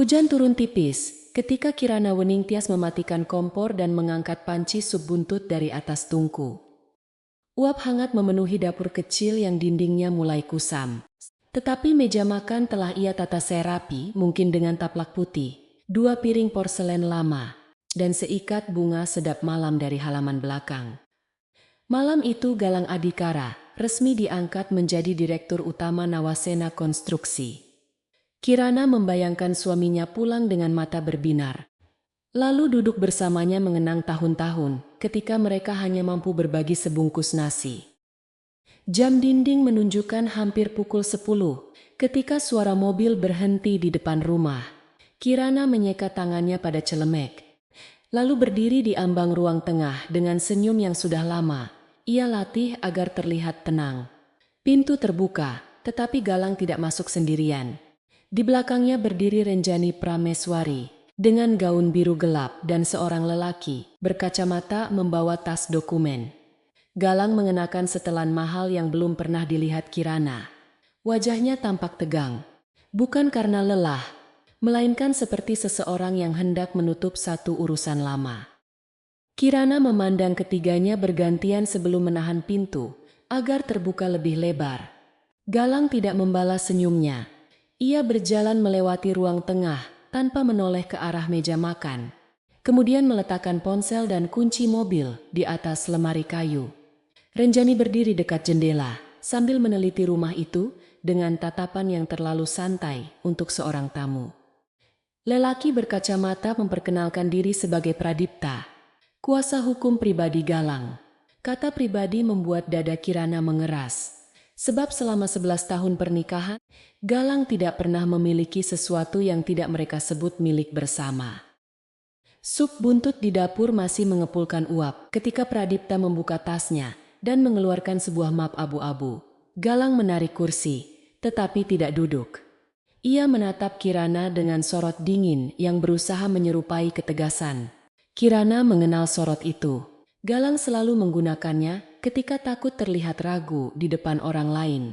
Hujan turun tipis ketika Kirana Weningtyas mematikan kompor dan mengangkat panci sup buntut dari atas tungku. Uap hangat memenuhi dapur kecil yang dindingnya mulai kusam. Tetapi meja makan telah ia tata serapi, mungkin dengan taplak putih, 2 piring porselen lama, dan seikat bunga sedap malam dari halaman belakang. Malam itu Galang Adhikara resmi diangkat menjadi Direktur Utama Nawasena Konstruksi. Kirana membayangkan suaminya pulang dengan mata berbinar. Lalu duduk bersamanya mengenang tahun-tahun ketika mereka hanya mampu berbagi sebungkus nasi. Jam dinding menunjukkan hampir pukul 10 ketika suara mobil berhenti di depan rumah. Kirana menyeka tangannya pada celemek, lalu berdiri di ambang ruang tengah dengan senyum yang sudah lama ia latih agar terlihat tenang. Pintu terbuka, tetapi Galang tidak masuk sendirian. Di belakangnya berdiri Renjani Prameswari dengan gaun biru gelap dan seorang lelaki berkacamata membawa tas dokumen. Galang mengenakan setelan mahal yang belum pernah dilihat Kirana. Wajahnya tampak tegang, bukan karena lelah, melainkan seperti seseorang yang hendak menutup satu urusan lama. Kirana memandang ketiganya bergantian sebelum menahan pintu agar terbuka lebih lebar. Galang tidak membalas senyumnya. Ia berjalan melewati ruang tengah tanpa menoleh ke arah meja makan. Kemudian meletakkan ponsel dan kunci mobil di atas lemari kayu. Renjani berdiri dekat jendela sambil meneliti rumah itu dengan tatapan yang terlalu santai untuk seorang tamu. Lelaki berkacamata memperkenalkan diri sebagai Pradipta, kuasa hukum pribadi Galang. Kata pribadi membuat dada Kirana mengeras. Sebab selama 11 tahun pernikahan, Galang tidak pernah memiliki sesuatu yang tidak mereka sebut milik bersama. Sup buntut di dapur masih mengepulkan uap ketika Pradipta membuka tasnya dan mengeluarkan sebuah map abu-abu. Galang menarik kursi, tetapi tidak duduk. Ia menatap Kirana dengan sorot dingin yang berusaha menyerupai ketegasan. Kirana mengenal sorot itu. Galang selalu menggunakannya ketika takut terlihat ragu di depan orang lain.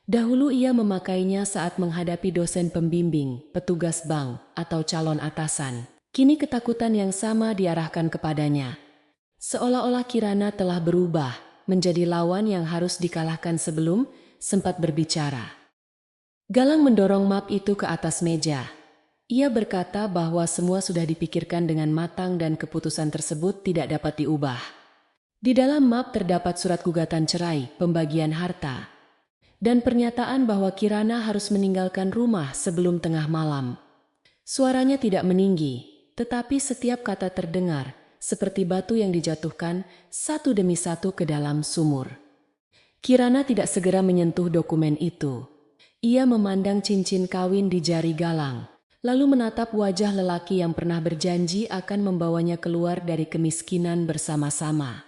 Dahulu ia memakainya saat menghadapi dosen pembimbing, petugas bank, atau calon atasan. Kini ketakutan yang sama diarahkan kepadanya. Seolah-olah Kirana telah berubah menjadi lawan yang harus dikalahkan sebelum sempat berbicara. Galang mendorong map itu ke atas meja. Ia berkata bahwa semua sudah dipikirkan dengan matang dan keputusan tersebut tidak dapat diubah. Di dalam map terdapat surat gugatan cerai, pembagian harta, dan pernyataan bahwa Kirana harus meninggalkan rumah sebelum tengah malam. Suaranya tidak meninggi, tetapi setiap kata terdengar seperti batu yang dijatuhkan satu demi satu ke dalam sumur. Kirana tidak segera menyentuh dokumen itu. Ia memandang cincin kawin di jari Galang, lalu menatap wajah lelaki yang pernah berjanji akan membawanya keluar dari kemiskinan bersama-sama.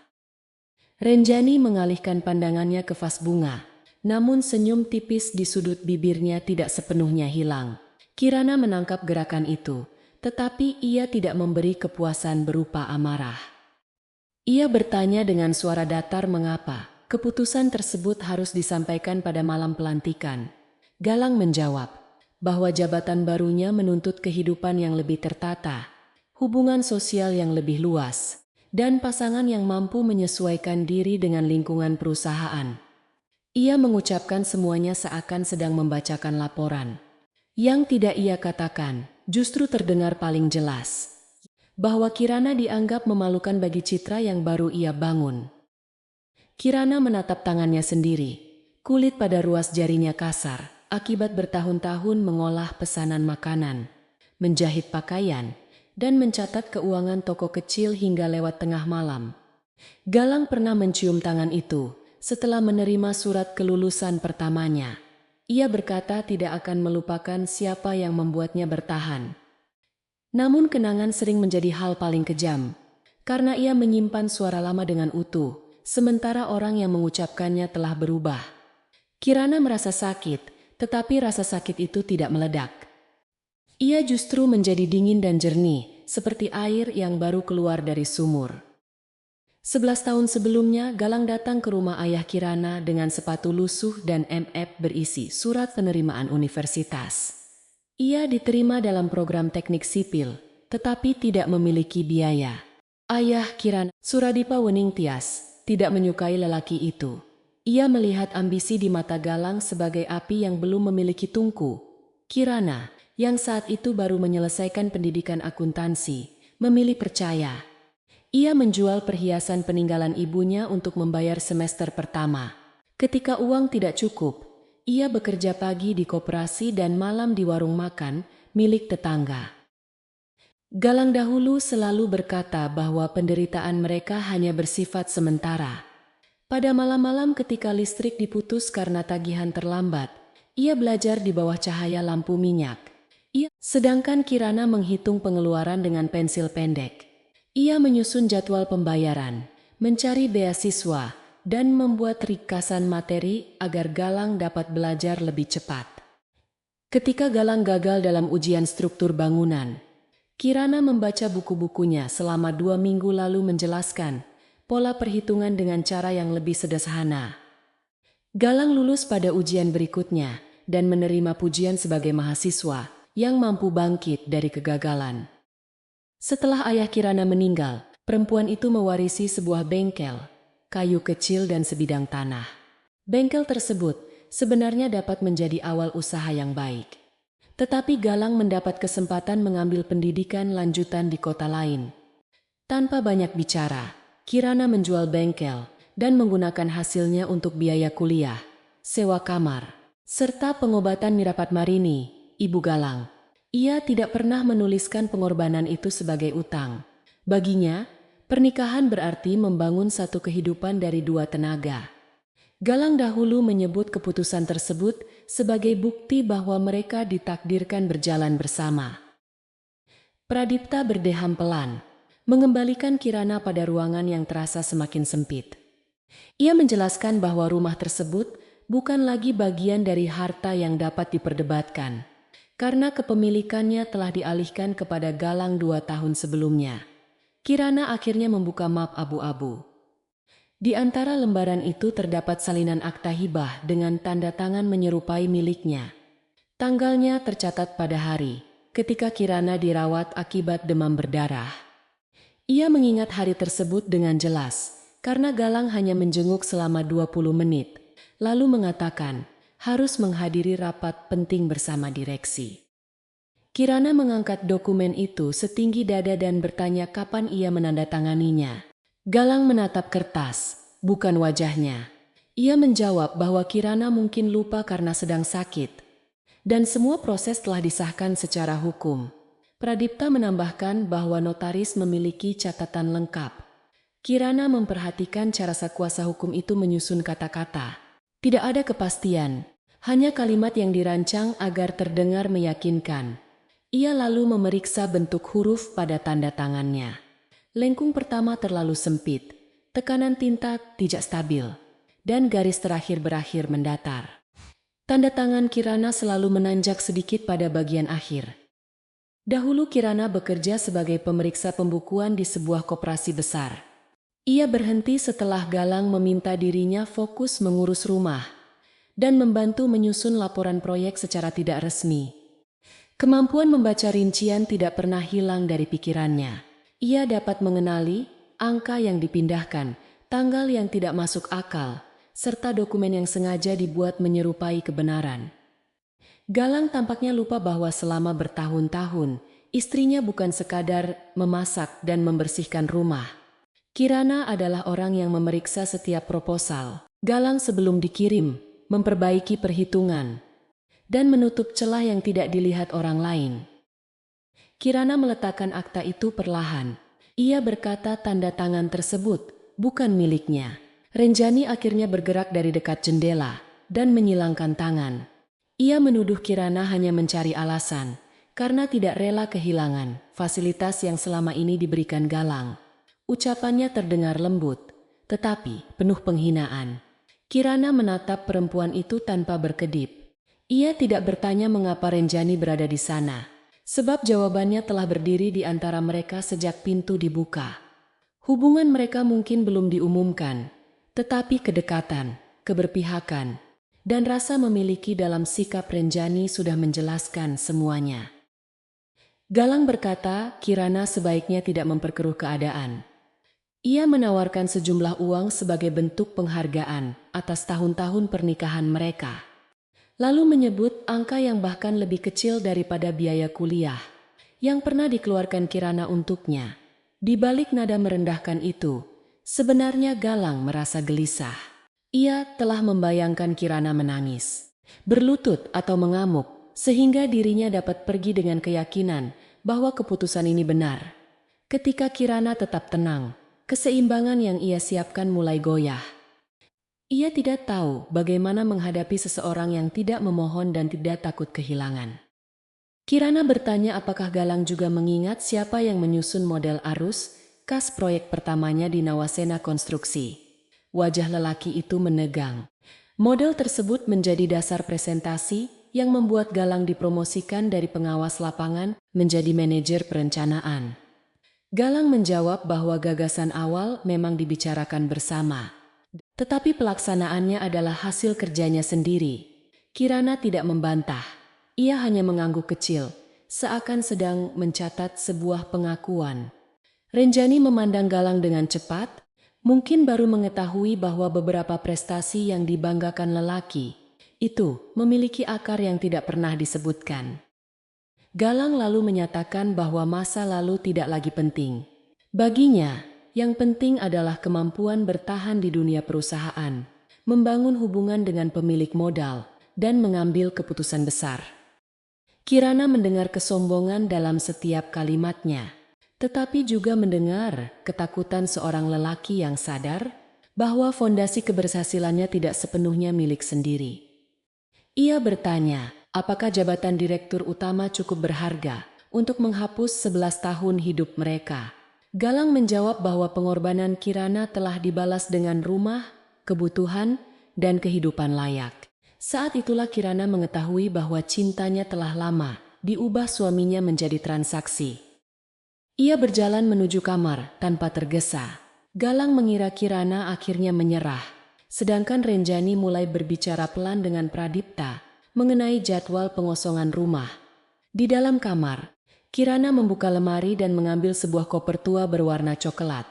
Renjani mengalihkan pandangannya ke vas bunga, namun senyum tipis di sudut bibirnya tidak sepenuhnya hilang. Kirana menangkap gerakan itu, tetapi ia tidak memberi kepuasan berupa amarah. Ia bertanya dengan suara datar mengapa keputusan tersebut harus disampaikan pada malam pelantikan. Galang menjawab bahwa jabatan barunya menuntut kehidupan yang lebih tertata, hubungan sosial yang lebih luas, dan pasangan yang mampu menyesuaikan diri dengan lingkungan perusahaan. Ia mengucapkan semuanya seakan sedang membacakan laporan. Yang tidak ia katakan justru terdengar paling jelas, bahwa Kirana dianggap memalukan bagi citra yang baru ia bangun. Kirana menatap tangannya sendiri, kulit pada ruas jarinya kasar, akibat bertahun-tahun mengolah pesanan makanan, menjahit pakaian, dan mencatat keuangan toko kecil hingga lewat tengah malam. Galang pernah mencium tangan itu setelah menerima surat kelulusan pertamanya. Ia berkata tidak akan melupakan siapa yang membuatnya bertahan. Namun kenangan sering menjadi hal paling kejam, karena ia menyimpan suara lama dengan utuh, sementara orang yang mengucapkannya telah berubah. Kirana merasa sakit, tetapi rasa sakit itu tidak meledak. Ia justru menjadi dingin dan jernih, seperti air yang baru keluar dari sumur. 11 tahun sebelumnya, Galang datang ke rumah ayah Kirana dengan sepatu lusuh dan MF berisi surat penerimaan universitas. Ia diterima dalam program teknik sipil, tetapi tidak memiliki biaya. Ayah Kirana, Suradipa Weningtyas, tidak menyukai lelaki itu. Ia melihat ambisi di mata Galang sebagai api yang belum memiliki tungku. Kirana, yang saat itu baru menyelesaikan pendidikan akuntansi, memilih percaya. Ia menjual perhiasan peninggalan ibunya untuk membayar semester pertama. Ketika uang tidak cukup, ia bekerja pagi di koperasi dan malam di warung makan milik tetangga. Galang dahulu selalu berkata bahwa penderitaan mereka hanya bersifat sementara. Pada malam-malam ketika listrik diputus karena tagihan terlambat, ia belajar di bawah cahaya lampu minyak. Sedangkan Kirana menghitung pengeluaran dengan pensil pendek. Ia menyusun jadwal pembayaran, mencari beasiswa, dan membuat ringkasan materi agar Galang dapat belajar lebih cepat. Ketika Galang gagal dalam ujian struktur bangunan, Kirana membaca buku-bukunya selama 2 minggu lalu menjelaskan pola perhitungan dengan cara yang lebih sederhana. Galang lulus pada ujian berikutnya dan menerima pujian sebagai mahasiswa yang mampu bangkit dari kegagalan. Setelah ayah Kirana meninggal, perempuan itu mewarisi sebuah bengkel, kayu kecil dan sebidang tanah. Bengkel tersebut sebenarnya dapat menjadi awal usaha yang baik. Tetapi Galang mendapat kesempatan mengambil pendidikan lanjutan di kota lain. Tanpa banyak bicara, Kirana menjual bengkel dan menggunakan hasilnya untuk biaya kuliah, sewa kamar, serta pengobatan Mirapat Marini, ibu Galang. Ia tidak pernah menuliskan pengorbanan itu sebagai utang. Baginya, pernikahan berarti membangun satu kehidupan dari 2 tenaga. Galang dahulu menyebut keputusan tersebut sebagai bukti bahwa mereka ditakdirkan berjalan bersama. Pradipta berdeham pelan, mengembalikan Kirana pada ruangan yang terasa semakin sempit. Ia menjelaskan bahwa rumah tersebut bukan lagi bagian dari harta yang dapat diperdebatkan, karena kepemilikannya telah dialihkan kepada Galang 2 tahun sebelumnya. Kirana akhirnya membuka map abu-abu. Di antara lembaran itu terdapat salinan akta hibah dengan tanda tangan menyerupai miliknya. Tanggalnya tercatat pada hari ketika Kirana dirawat akibat demam berdarah. Ia mengingat hari tersebut dengan jelas, karena Galang hanya menjenguk selama 20 menit, lalu mengatakan harus menghadiri rapat penting bersama direksi. Kirana mengangkat dokumen itu setinggi dada dan bertanya kapan ia menandatanganinya. Galang menatap kertas, bukan wajahnya. Ia menjawab bahwa Kirana mungkin lupa karena sedang sakit, dan semua proses telah disahkan secara hukum. Pradipta menambahkan bahwa notaris memiliki catatan lengkap. Kirana memperhatikan cara sang kuasa hukum itu menyusun kata-kata. Tidak ada kepastian, hanya kalimat yang dirancang agar terdengar meyakinkan. Ia lalu memeriksa bentuk huruf pada tanda tangannya. Lengkung pertama terlalu sempit, tekanan tinta tidak stabil, dan garis terakhir berakhir mendatar. Tanda tangan Kirana selalu menanjak sedikit pada bagian akhir. Dahulu Kirana bekerja sebagai pemeriksa pembukuan di sebuah koperasi besar. Ia berhenti setelah Galang meminta dirinya fokus mengurus rumah dan membantu menyusun laporan proyek secara tidak resmi. Kemampuan membaca rincian tidak pernah hilang dari pikirannya. Ia dapat mengenali angka yang dipindahkan, tanggal yang tidak masuk akal, serta dokumen yang sengaja dibuat menyerupai kebenaran. Galang tampaknya lupa bahwa selama bertahun-tahun, istrinya bukan sekadar memasak dan membersihkan rumah. Kirana adalah orang yang memeriksa setiap proposal Galang sebelum dikirim, memperbaiki perhitungan, dan menutup celah yang tidak dilihat orang lain. Kirana meletakkan akta itu perlahan. Ia berkata tanda tangan tersebut bukan miliknya. Renjani akhirnya bergerak dari dekat jendela dan menyilangkan tangan. Ia menuduh Kirana hanya mencari alasan, karena tidak rela kehilangan fasilitas yang selama ini diberikan Galang. Ucapannya terdengar lembut, tetapi penuh penghinaan. Kirana menatap perempuan itu tanpa berkedip. Ia tidak bertanya mengapa Renjani berada di sana, sebab jawabannya telah berdiri di antara mereka sejak pintu dibuka. Hubungan mereka mungkin belum diumumkan, tetapi kedekatan, keberpihakan, Dan rasa memiliki dalam sikap Renjani sudah menjelaskan semuanya. Galang berkata, Kirana sebaiknya tidak memperkeruh keadaan. Ia menawarkan sejumlah uang sebagai bentuk penghargaan atas tahun-tahun pernikahan mereka. Lalu menyebut angka yang bahkan lebih kecil daripada biaya kuliah yang pernah dikeluarkan Kirana untuknya. Di balik nada merendahkan itu, sebenarnya Galang merasa gelisah. Ia telah membayangkan Kirana menangis, berlutut atau mengamuk, sehingga dirinya dapat pergi dengan keyakinan bahwa keputusan ini benar. Ketika Kirana tetap tenang, keseimbangan yang ia siapkan mulai goyah. Ia tidak tahu bagaimana menghadapi seseorang yang tidak memohon dan tidak takut kehilangan. Kirana bertanya apakah Galang juga mengingat siapa yang menyusun model arus kas proyek pertamanya di Nawasena Konstruksi. Wajah lelaki itu menegang. Model tersebut menjadi dasar presentasi yang membuat Galang dipromosikan dari pengawas lapangan menjadi manajer perencanaan. Galang menjawab bahwa gagasan awal memang dibicarakan bersama, tetapi pelaksanaannya adalah hasil kerjanya sendiri. Kirana tidak membantah. Ia hanya mengangguk kecil, seakan sedang mencatat sebuah pengakuan. Renjani memandang Galang dengan cepat, mungkin baru mengetahui bahwa beberapa prestasi yang dibanggakan lelaki itu memiliki akar yang tidak pernah disebutkan. Galang lalu menyatakan bahwa masa lalu tidak lagi penting. Baginya, yang penting adalah kemampuan bertahan di dunia perusahaan, membangun hubungan dengan pemilik modal, dan mengambil keputusan besar. Kirana mendengar kesombongan dalam setiap kalimatnya, tetapi juga mendengar ketakutan seorang lelaki yang sadar bahwa fondasi keberhasilannya tidak sepenuhnya milik sendiri. Ia bertanya, apakah jabatan direktur utama cukup berharga untuk menghapus 11 tahun hidup mereka? Galang menjawab bahwa pengorbanan Kirana telah dibalas dengan rumah, kebutuhan, dan kehidupan layak. Saat itulah Kirana mengetahui bahwa cintanya telah lama diubah suaminya menjadi transaksi. Ia berjalan menuju kamar tanpa tergesa. Galang mengira Kirana akhirnya menyerah, sedangkan Renjani mulai berbicara pelan dengan Pradipta mengenai jadwal pengosongan rumah. Di dalam kamar, Kirana membuka lemari dan mengambil sebuah koper tua berwarna coklat.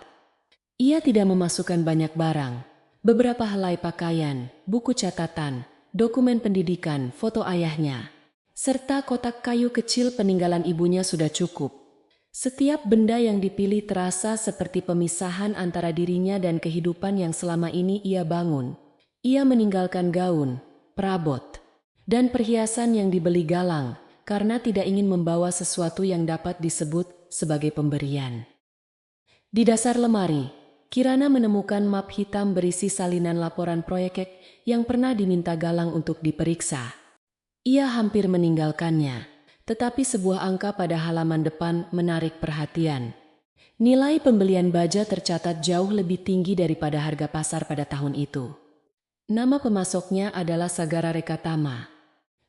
Ia tidak memasukkan banyak barang, beberapa helai pakaian, buku catatan, dokumen pendidikan, foto ayahnya, serta kotak kayu kecil peninggalan ibunya sudah cukup. Setiap benda yang dipilih terasa seperti pemisahan antara dirinya dan kehidupan yang selama ini ia bangun. Ia meninggalkan gaun, perabot, dan perhiasan yang dibeli Galang karena tidak ingin membawa sesuatu yang dapat disebut sebagai pemberian. Di dasar lemari, Kirana menemukan map hitam berisi salinan laporan proyek yang pernah diminta Galang untuk diperiksa. Ia hampir meninggalkannya, tetapi sebuah angka pada halaman depan menarik perhatian. Nilai pembelian baja tercatat jauh lebih tinggi daripada harga pasar pada tahun itu. Nama pemasoknya adalah Sagara Rekatama,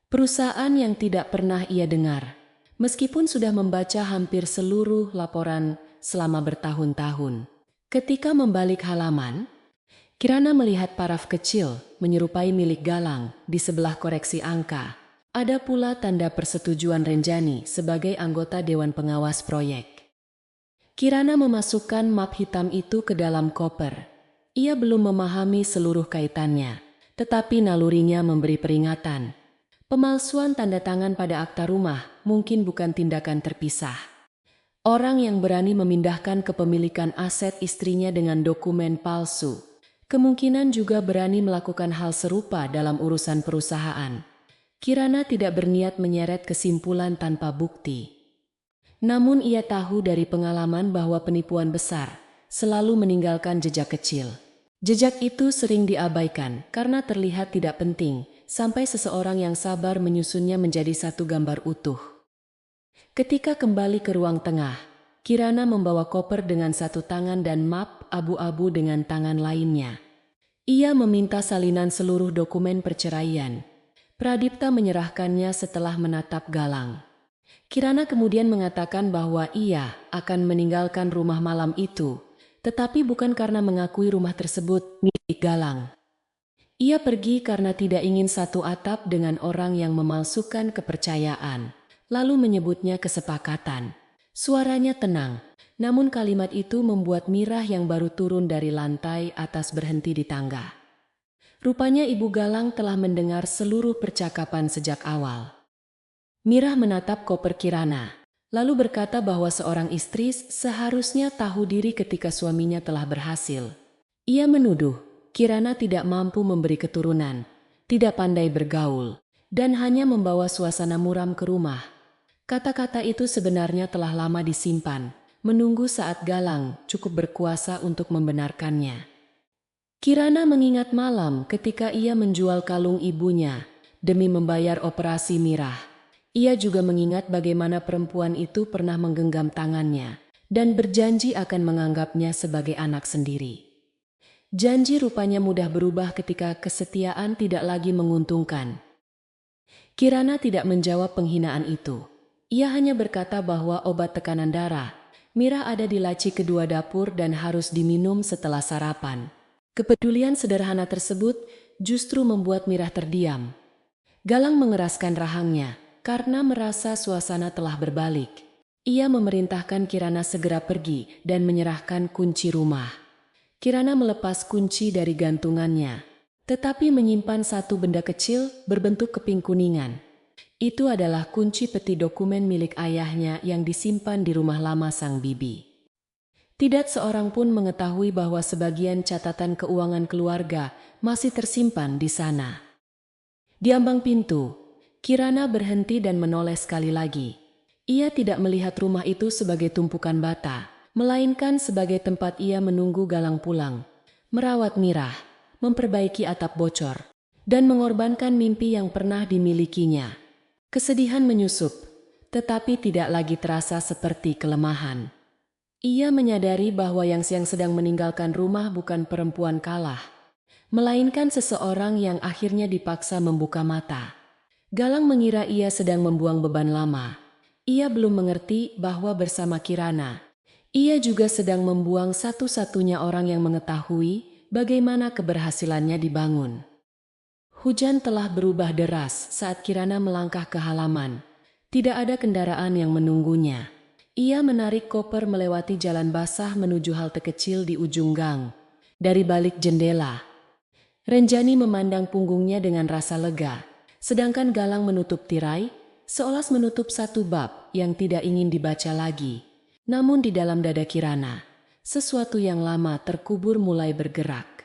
perusahaan yang tidak pernah ia dengar, meskipun sudah membaca hampir seluruh laporan selama bertahun-tahun. Ketika membalik halaman, Kirana melihat paraf kecil menyerupai milik Galang di sebelah koreksi angka. Ada pula tanda persetujuan Renjani sebagai anggota Dewan Pengawas Proyek. Kirana memasukkan map hitam itu ke dalam koper. Ia belum memahami seluruh kaitannya, tetapi nalurinya memberi peringatan. Pemalsuan tanda tangan pada akta rumah mungkin bukan tindakan terpisah. Orang yang berani memindahkan kepemilikan aset istrinya dengan dokumen palsu, kemungkinan juga berani melakukan hal serupa dalam urusan perusahaan. Kirana tidak berniat menyeret kesimpulan tanpa bukti. Namun ia tahu dari pengalaman bahwa penipuan besar selalu meninggalkan jejak kecil. Jejak itu sering diabaikan karena terlihat tidak penting, sampai seseorang yang sabar menyusunnya menjadi satu gambar utuh. Ketika kembali ke ruang tengah, Kirana membawa koper dengan satu tangan dan map abu-abu dengan tangan lainnya. Ia meminta salinan seluruh dokumen perceraian. Pradipta menyerahkannya setelah menatap Galang. Kirana kemudian mengatakan bahwa ia akan meninggalkan rumah malam itu, tetapi bukan karena mengakui rumah tersebut milik Galang. Ia pergi karena tidak ingin satu atap dengan orang yang memalsukan kepercayaan, lalu menyebutnya kesepakatan. Suaranya tenang, namun kalimat itu membuat Mirah yang baru turun dari lantai atas berhenti di tangga. Rupanya Ibu Galang telah mendengar seluruh percakapan sejak awal. Mirah menatap koper Kirana, lalu berkata bahwa seorang istri seharusnya tahu diri ketika suaminya telah berhasil. Ia menuduh Kirana tidak mampu memberi keturunan, tidak pandai bergaul, dan hanya membawa suasana muram ke rumah. Kata-kata itu sebenarnya telah lama disimpan, menunggu saat Galang cukup berkuasa untuk membenarkannya. Kirana mengingat malam ketika ia menjual kalung ibunya demi membayar operasi Mirah. Ia juga mengingat bagaimana perempuan itu pernah menggenggam tangannya dan berjanji akan menganggapnya sebagai anak sendiri. Janji rupanya mudah berubah ketika kesetiaan tidak lagi menguntungkan. Kirana tidak menjawab penghinaan itu. Ia hanya berkata bahwa obat tekanan darah Mirah ada di laci kedua dapur dan harus diminum setelah sarapan. Kepedulian sederhana tersebut justru membuat Mirah terdiam. Galang mengeraskan rahangnya karena merasa suasana telah berbalik. Ia memerintahkan Kirana segera pergi dan menyerahkan kunci rumah. Kirana melepas kunci dari gantungannya, tetapi menyimpan satu benda kecil berbentuk keping kuningan. Itu adalah kunci peti dokumen milik ayahnya yang disimpan di rumah lama sang bibi. Tidak seorang pun mengetahui bahwa sebagian catatan keuangan keluarga masih tersimpan di sana. Di ambang pintu, Kirana berhenti dan menoleh sekali lagi. Ia tidak melihat rumah itu sebagai tumpukan bata, melainkan sebagai tempat ia menunggu Galang pulang, merawat Mirah, memperbaiki atap bocor, dan mengorbankan mimpi yang pernah dimilikinya. Kesedihan menyusup, tetapi tidak lagi terasa seperti kelemahan. Ia menyadari bahwa yang sedang meninggalkan rumah bukan perempuan kalah, melainkan seseorang yang akhirnya dipaksa membuka mata. Galang mengira ia sedang membuang beban lama. Ia belum mengerti bahwa bersama Kirana, ia juga sedang membuang satu-satunya orang yang mengetahui bagaimana keberhasilannya dibangun. Hujan telah berubah deras saat Kirana melangkah ke halaman. Tidak ada kendaraan yang menunggunya. Ia menarik koper melewati jalan basah menuju halte kecil di ujung gang. Dari balik jendela, Renjani memandang punggungnya dengan rasa lega, sedangkan Galang menutup tirai, seolah menutup satu bab yang tidak ingin dibaca lagi. Namun di dalam dada Kirana, sesuatu yang lama terkubur mulai bergerak.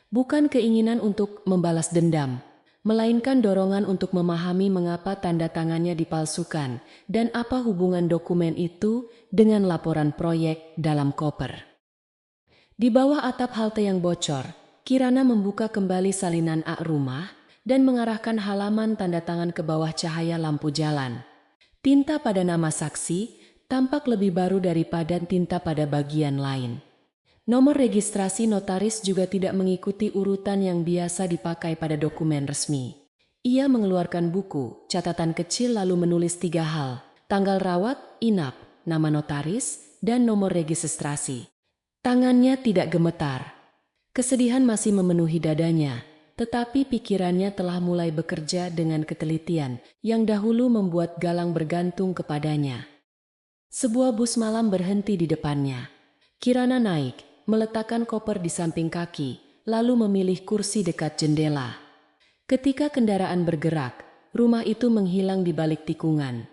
Bukan keinginan untuk membalas dendam, melainkan dorongan untuk memahami mengapa tanda tangannya dipalsukan dan apa hubungan dokumen itu dengan laporan proyek dalam koper. Di bawah atap halte yang bocor, Kirana membuka kembali salinan A rumah dan mengarahkan halaman tanda tangan ke bawah cahaya lampu jalan. Tinta pada nama saksi tampak lebih baru daripada tinta pada bagian lain. Nomor registrasi notaris juga tidak mengikuti urutan yang biasa dipakai pada dokumen resmi. Ia mengeluarkan buku, catatan kecil lalu menulis 3 hal: tanggal rawat, inap, nama notaris, dan nomor registrasi. Tangannya tidak gemetar. Kesedihan masih memenuhi dadanya, tetapi pikirannya telah mulai bekerja dengan ketelitian yang dahulu membuat Galang bergantung kepadanya. Sebuah bus malam berhenti di depannya. Kirana naik, meletakkan koper di samping kaki, lalu memilih kursi dekat jendela. Ketika kendaraan bergerak, rumah itu menghilang di balik tikungan.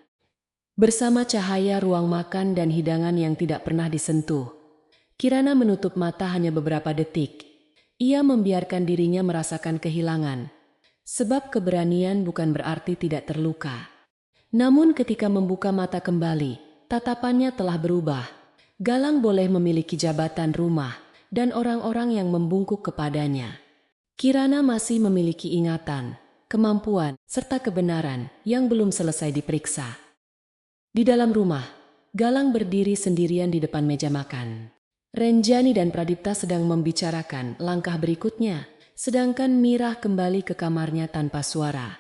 Bersama cahaya ruang makan dan hidangan yang tidak pernah disentuh, Kirana menutup mata hanya beberapa detik. Ia membiarkan dirinya merasakan kehilangan, sebab keberanian bukan berarti tidak terluka. Namun ketika membuka mata kembali, tatapannya telah berubah. Galang boleh memiliki jabatan rumah dan orang-orang yang membungkuk kepadanya. Kirana masih memiliki ingatan, kemampuan, serta kebenaran yang belum selesai diperiksa. Di dalam rumah, Galang berdiri sendirian di depan meja makan. Renjani dan Pradipta sedang membicarakan langkah berikutnya, sedangkan Mirah kembali ke kamarnya tanpa suara.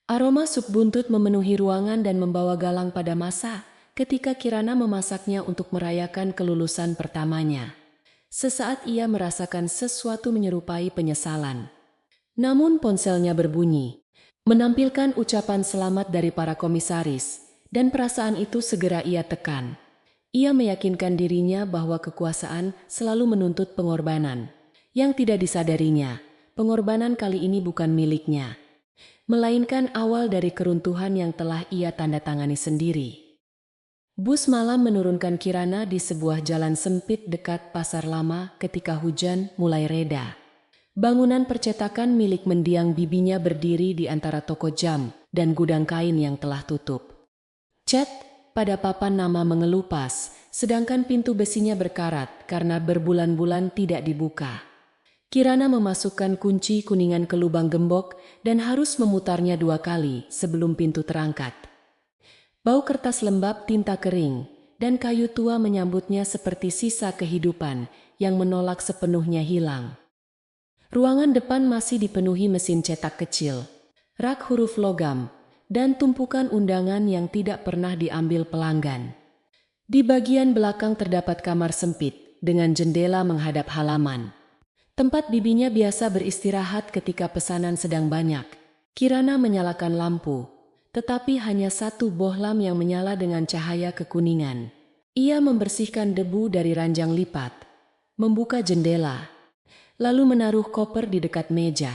Aroma sup buntut memenuhi ruangan dan membawa Galang pada masa ketika Kirana memasaknya untuk merayakan kelulusan pertamanya. Sesaat ia merasakan sesuatu menyerupai penyesalan. Namun ponselnya berbunyi, menampilkan ucapan selamat dari para komisaris, dan perasaan itu segera ia tekan. Ia meyakinkan dirinya bahwa kekuasaan selalu menuntut pengorbanan. Yang tidak disadarinya, pengorbanan kali ini bukan miliknya, melainkan awal dari keruntuhan yang telah ia tanda tangani sendiri. Bus malam menurunkan Kirana di sebuah jalan sempit dekat pasar lama ketika hujan mulai reda. Bangunan percetakan milik mendiang bibinya berdiri di antara toko jam dan gudang kain yang telah tutup. Cat pada papan nama mengelupas, sedangkan pintu besinya berkarat karena berbulan-bulan tidak dibuka. Kirana memasukkan kunci kuningan ke lubang gembok dan harus memutarnya 2 kali sebelum pintu terangkat. Bau kertas lembab, tinta kering, dan kayu tua menyambutnya seperti sisa kehidupan yang menolak sepenuhnya hilang. Ruangan depan masih dipenuhi mesin cetak kecil, rak huruf logam, dan tumpukan undangan yang tidak pernah diambil pelanggan. Di bagian belakang terdapat kamar sempit dengan jendela menghadap halaman. Tempat bibinya biasa beristirahat ketika pesanan sedang banyak. Kirana menyalakan lampu, tetapi hanya satu bohlam yang menyala dengan cahaya kekuningan. Ia membersihkan debu dari ranjang lipat, membuka jendela, lalu menaruh koper di dekat meja.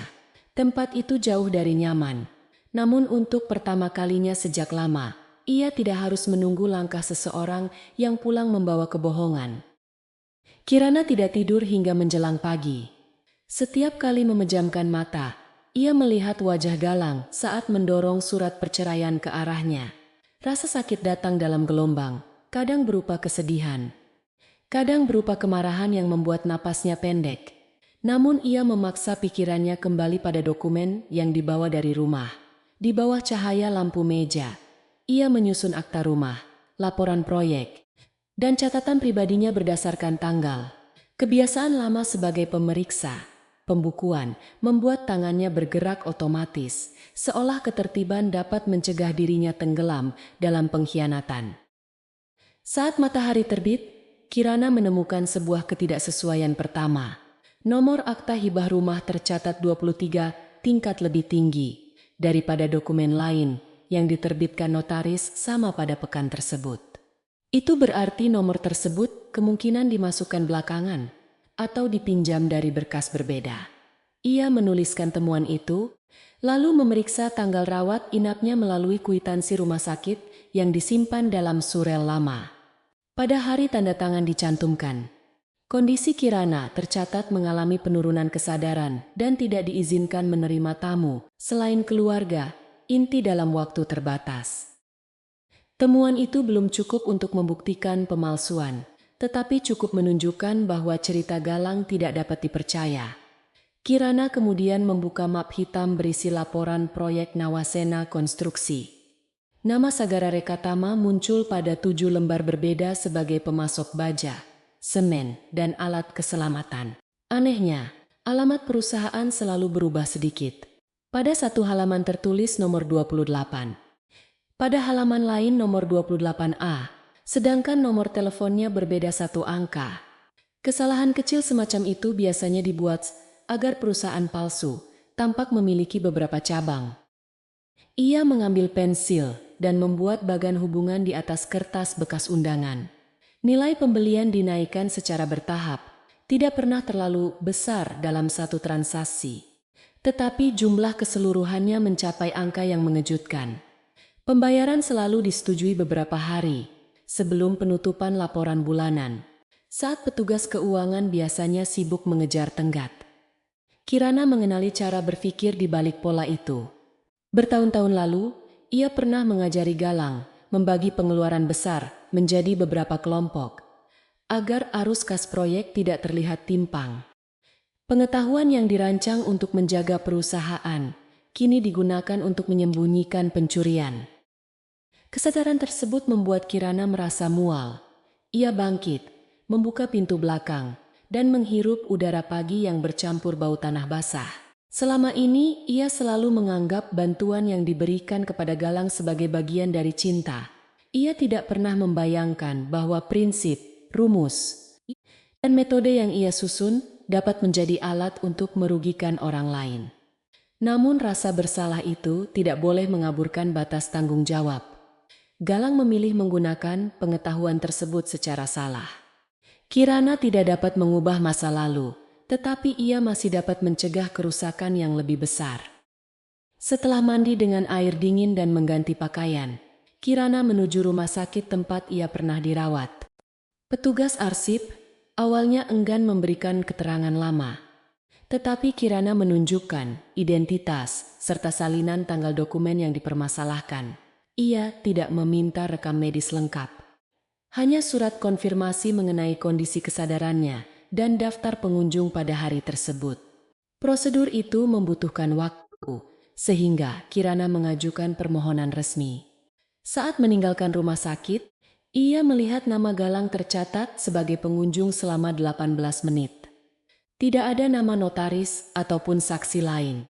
Tempat itu jauh dari nyaman. Namun untuk pertama kalinya sejak lama, ia tidak harus menunggu langkah seseorang yang pulang membawa kebohongan. Kirana tidak tidur hingga menjelang pagi. Setiap kali memejamkan mata, ia melihat wajah Galang saat mendorong surat perceraian ke arahnya. Rasa sakit datang dalam gelombang, kadang berupa kesedihan, kadang berupa kemarahan yang membuat napasnya pendek. Namun ia memaksa pikirannya kembali pada dokumen yang dibawa dari rumah. Di bawah cahaya lampu meja, ia menyusun akta rumah, laporan proyek, dan catatan pribadinya berdasarkan tanggal. Kebiasaan lama sebagai pemeriksa, pembukuan, membuat tangannya bergerak otomatis, seolah ketertiban dapat mencegah dirinya tenggelam dalam pengkhianatan. Saat matahari terbit, Kirana menemukan sebuah ketidaksesuaian pertama. Nomor akta hibah rumah tercatat 23 tingkat lebih tinggi daripada dokumen lain yang diterbitkan notaris sama pada pekan tersebut. Itu berarti nomor tersebut kemungkinan dimasukkan belakangan atau dipinjam dari berkas berbeda. Ia menuliskan temuan itu, lalu memeriksa tanggal rawat inapnya melalui kwitansi rumah sakit yang disimpan dalam surel lama. Pada hari tanda tangan dicantumkan, kondisi Kirana tercatat mengalami penurunan kesadaran dan tidak diizinkan menerima tamu selain keluarga inti dalam waktu terbatas. Temuan itu belum cukup untuk membuktikan pemalsuan, tetapi cukup menunjukkan bahwa cerita Galang tidak dapat dipercaya. Kirana kemudian membuka map hitam berisi laporan proyek Nawasena Konstruksi. Nama Sagara Rekatama muncul pada 7 lembar berbeda sebagai pemasok baja, semen, dan alat keselamatan. Anehnya, alamat perusahaan selalu berubah sedikit. Pada satu halaman tertulis nomor 28. Pada halaman lain nomor 28A, sedangkan nomor teleponnya berbeda 1 angka. Kesalahan kecil semacam itu biasanya dibuat agar perusahaan palsu tampak memiliki beberapa cabang. Ia mengambil pensil dan membuat bagan hubungan di atas kertas bekas undangan. Nilai pembelian dinaikkan secara bertahap, tidak pernah terlalu besar dalam satu transaksi. Tetapi jumlah keseluruhannya mencapai angka yang mengejutkan. Pembayaran selalu disetujui beberapa hari sebelum penutupan laporan bulanan, saat petugas keuangan biasanya sibuk mengejar tenggat. Kirana mengenali cara berpikir di balik pola itu. Bertahun-tahun lalu, ia pernah mengajari Galang membagi pengeluaran besar menjadi beberapa kelompok, agar arus kas proyek tidak terlihat timpang. Pengetahuan yang dirancang untuk menjaga perusahaan, kini digunakan untuk menyembunyikan pencurian. Kesadaran tersebut membuat Kirana merasa mual. Ia bangkit, membuka pintu belakang, dan menghirup udara pagi yang bercampur bau tanah basah. Selama ini, ia selalu menganggap bantuan yang diberikan kepada Galang sebagai bagian dari cinta. Ia tidak pernah membayangkan bahwa prinsip, rumus, dan metode yang ia susun dapat menjadi alat untuk merugikan orang lain. Namun rasa bersalah itu tidak boleh mengaburkan batas tanggung jawab. Galang memilih menggunakan pengetahuan tersebut secara salah. Kirana tidak dapat mengubah masa lalu, tetapi ia masih dapat mencegah kerusakan yang lebih besar. Setelah mandi dengan air dingin dan mengganti pakaian, Kirana menuju rumah sakit tempat ia pernah dirawat. Petugas arsip awalnya enggan memberikan keterangan lama. Tetapi Kirana menunjukkan identitas serta salinan tanggal dokumen yang dipermasalahkan. Ia tidak meminta rekam medis lengkap. Hanya surat konfirmasi mengenai kondisi kesadarannya dan daftar pengunjung pada hari tersebut. Prosedur itu membutuhkan waktu, sehingga Kirana mengajukan permohonan resmi. Saat meninggalkan rumah sakit, ia melihat nama Galang tercatat sebagai pengunjung selama 18 menit. Tidak ada nama notaris ataupun saksi lain.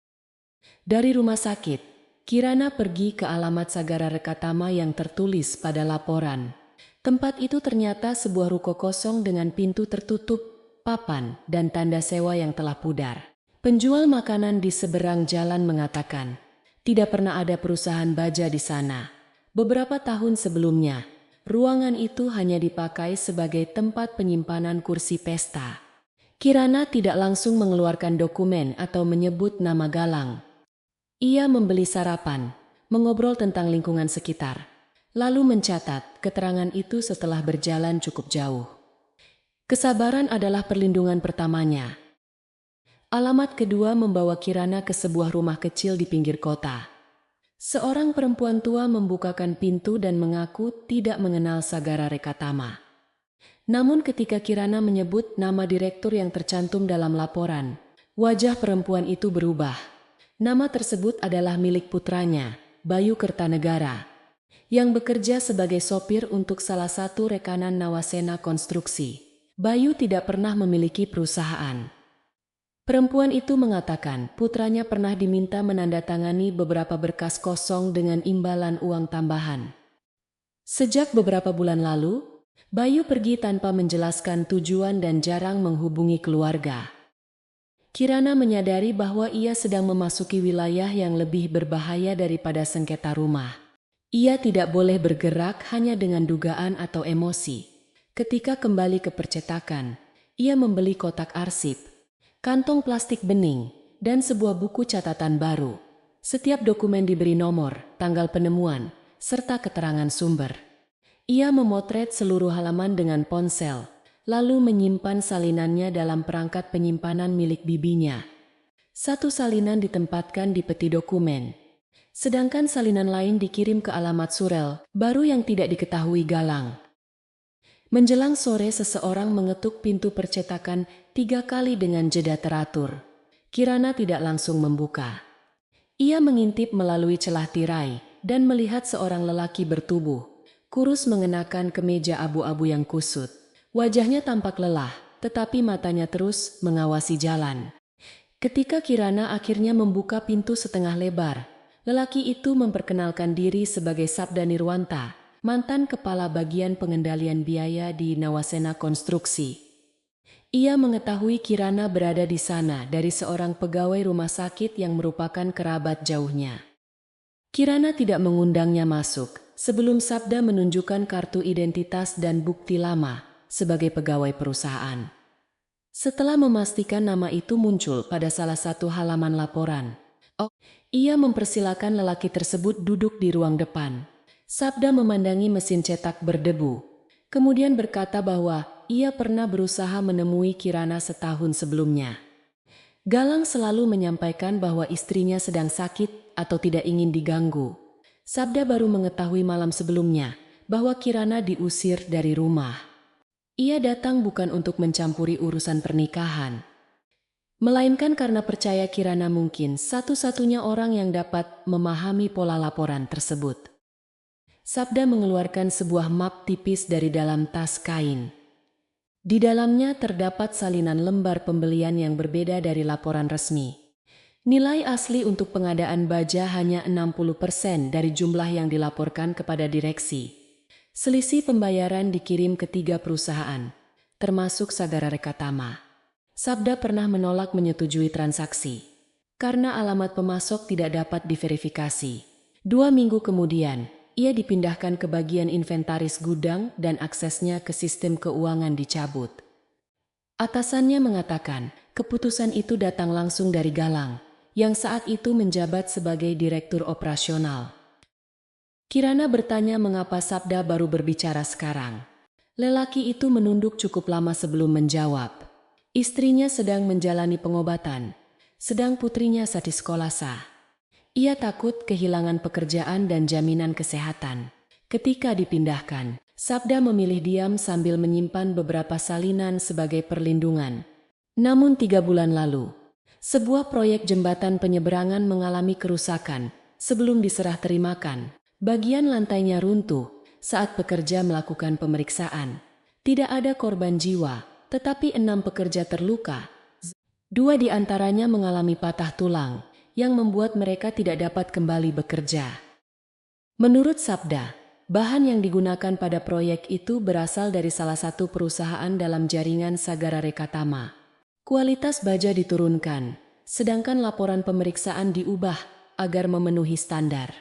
Dari rumah sakit, Kirana pergi ke alamat Sagara Rekatama yang tertulis pada laporan. Tempat itu ternyata sebuah ruko kosong dengan pintu tertutup, papan, dan tanda sewa yang telah pudar. Penjual makanan di seberang jalan mengatakan, tidak pernah ada perusahaan baja di sana. Beberapa tahun sebelumnya, ruangan itu hanya dipakai sebagai tempat penyimpanan kursi pesta. Kirana tidak langsung mengeluarkan dokumen atau menyebut nama Galang. Ia membeli sarapan, mengobrol tentang lingkungan sekitar, lalu mencatat keterangan itu setelah berjalan cukup jauh. Kesabaran adalah perlindungan pertamanya. Alamat kedua membawa Kirana ke sebuah rumah kecil di pinggir kota. Seorang perempuan tua membukakan pintu dan mengaku tidak mengenal Sagara Rekatama. Namun ketika Kirana menyebut nama direktur yang tercantum dalam laporan, wajah perempuan itu berubah. Nama tersebut adalah milik putranya, Bayu Kertanegara, yang bekerja sebagai sopir untuk salah satu rekanan Nawasena Konstruksi. Bayu tidak pernah memiliki perusahaan. Perempuan itu mengatakan putranya pernah diminta menandatangani beberapa berkas kosong dengan imbalan uang tambahan. Sejak beberapa bulan lalu, Bayu pergi tanpa menjelaskan tujuan dan jarang menghubungi keluarga. Kirana menyadari bahwa ia sedang memasuki wilayah yang lebih berbahaya daripada sengketa rumah. Ia tidak boleh bergerak hanya dengan dugaan atau emosi. Ketika kembali ke percetakan, ia membeli kotak arsip, kantong plastik bening, dan sebuah buku catatan baru. Setiap dokumen diberi nomor, tanggal penemuan, serta keterangan sumber. Ia memotret seluruh halaman dengan ponsel, lalu menyimpan salinannya dalam perangkat penyimpanan milik bibinya. Satu salinan ditempatkan di peti dokumen, sedangkan salinan lain dikirim ke alamat surel baru yang tidak diketahui Galang. Menjelang sore seseorang mengetuk pintu percetakan 3 kali dengan jeda teratur. Kirana tidak langsung membuka. Ia mengintip melalui celah tirai dan melihat seorang lelaki bertubuh kurus mengenakan kemeja abu-abu yang kusut. Wajahnya tampak lelah, tetapi matanya terus mengawasi jalan. Ketika Kirana akhirnya membuka pintu setengah lebar, lelaki itu memperkenalkan diri sebagai Sabda Nirwanta, mantan kepala bagian pengendalian biaya di Nawasena Konstruksi. Ia mengetahui Kirana berada di sana dari seorang pegawai rumah sakit yang merupakan kerabat jauhnya. Kirana tidak mengundangnya masuk sebelum Sabda menunjukkan kartu identitas dan bukti lama sebagai pegawai perusahaan. Setelah memastikan nama itu muncul pada salah satu halaman laporan, ia mempersilakan lelaki tersebut duduk di ruang depan. Sabda memandangi mesin cetak berdebu, kemudian berkata bahwa ia pernah berusaha menemui Kirana setahun sebelumnya. Galang selalu menyampaikan bahwa istrinya sedang sakit atau tidak ingin diganggu. Sabda baru mengetahui malam sebelumnya bahwa Kirana diusir dari rumah. Ia datang bukan untuk mencampuri urusan pernikahan, melainkan karena percaya Kirana mungkin satu-satunya orang yang dapat memahami pola laporan tersebut. Sabda mengeluarkan sebuah map tipis dari dalam tas kain. Di dalamnya terdapat salinan lembar pembelian yang berbeda dari laporan resmi. Nilai asli untuk pengadaan baja hanya 60% dari jumlah yang dilaporkan kepada direksi. Selisih pembayaran dikirim ke 3 perusahaan, termasuk Sagara Rekatama. Sabda pernah menolak menyetujui transaksi. karena alamat pemasok tidak dapat diverifikasi. 2 minggu kemudian, ia dipindahkan ke bagian inventaris gudang dan aksesnya ke sistem keuangan dicabut. Atasannya mengatakan, keputusan itu datang langsung dari Galang, yang saat itu menjabat sebagai direktur operasional. Kirana bertanya mengapa Sabda baru berbicara sekarang. Lelaki itu menunduk cukup lama sebelum menjawab. Istrinya sedang menjalani pengobatan, sedang putrinya sati sekolah sah. Ia takut kehilangan pekerjaan dan jaminan kesehatan. Ketika dipindahkan, Sabda memilih diam sambil menyimpan beberapa salinan sebagai perlindungan. Namun 3 bulan lalu, sebuah proyek jembatan penyeberangan mengalami kerusakan sebelum diserah terimakan. Bagian lantainya runtuh saat pekerja melakukan pemeriksaan. Tidak ada korban jiwa, tetapi 6 pekerja terluka. 2 di antaranya mengalami patah tulang, yang membuat mereka tidak dapat kembali bekerja. Menurut Sabda, bahan yang digunakan pada proyek itu berasal dari salah satu perusahaan dalam jaringan Sagara Rekatama. Kualitas baja diturunkan, sedangkan laporan pemeriksaan diubah agar memenuhi standar.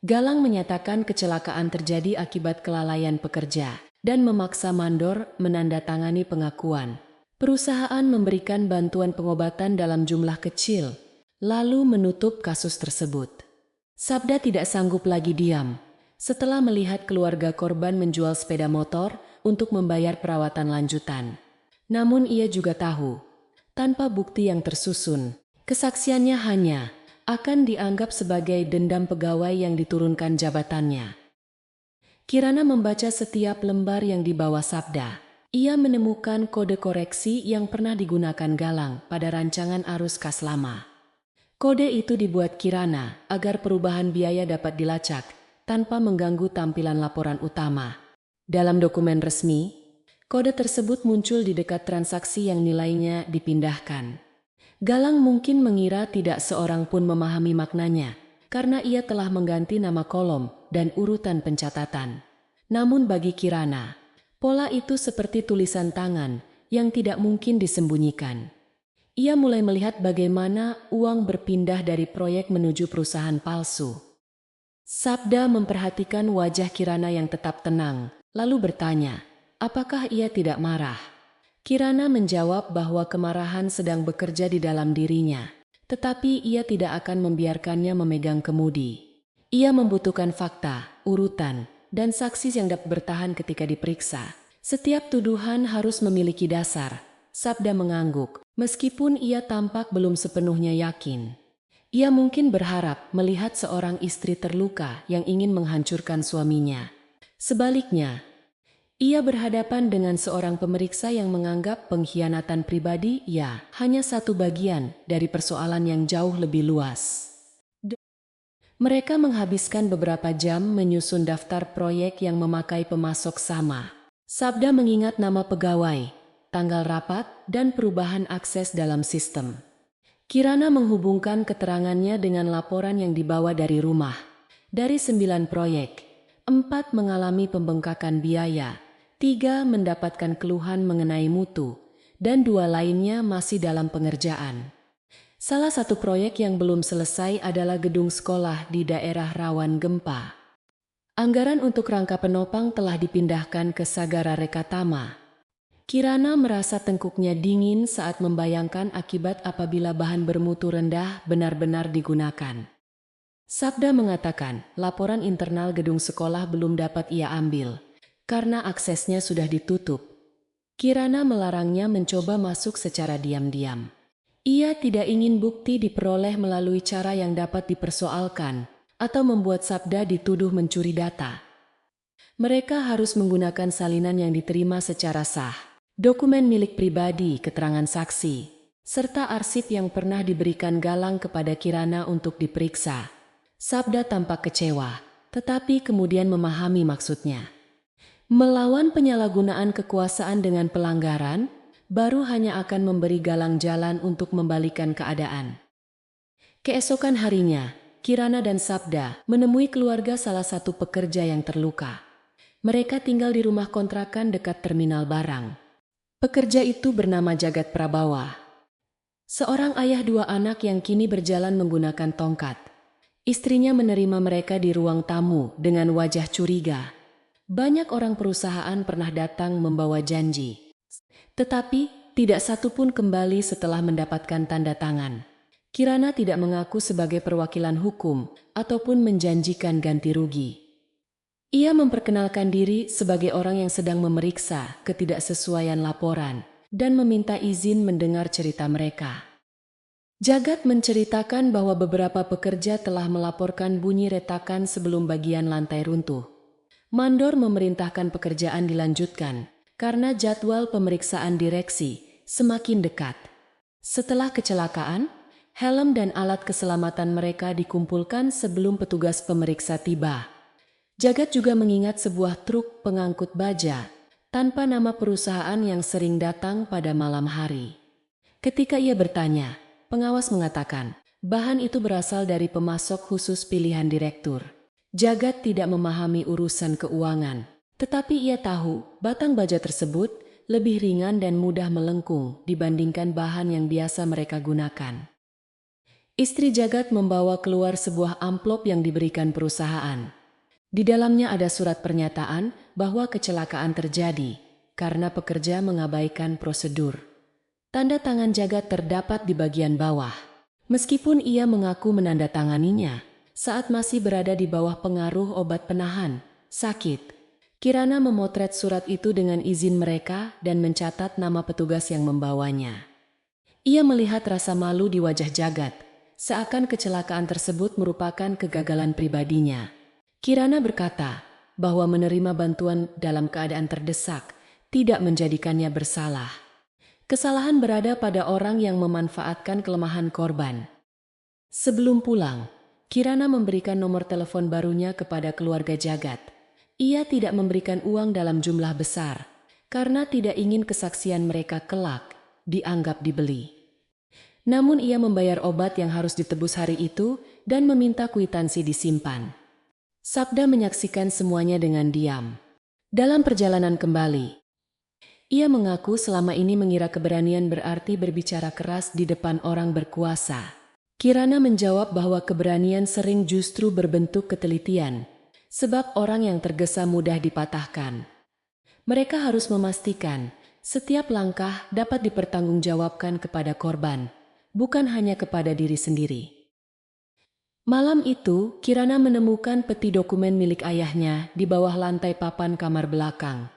Galang menyatakan kecelakaan terjadi akibat kelalaian pekerja dan memaksa mandor menandatangani pengakuan. Perusahaan memberikan bantuan pengobatan dalam jumlah kecil, lalu menutup kasus tersebut. Sabda tidak sanggup lagi diam setelah melihat keluarga korban menjual sepeda motor untuk membayar perawatan lanjutan. Namun ia juga tahu, tanpa bukti yang tersusun, kesaksiannya hanya akan dianggap sebagai dendam pegawai yang diturunkan jabatannya. Kirana membaca setiap lembar yang dibawa Sabda. Ia menemukan kode koreksi yang pernah digunakan Galang pada rancangan arus kas lama. Kode itu dibuat Kirana agar perubahan biaya dapat dilacak tanpa mengganggu tampilan laporan utama. Dalam dokumen resmi, kode tersebut muncul di dekat transaksi yang nilainya dipindahkan. Galang mungkin mengira tidak seorang pun memahami maknanya, karena ia telah mengganti nama kolom dan urutan pencatatan. Namun bagi Kirana, pola itu seperti tulisan tangan yang tidak mungkin disembunyikan. Ia mulai melihat bagaimana uang berpindah dari proyek menuju perusahaan palsu. Sabda memperhatikan wajah Kirana yang tetap tenang, lalu bertanya, apakah ia tidak marah? Kirana menjawab bahwa kemarahan sedang bekerja di dalam dirinya, tetapi ia tidak akan membiarkannya memegang kemudi. Ia membutuhkan fakta, urutan, dan saksi yang dapat bertahan ketika diperiksa. Setiap tuduhan harus memiliki dasar. Sabda mengangguk, meskipun ia tampak belum sepenuhnya yakin. Ia mungkin berharap melihat seorang istri terluka yang ingin menghancurkan suaminya. Sebaliknya, ia berhadapan dengan seorang pemeriksa yang menganggap pengkhianatan pribadi hanya satu bagian dari persoalan yang jauh lebih luas. Mereka menghabiskan beberapa jam menyusun daftar proyek yang memakai pemasok sama. Sabda mengingat nama pegawai, tanggal rapat, dan perubahan akses dalam sistem. Kirana menghubungkan keterangannya dengan laporan yang dibawa dari rumah. Dari 9 proyek, 4 mengalami pembengkakan biaya, 3 mendapatkan keluhan mengenai mutu, dan 2 lainnya masih dalam pengerjaan. Salah satu proyek yang belum selesai adalah gedung sekolah di daerah rawan gempa. Anggaran untuk rangka penopang telah dipindahkan ke Sagara Rekatama. Kirana merasa tengkuknya dingin saat membayangkan akibat apabila bahan bermutu rendah benar-benar digunakan. Sabda mengatakan laporan internal gedung sekolah belum dapat ia ambil, karena aksesnya sudah ditutup. Kirana melarangnya mencoba masuk secara diam-diam. Ia tidak ingin bukti diperoleh melalui cara yang dapat dipersoalkan atau membuat Sabda dituduh mencuri data. Mereka harus menggunakan salinan yang diterima secara sah, dokumen milik pribadi, keterangan saksi, serta arsip yang pernah diberikan Galang kepada Kirana untuk diperiksa. Sabda tampak kecewa, tetapi kemudian memahami maksudnya. Melawan penyalahgunaan kekuasaan dengan pelanggaran, baru hanya akan memberi Galang jalan untuk membalikan keadaan. Keesokan harinya, Kirana dan Sabda menemui keluarga salah satu pekerja yang terluka. Mereka tinggal di rumah kontrakan dekat terminal barang. Pekerja itu bernama Jagat Prabawa. Seorang ayah dua anak yang kini berjalan menggunakan tongkat. Istrinya menerima mereka di ruang tamu dengan wajah curiga. Banyak orang perusahaan pernah datang membawa janji. Tetapi, tidak satu pun kembali setelah mendapatkan tanda tangan. Kirana tidak mengaku sebagai perwakilan hukum ataupun menjanjikan ganti rugi. Ia memperkenalkan diri sebagai orang yang sedang memeriksa ketidaksesuaian laporan dan meminta izin mendengar cerita mereka. Jagat menceritakan bahwa beberapa pekerja telah melaporkan bunyi retakan sebelum bagian lantai runtuh. Mandor memerintahkan pekerjaan dilanjutkan karena jadwal pemeriksaan direksi semakin dekat. Setelah kecelakaan, helm dan alat keselamatan mereka dikumpulkan sebelum petugas pemeriksa tiba. Jagat juga mengingat sebuah truk pengangkut baja tanpa nama perusahaan yang sering datang pada malam hari. Ketika ia bertanya, pengawas mengatakan, bahan itu berasal dari pemasok khusus pilihan direktur. Jagat tidak memahami urusan keuangan, tetapi ia tahu batang baja tersebut lebih ringan dan mudah melengkung dibandingkan bahan yang biasa mereka gunakan. Istri Jagat membawa keluar sebuah amplop yang diberikan perusahaan. Di dalamnya ada surat pernyataan bahwa kecelakaan terjadi karena pekerja mengabaikan prosedur. Tanda tangan Jagat terdapat di bagian bawah. Meskipun ia mengaku menandatanganinya saat masih berada di bawah pengaruh obat penahan sakit, Kirana memotret surat itu dengan izin mereka dan mencatat nama petugas yang membawanya. Ia melihat rasa malu di wajah Jagat, seakan kecelakaan tersebut merupakan kegagalan pribadinya. Kirana berkata bahwa menerima bantuan dalam keadaan terdesak tidak menjadikannya bersalah. Kesalahan berada pada orang yang memanfaatkan kelemahan korban. Sebelum pulang, Kirana memberikan nomor telepon barunya kepada keluarga Jagat. Ia tidak memberikan uang dalam jumlah besar, karena tidak ingin kesaksian mereka kelak dianggap dibeli. Namun ia membayar obat yang harus ditebus hari itu dan meminta kwitansi disimpan. Sabda menyaksikan semuanya dengan diam. Dalam perjalanan kembali, ia mengaku selama ini mengira keberanian berarti berbicara keras di depan orang berkuasa. Kirana menjawab bahwa keberanian sering justru berbentuk ketelitian, sebab orang yang tergesa mudah dipatahkan. Mereka harus memastikan setiap langkah dapat dipertanggungjawabkan kepada korban, bukan hanya kepada diri sendiri. Malam itu, Kirana menemukan peti dokumen milik ayahnya di bawah lantai papan kamar belakang.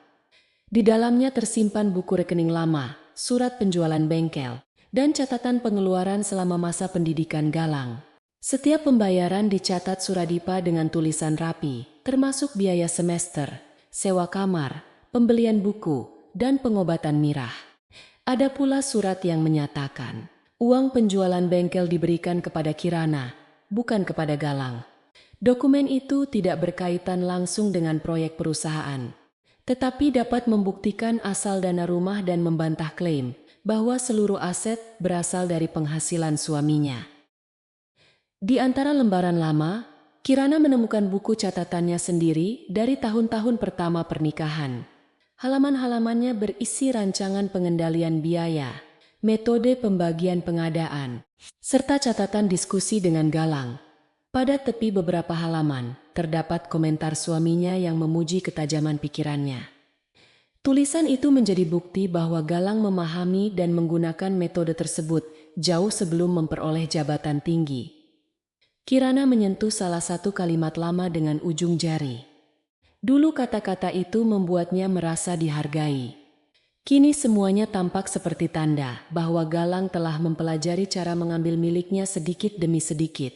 Di dalamnya tersimpan buku rekening lama, surat penjualan bengkel, dan catatan pengeluaran selama masa pendidikan Galang. Setiap pembayaran dicatat Suradipa dengan tulisan rapi, termasuk biaya semester, sewa kamar, pembelian buku, dan pengobatan Mirah. Ada pula surat yang menyatakan, uang penjualan bengkel diberikan kepada Kirana, bukan kepada Galang. Dokumen itu tidak berkaitan langsung dengan proyek perusahaan, tetapi dapat membuktikan asal dana rumah dan membantah klaim bahwa seluruh aset berasal dari penghasilan suaminya. Di antara lembaran lama, Kirana menemukan buku catatannya sendiri dari tahun-tahun pertama pernikahan. Halaman-halamannya berisi rancangan pengendalian biaya, metode pembagian pengadaan, serta catatan diskusi dengan Galang. Pada tepi beberapa halaman, terdapat komentar suaminya yang memuji ketajaman pikirannya. Tulisan itu menjadi bukti bahwa Galang memahami dan menggunakan metode tersebut jauh sebelum memperoleh jabatan tinggi. Kirana menyentuh salah satu kalimat lama dengan ujung jari. Dulu kata-kata itu membuatnya merasa dihargai. Kini semuanya tampak seperti tanda bahwa Galang telah mempelajari cara mengambil miliknya sedikit demi sedikit.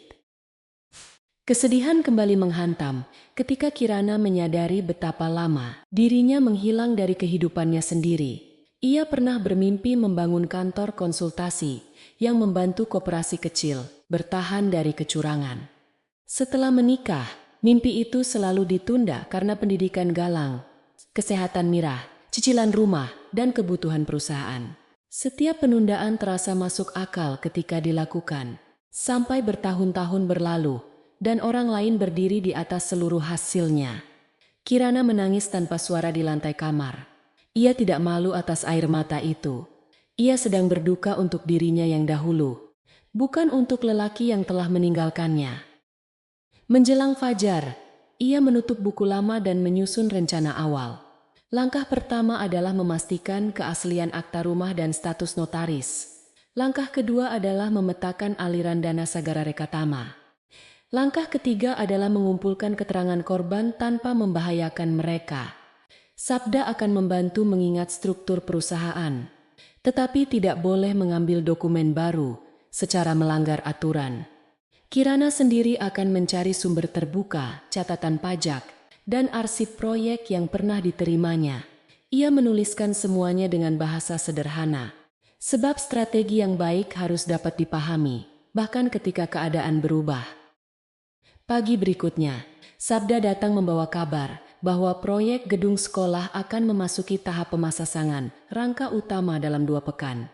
Kesedihan kembali menghantam ketika Kirana menyadari betapa lama dirinya menghilang dari kehidupannya sendiri. Ia pernah bermimpi membangun kantor konsultasi yang membantu koperasi kecil bertahan dari kecurangan. Setelah menikah, mimpi itu selalu ditunda karena pendidikan Galang, kesehatan Mirah, cicilan rumah, dan kebutuhan perusahaan. Setiap penundaan terasa masuk akal ketika dilakukan, sampai bertahun-tahun berlalu, dan orang lain berdiri di atas seluruh hasilnya. Kirana menangis tanpa suara di lantai kamar. Ia tidak malu atas air mata itu. Ia sedang berduka untuk dirinya yang dahulu, bukan untuk lelaki yang telah meninggalkannya. Menjelang fajar, ia menutup buku lama dan menyusun rencana awal. Langkah pertama adalah memastikan keaslian akta rumah dan status notaris. Langkah kedua adalah memetakan aliran dana Sagara Rekatama. Langkah ketiga adalah mengumpulkan keterangan korban tanpa membahayakan mereka. Sabda akan membantu mengingat struktur perusahaan, tetapi tidak boleh mengambil dokumen baru secara melanggar aturan. Kirana sendiri akan mencari sumber terbuka, catatan pajak, dan arsip proyek yang pernah diterimanya. Ia menuliskan semuanya dengan bahasa sederhana, sebab strategi yang baik harus dapat dipahami, bahkan ketika keadaan berubah. Pagi berikutnya, Sabda datang membawa kabar bahwa proyek gedung sekolah akan memasuki tahap pemasasangan rangka utama dalam 2 pekan.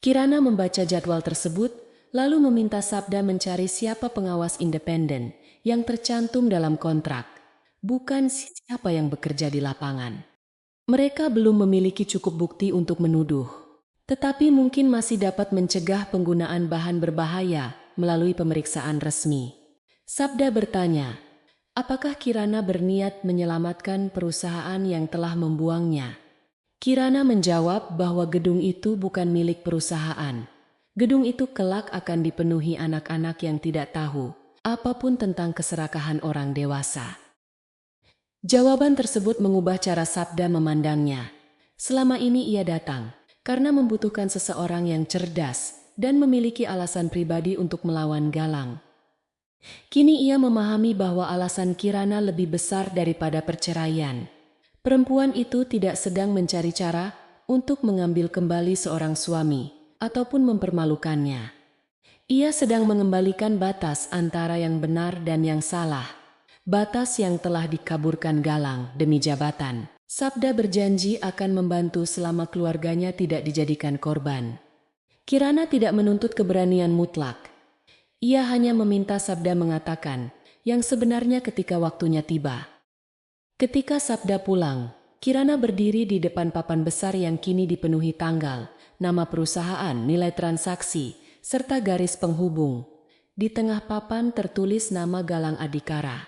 Kirana membaca jadwal tersebut, lalu meminta Sabda mencari siapa pengawas independen yang tercantum dalam kontrak, bukan siapa yang bekerja di lapangan. Mereka belum memiliki cukup bukti untuk menuduh, tetapi mungkin masih dapat mencegah penggunaan bahan berbahaya melalui pemeriksaan resmi. Sabda bertanya, apakah Kirana berniat menyelamatkan perusahaan yang telah membuangnya? Kirana menjawab bahwa gedung itu bukan milik perusahaan. Gedung itu kelak akan dipenuhi anak-anak yang tidak tahu apapun tentang keserakahan orang dewasa. Jawaban tersebut mengubah cara Sabda memandangnya. Selama ini ia datang karena membutuhkan seseorang yang cerdas dan memiliki alasan pribadi untuk melawan Galang. Kini ia memahami bahwa alasan Kirana lebih besar daripada perceraian. Perempuan itu tidak sedang mencari cara untuk mengambil kembali seorang suami ataupun mempermalukannya. Ia sedang mengembalikan batas antara yang benar dan yang salah. Batas yang telah dikaburkan Galang demi jabatan. Sabda berjanji akan membantu selama keluarganya tidak dijadikan korban. Kirana tidak menuntut keberanian mutlak. Ia hanya meminta Sabda mengatakan yang sebenarnya ketika waktunya tiba. Ketika Sabda pulang, Kirana berdiri di depan papan besar yang kini dipenuhi tanggal, nama perusahaan, nilai transaksi, serta garis penghubung. Di tengah papan tertulis nama Galang Adhikara.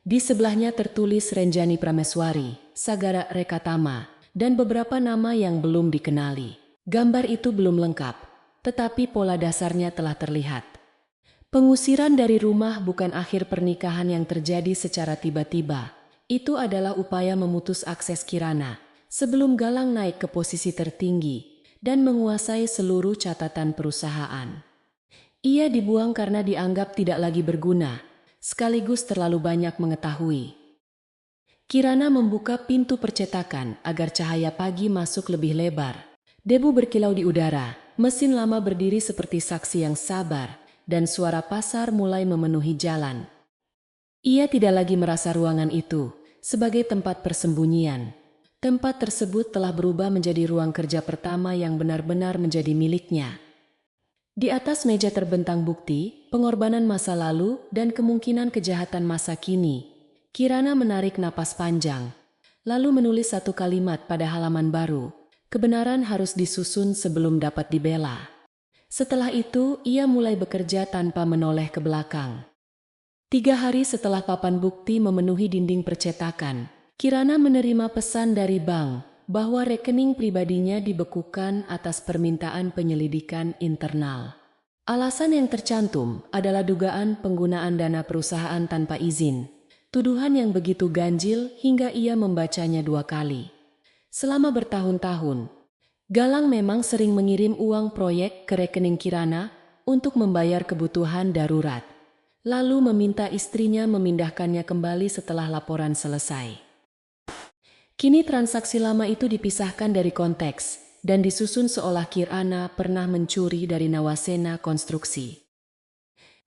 Di sebelahnya tertulis Renjani Prameswari, Sagara Rekatama, dan beberapa nama yang belum dikenali. Gambar itu belum lengkap, tetapi pola dasarnya telah terlihat. Pengusiran dari rumah bukan akhir pernikahan yang terjadi secara tiba-tiba. Itu adalah upaya memutus akses Kirana sebelum Galang naik ke posisi tertinggi dan menguasai seluruh catatan perusahaan. Ia dibuang karena dianggap tidak lagi berguna, sekaligus terlalu banyak mengetahui. Kirana membuka pintu percetakan agar cahaya pagi masuk lebih lebar. Debu berkilau di udara, mesin lama berdiri seperti saksi yang sabar, dan suara pasar mulai memenuhi jalan. Ia tidak lagi merasa ruangan itu sebagai tempat persembunyian. Tempat tersebut telah berubah menjadi ruang kerja pertama yang benar-benar menjadi miliknya. Di atas meja terbentang bukti, pengorbanan masa lalu, dan kemungkinan kejahatan masa kini. Kirana menarik napas panjang, lalu menulis satu kalimat pada halaman baru. Kebenaran harus disusun sebelum dapat dibela. Setelah itu, ia mulai bekerja tanpa menoleh ke belakang. 3 hari setelah papan bukti memenuhi dinding percetakan, Kirana menerima pesan dari bank bahwa rekening pribadinya dibekukan atas permintaan penyelidikan internal. Alasan yang tercantum adalah dugaan penggunaan dana perusahaan tanpa izin. Tuduhan yang begitu ganjil hingga ia membacanya 2 kali. Selama bertahun-tahun, Galang memang sering mengirim uang proyek ke rekening Kirana untuk membayar kebutuhan darurat, lalu meminta istrinya memindahkannya kembali setelah laporan selesai. Kini transaksi lama itu dipisahkan dari konteks dan disusun seolah Kirana pernah mencuri dari Nawasena Konstruksi.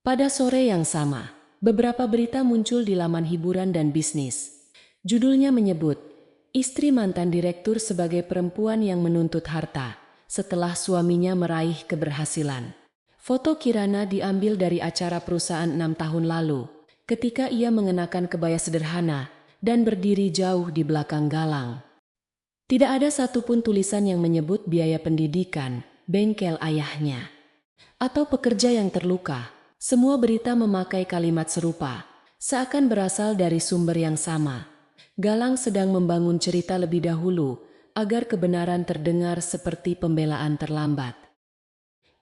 Pada sore yang sama, beberapa berita muncul di laman hiburan dan bisnis. Judulnya menyebut, istri mantan direktur sebagai perempuan yang menuntut harta setelah suaminya meraih keberhasilan. Foto Kirana diambil dari acara perusahaan 6 tahun lalu, ketika ia mengenakan kebaya sederhana dan berdiri jauh di belakang Galang. Tidak ada satupun tulisan yang menyebut biaya pendidikan bengkel ayahnya, atau pekerja yang terluka. Semua berita memakai kalimat serupa, seakan berasal dari sumber yang sama. Galang sedang membangun cerita lebih dahulu, agar kebenaran terdengar seperti pembelaan terlambat.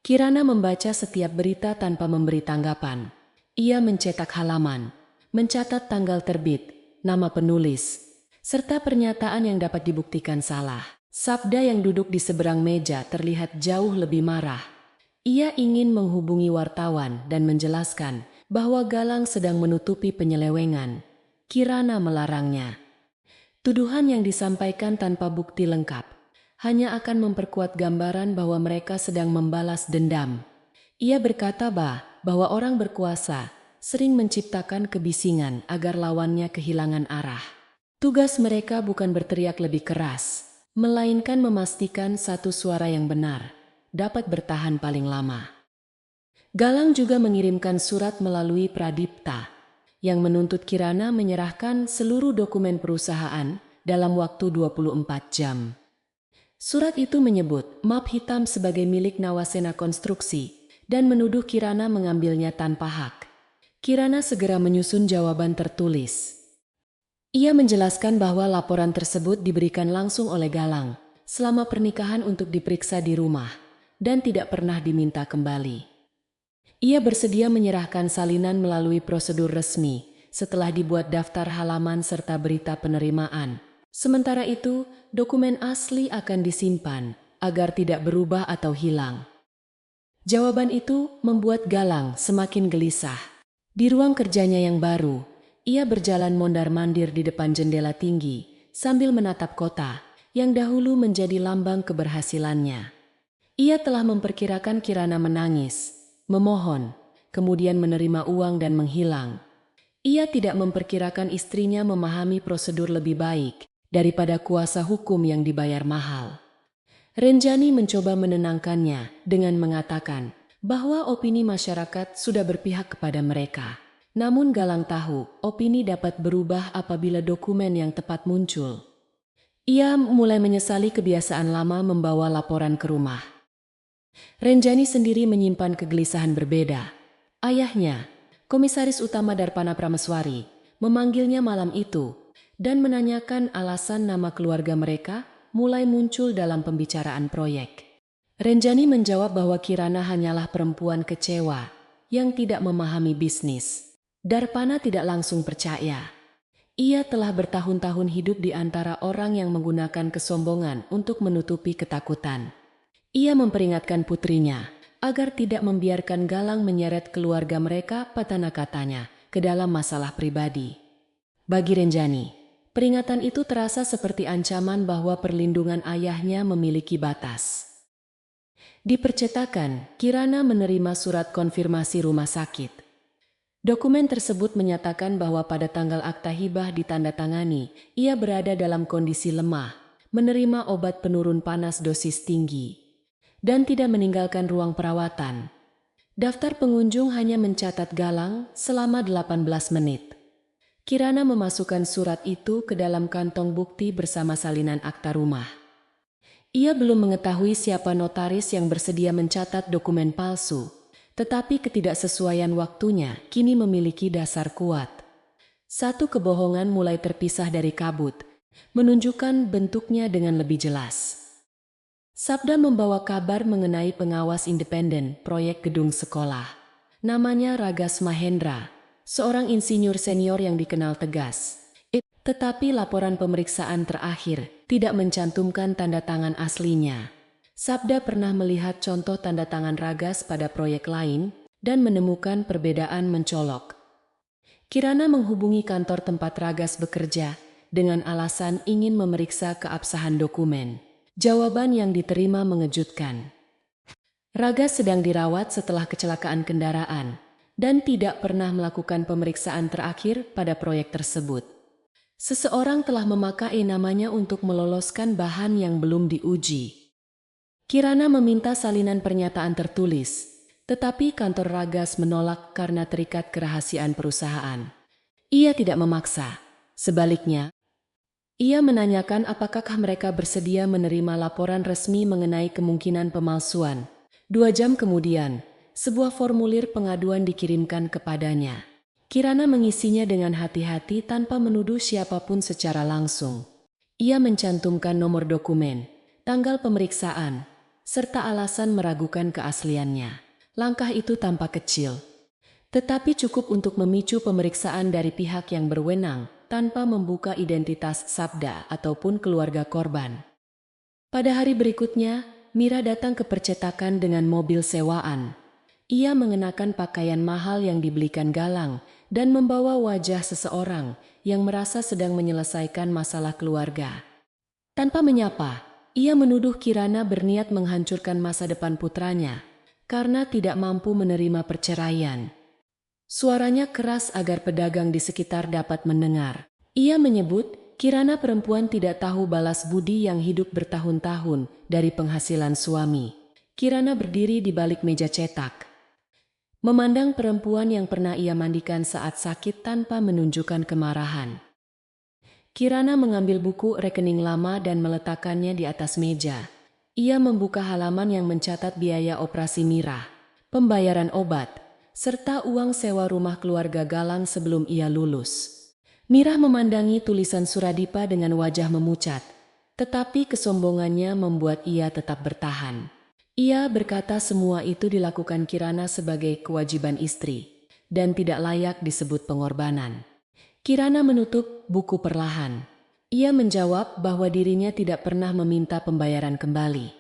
Kirana membaca setiap berita tanpa memberi tanggapan. Ia mencetak halaman, mencatat tanggal terbit, nama penulis, serta pernyataan yang dapat dibuktikan salah. Sabda yang duduk di seberang meja terlihat jauh lebih marah. Ia ingin menghubungi wartawan dan menjelaskan bahwa Galang sedang menutupi penyelewengan. Kirana melarangnya. Tuduhan yang disampaikan tanpa bukti lengkap hanya akan memperkuat gambaran bahwa mereka sedang membalas dendam. Ia berkata bahwa orang berkuasa sering menciptakan kebisingan agar lawannya kehilangan arah. Tugas mereka bukan berteriak lebih keras, melainkan memastikan satu suara yang benar dapat bertahan paling lama. Galang juga mengirimkan surat melalui Pradipta yang menuntut Kirana menyerahkan seluruh dokumen perusahaan dalam waktu 24 jam. Surat itu menyebut map hitam sebagai milik Nawasena Konstruksi dan menuduh Kirana mengambilnya tanpa hak. Kirana segera menyusun jawaban tertulis. Ia menjelaskan bahwa laporan tersebut diberikan langsung oleh Galang selama pernikahan untuk diperiksa di rumah dan tidak pernah diminta kembali. Ia bersedia menyerahkan salinan melalui prosedur resmi setelah dibuat daftar halaman serta berita penerimaan. Sementara itu, dokumen asli akan disimpan agar tidak berubah atau hilang. Jawaban itu membuat Galang semakin gelisah. Di ruang kerjanya yang baru, ia berjalan mondar-mandir di depan jendela tinggi sambil menatap kota yang dahulu menjadi lambang keberhasilannya. Ia telah memperkirakan Kirana menangis, memohon, kemudian menerima uang dan menghilang. Ia tidak memperkirakan istrinya memahami prosedur lebih baik daripada kuasa hukum yang dibayar mahal. Renjani mencoba menenangkannya dengan mengatakan bahwa opini masyarakat sudah berpihak kepada mereka. Namun Galang tahu opini dapat berubah apabila dokumen yang tepat muncul. Ia mulai menyesali kebiasaan lama membawa laporan ke rumah. Renjani sendiri menyimpan kegelisahan berbeda. Ayahnya, Komisaris Utama Darpana Prameswari, memanggilnya malam itu dan menanyakan alasan nama keluarga mereka mulai muncul dalam pembicaraan proyek. Renjani menjawab bahwa Kirana hanyalah perempuan kecewa yang tidak memahami bisnis. Darpana tidak langsung percaya. Ia telah bertahun-tahun hidup di antara orang yang menggunakan kesombongan untuk menutupi ketakutan. Ia memperingatkan putrinya agar tidak membiarkan Galang menyeret keluarga mereka katanya ke dalam masalah pribadi. Bagi Renjani, peringatan itu terasa seperti ancaman bahwa perlindungan ayahnya memiliki batas. Di percetakan, Kirana menerima surat konfirmasi rumah sakit. Dokumen tersebut menyatakan bahwa pada tanggal akta hibah ditandatangani, ia berada dalam kondisi lemah, menerima obat penurun panas dosis tinggi, dan tidak meninggalkan ruang perawatan. Daftar pengunjung hanya mencatat Galang selama 18 menit. Kirana memasukkan surat itu ke dalam kantong bukti bersama salinan akta rumah. Ia belum mengetahui siapa notaris yang bersedia mencatat dokumen palsu, tetapi ketidaksesuaian waktunya kini memiliki dasar kuat. Satu kebohongan mulai terpisah dari kabut, menunjukkan bentuknya dengan lebih jelas. Sabda membawa kabar mengenai pengawas independen proyek gedung sekolah. Namanya Ragas Mahendra, seorang insinyur senior yang dikenal tegas. Tetapi laporan pemeriksaan terakhir tidak mencantumkan tanda tangan aslinya. Sabda pernah melihat contoh tanda tangan Ragas pada proyek lain dan menemukan perbedaan mencolok. Kirana menghubungi kantor tempat Ragas bekerja dengan alasan ingin memeriksa keabsahan dokumen. Jawaban yang diterima mengejutkan. Ragas sedang dirawat setelah kecelakaan kendaraan dan tidak pernah melakukan pemeriksaan terakhir pada proyek tersebut. Seseorang telah memakai namanya untuk meloloskan bahan yang belum diuji. Kirana meminta salinan pernyataan tertulis, tetapi kantor Ragas menolak karena terikat kerahasiaan perusahaan. Ia tidak memaksa. Sebaliknya, Ia menanyakan apakah mereka bersedia menerima laporan resmi mengenai kemungkinan pemalsuan. 2 jam kemudian, sebuah formulir pengaduan dikirimkan kepadanya. Kirana mengisinya dengan hati-hati tanpa menuduh siapapun secara langsung. Ia mencantumkan nomor dokumen, tanggal pemeriksaan, serta alasan meragukan keasliannya. Langkah itu tampak kecil, tetapi cukup untuk memicu pemeriksaan dari pihak yang berwenang tanpa membuka identitas Sabda ataupun keluarga korban. Pada hari berikutnya, Mira datang ke percetakan dengan mobil sewaan. Ia mengenakan pakaian mahal yang dibelikan Galang dan membawa wajah seseorang yang merasa sedang menyelesaikan masalah keluarga. Tanpa menyapa, ia menuduh Kirana berniat menghancurkan masa depan putranya karena tidak mampu menerima perceraian. Suaranya keras agar pedagang di sekitar dapat mendengar. Ia menyebut Kirana perempuan tidak tahu balas budi yang hidup bertahun-tahun dari penghasilan suami. Kirana berdiri di balik meja cetak, memandang perempuan yang pernah ia mandikan saat sakit tanpa menunjukkan kemarahan. Kirana mengambil buku rekening lama dan meletakkannya di atas meja. Ia membuka halaman yang mencatat biaya operasi Mira, pembayaran obat, serta uang sewa rumah keluarga Galang sebelum ia lulus. Mira memandangi tulisan Suradipa dengan wajah memucat, tetapi kesombongannya membuat ia tetap bertahan. Ia berkata semua itu dilakukan Kirana sebagai kewajiban istri, dan tidak layak disebut pengorbanan. Kirana menutup buku perlahan. Ia menjawab bahwa dirinya tidak pernah meminta pembayaran kembali.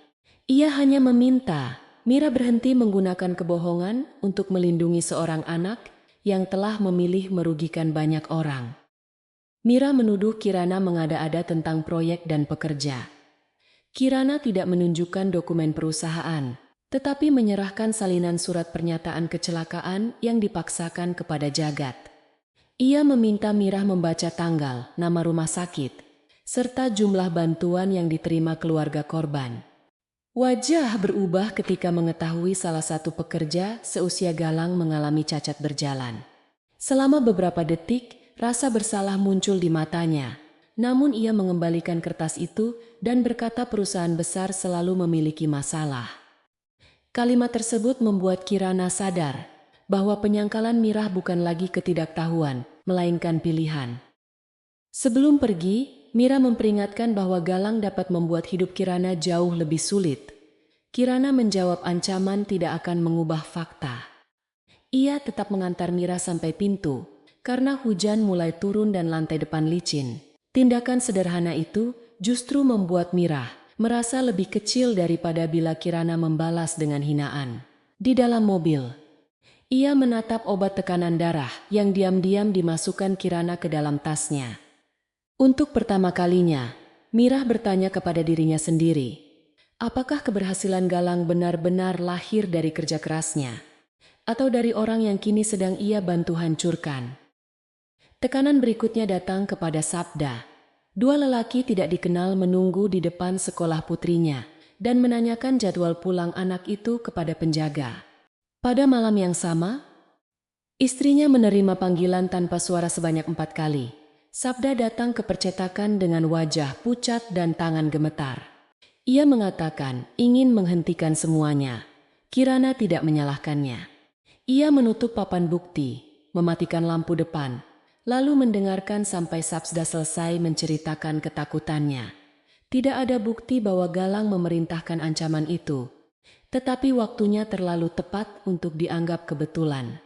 Ia hanya meminta Mira berhenti menggunakan kebohongan untuk melindungi seorang anak yang telah memilih merugikan banyak orang. Mira menuduh Kirana mengada-ada tentang proyek dan pekerja. Kirana tidak menunjukkan dokumen perusahaan, tetapi menyerahkan salinan surat pernyataan kecelakaan yang dipaksakan kepada Jagat. Ia meminta Mira membaca tanggal, nama rumah sakit, serta jumlah bantuan yang diterima keluarga korban. Wajah berubah ketika mengetahui salah satu pekerja seusia Galang mengalami cacat berjalan. Selama beberapa detik, rasa bersalah muncul di matanya. Namun ia mengembalikan kertas itu dan berkata perusahaan besar selalu memiliki masalah. Kalimat tersebut membuat Kirana sadar bahwa penyangkalan Mira bukan lagi ketidaktahuan, melainkan pilihan. Sebelum pergi, Mira memperingatkan bahwa Galang dapat membuat hidup Kirana jauh lebih sulit. Kirana menjawab ancaman tidak akan mengubah fakta. Ia tetap mengantar Mira sampai pintu, karena hujan mulai turun dan lantai depan licin. Tindakan sederhana itu justru membuat Mira merasa lebih kecil daripada bila Kirana membalas dengan hinaan. Di dalam mobil, ia menatap obat tekanan darah yang diam-diam dimasukkan Kirana ke dalam tasnya. Untuk pertama kalinya, Mira bertanya kepada dirinya sendiri, apakah keberhasilan Galang benar-benar lahir dari kerja kerasnya, atau dari orang yang kini sedang ia bantu hancurkan? Tekanan berikutnya datang kepada Sabda. 2 lelaki tidak dikenal menunggu di depan sekolah putrinya dan menanyakan jadwal pulang anak itu kepada penjaga. Pada malam yang sama, istrinya menerima panggilan tanpa suara sebanyak 4 kali. Sabda datang ke percetakan dengan wajah pucat dan tangan gemetar. Ia mengatakan ingin menghentikan semuanya. Kirana tidak menyalahkannya. Ia menutup papan bukti, mematikan lampu depan, lalu mendengarkan sampai Sabda selesai menceritakan ketakutannya. Tidak ada bukti bahwa Galang memerintahkan ancaman itu, tetapi waktunya terlalu tepat untuk dianggap kebetulan.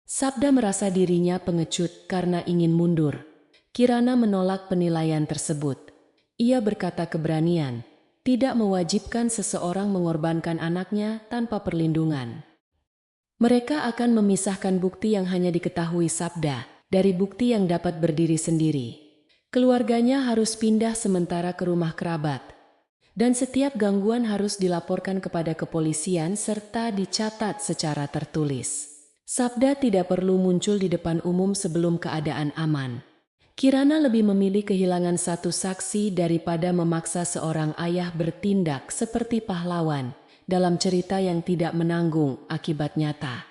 Sabda merasa dirinya pengecut karena ingin mundur. Kirana menolak penilaian tersebut. Ia berkata keberanian, tidak mewajibkan seseorang mengorbankan anaknya tanpa perlindungan. Mereka akan memisahkan bukti yang hanya diketahui Sabda dari bukti yang dapat berdiri sendiri. Keluarganya harus pindah sementara ke rumah kerabat, dan setiap gangguan harus dilaporkan kepada kepolisian serta dicatat secara tertulis. Sabda tidak perlu muncul di depan umum sebelum keadaan aman. Kirana lebih memilih kehilangan satu saksi daripada memaksa seorang ayah bertindak seperti pahlawan dalam cerita yang tidak menanggung akibat nyata.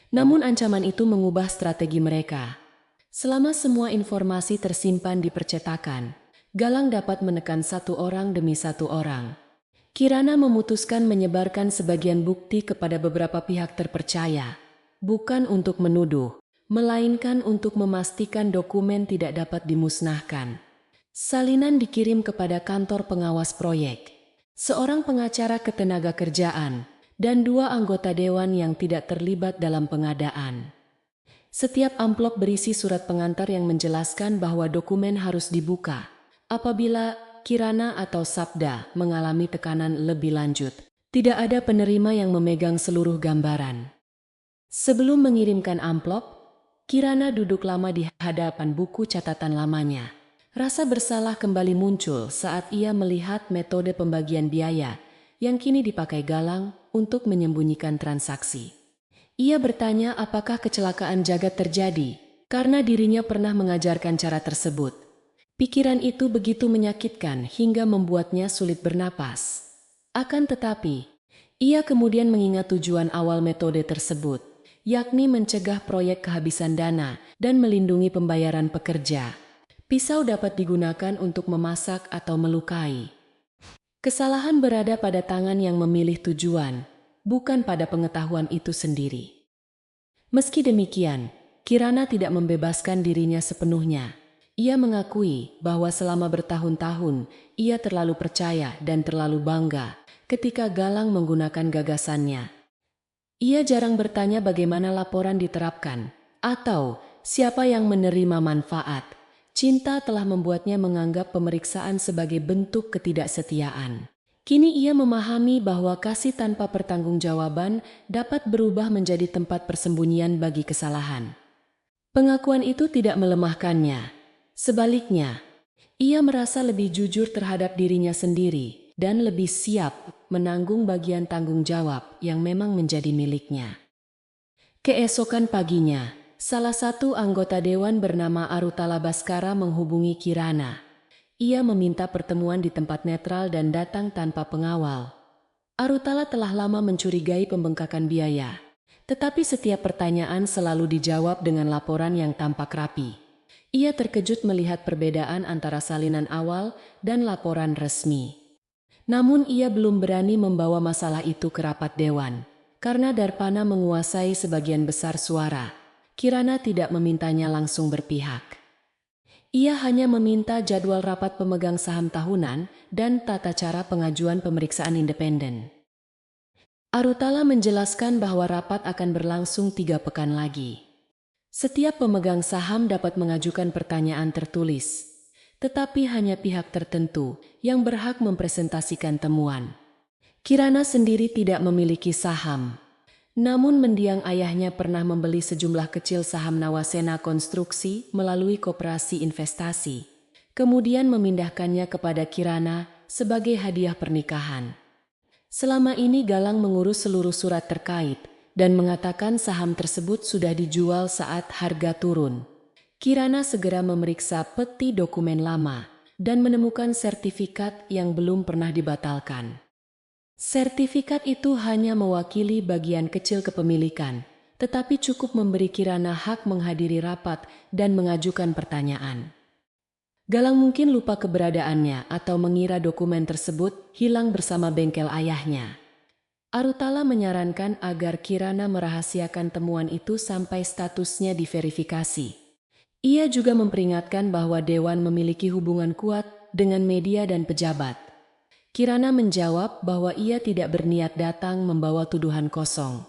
Namun ancaman itu mengubah strategi mereka. Selama semua informasi tersimpan di percetakan, Galang dapat menekan satu orang demi satu orang. Kirana memutuskan menyebarkan sebagian bukti kepada beberapa pihak terpercaya, bukan untuk menuduh, melainkan untuk memastikan dokumen tidak dapat dimusnahkan. Salinan dikirim kepada kantor pengawas proyek, seorang pengacara ketenagakerjaan, dan 2 anggota dewan yang tidak terlibat dalam pengadaan. Setiap amplop berisi surat pengantar yang menjelaskan bahwa dokumen harus dibuka apabila Kirana atau Sabda mengalami tekanan lebih lanjut. Tidak ada penerima yang memegang seluruh gambaran. Sebelum mengirimkan amplop, Kirana duduk lama di hadapan buku catatan lamanya. Rasa bersalah kembali muncul saat ia melihat metode pembagian biaya yang kini dipakai Galang untuk menyembunyikan transaksi. Ia bertanya apakah kecelakaan jagat terjadi karena dirinya pernah mengajarkan cara tersebut. Pikiran itu begitu menyakitkan hingga membuatnya sulit bernapas. Akan tetapi, ia kemudian mengingat tujuan awal metode tersebut, yakni mencegah proyek kehabisan dana dan melindungi pembayaran pekerja. Pisau dapat digunakan untuk memasak atau melukai. Kesalahan berada pada tangan yang memilih tujuan, bukan pada pengetahuan itu sendiri. Meski demikian, Kirana tidak membebaskan dirinya sepenuhnya. Ia mengakui bahwa selama bertahun-tahun ia terlalu percaya dan terlalu bangga ketika Galang menggunakan gagasannya. Ia jarang bertanya bagaimana laporan diterapkan atau siapa yang menerima manfaat. Cinta telah membuatnya menganggap pemeriksaan sebagai bentuk ketidaksetiaan. Kini ia memahami bahwa kasih tanpa pertanggungjawaban dapat berubah menjadi tempat persembunyian bagi kesalahan. Pengakuan itu tidak melemahkannya. Sebaliknya, ia merasa lebih jujur terhadap dirinya sendiri dan lebih siap menanggung bagian tanggung jawab yang memang menjadi miliknya. Keesokan paginya, salah satu anggota dewan bernama Arutala Baskara menghubungi Kirana. Ia meminta pertemuan di tempat netral dan datang tanpa pengawal. Arutala telah lama mencurigai pembengkakan biaya, tetapi setiap pertanyaan selalu dijawab dengan laporan yang tampak rapi. Ia terkejut melihat perbedaan antara salinan awal dan laporan resmi. Namun ia belum berani membawa masalah itu ke rapat dewan. Karena Darpana menguasai sebagian besar suara, Kirana tidak memintanya langsung berpihak. Ia hanya meminta jadwal rapat pemegang saham tahunan dan tata cara pengajuan pemeriksaan independen. Arutala menjelaskan bahwa rapat akan berlangsung 3 pekan lagi. Setiap pemegang saham dapat mengajukan pertanyaan tertulis, tetapi hanya pihak tertentu yang berhak mempresentasikan temuan. Kirana sendiri tidak memiliki saham, namun mendiang ayahnya pernah membeli sejumlah kecil saham Nawasena Konstruksi melalui koperasi investasi, kemudian memindahkannya kepada Kirana sebagai hadiah pernikahan. Selama ini Galang mengurus seluruh surat terkait, dan mengatakan saham tersebut sudah dijual saat harga turun. Kirana segera memeriksa peti dokumen lama dan menemukan sertifikat yang belum pernah dibatalkan. Sertifikat itu hanya mewakili bagian kecil kepemilikan, tetapi cukup memberi Kirana hak menghadiri rapat dan mengajukan pertanyaan. Galang mungkin lupa keberadaannya atau mengira dokumen tersebut hilang bersama bengkel ayahnya. Arutala menyarankan agar Kirana merahasiakan temuan itu sampai statusnya diverifikasi. Ia juga memperingatkan bahwa Dewan memiliki hubungan kuat dengan media dan pejabat. Kirana menjawab bahwa ia tidak berniat datang membawa tuduhan kosong.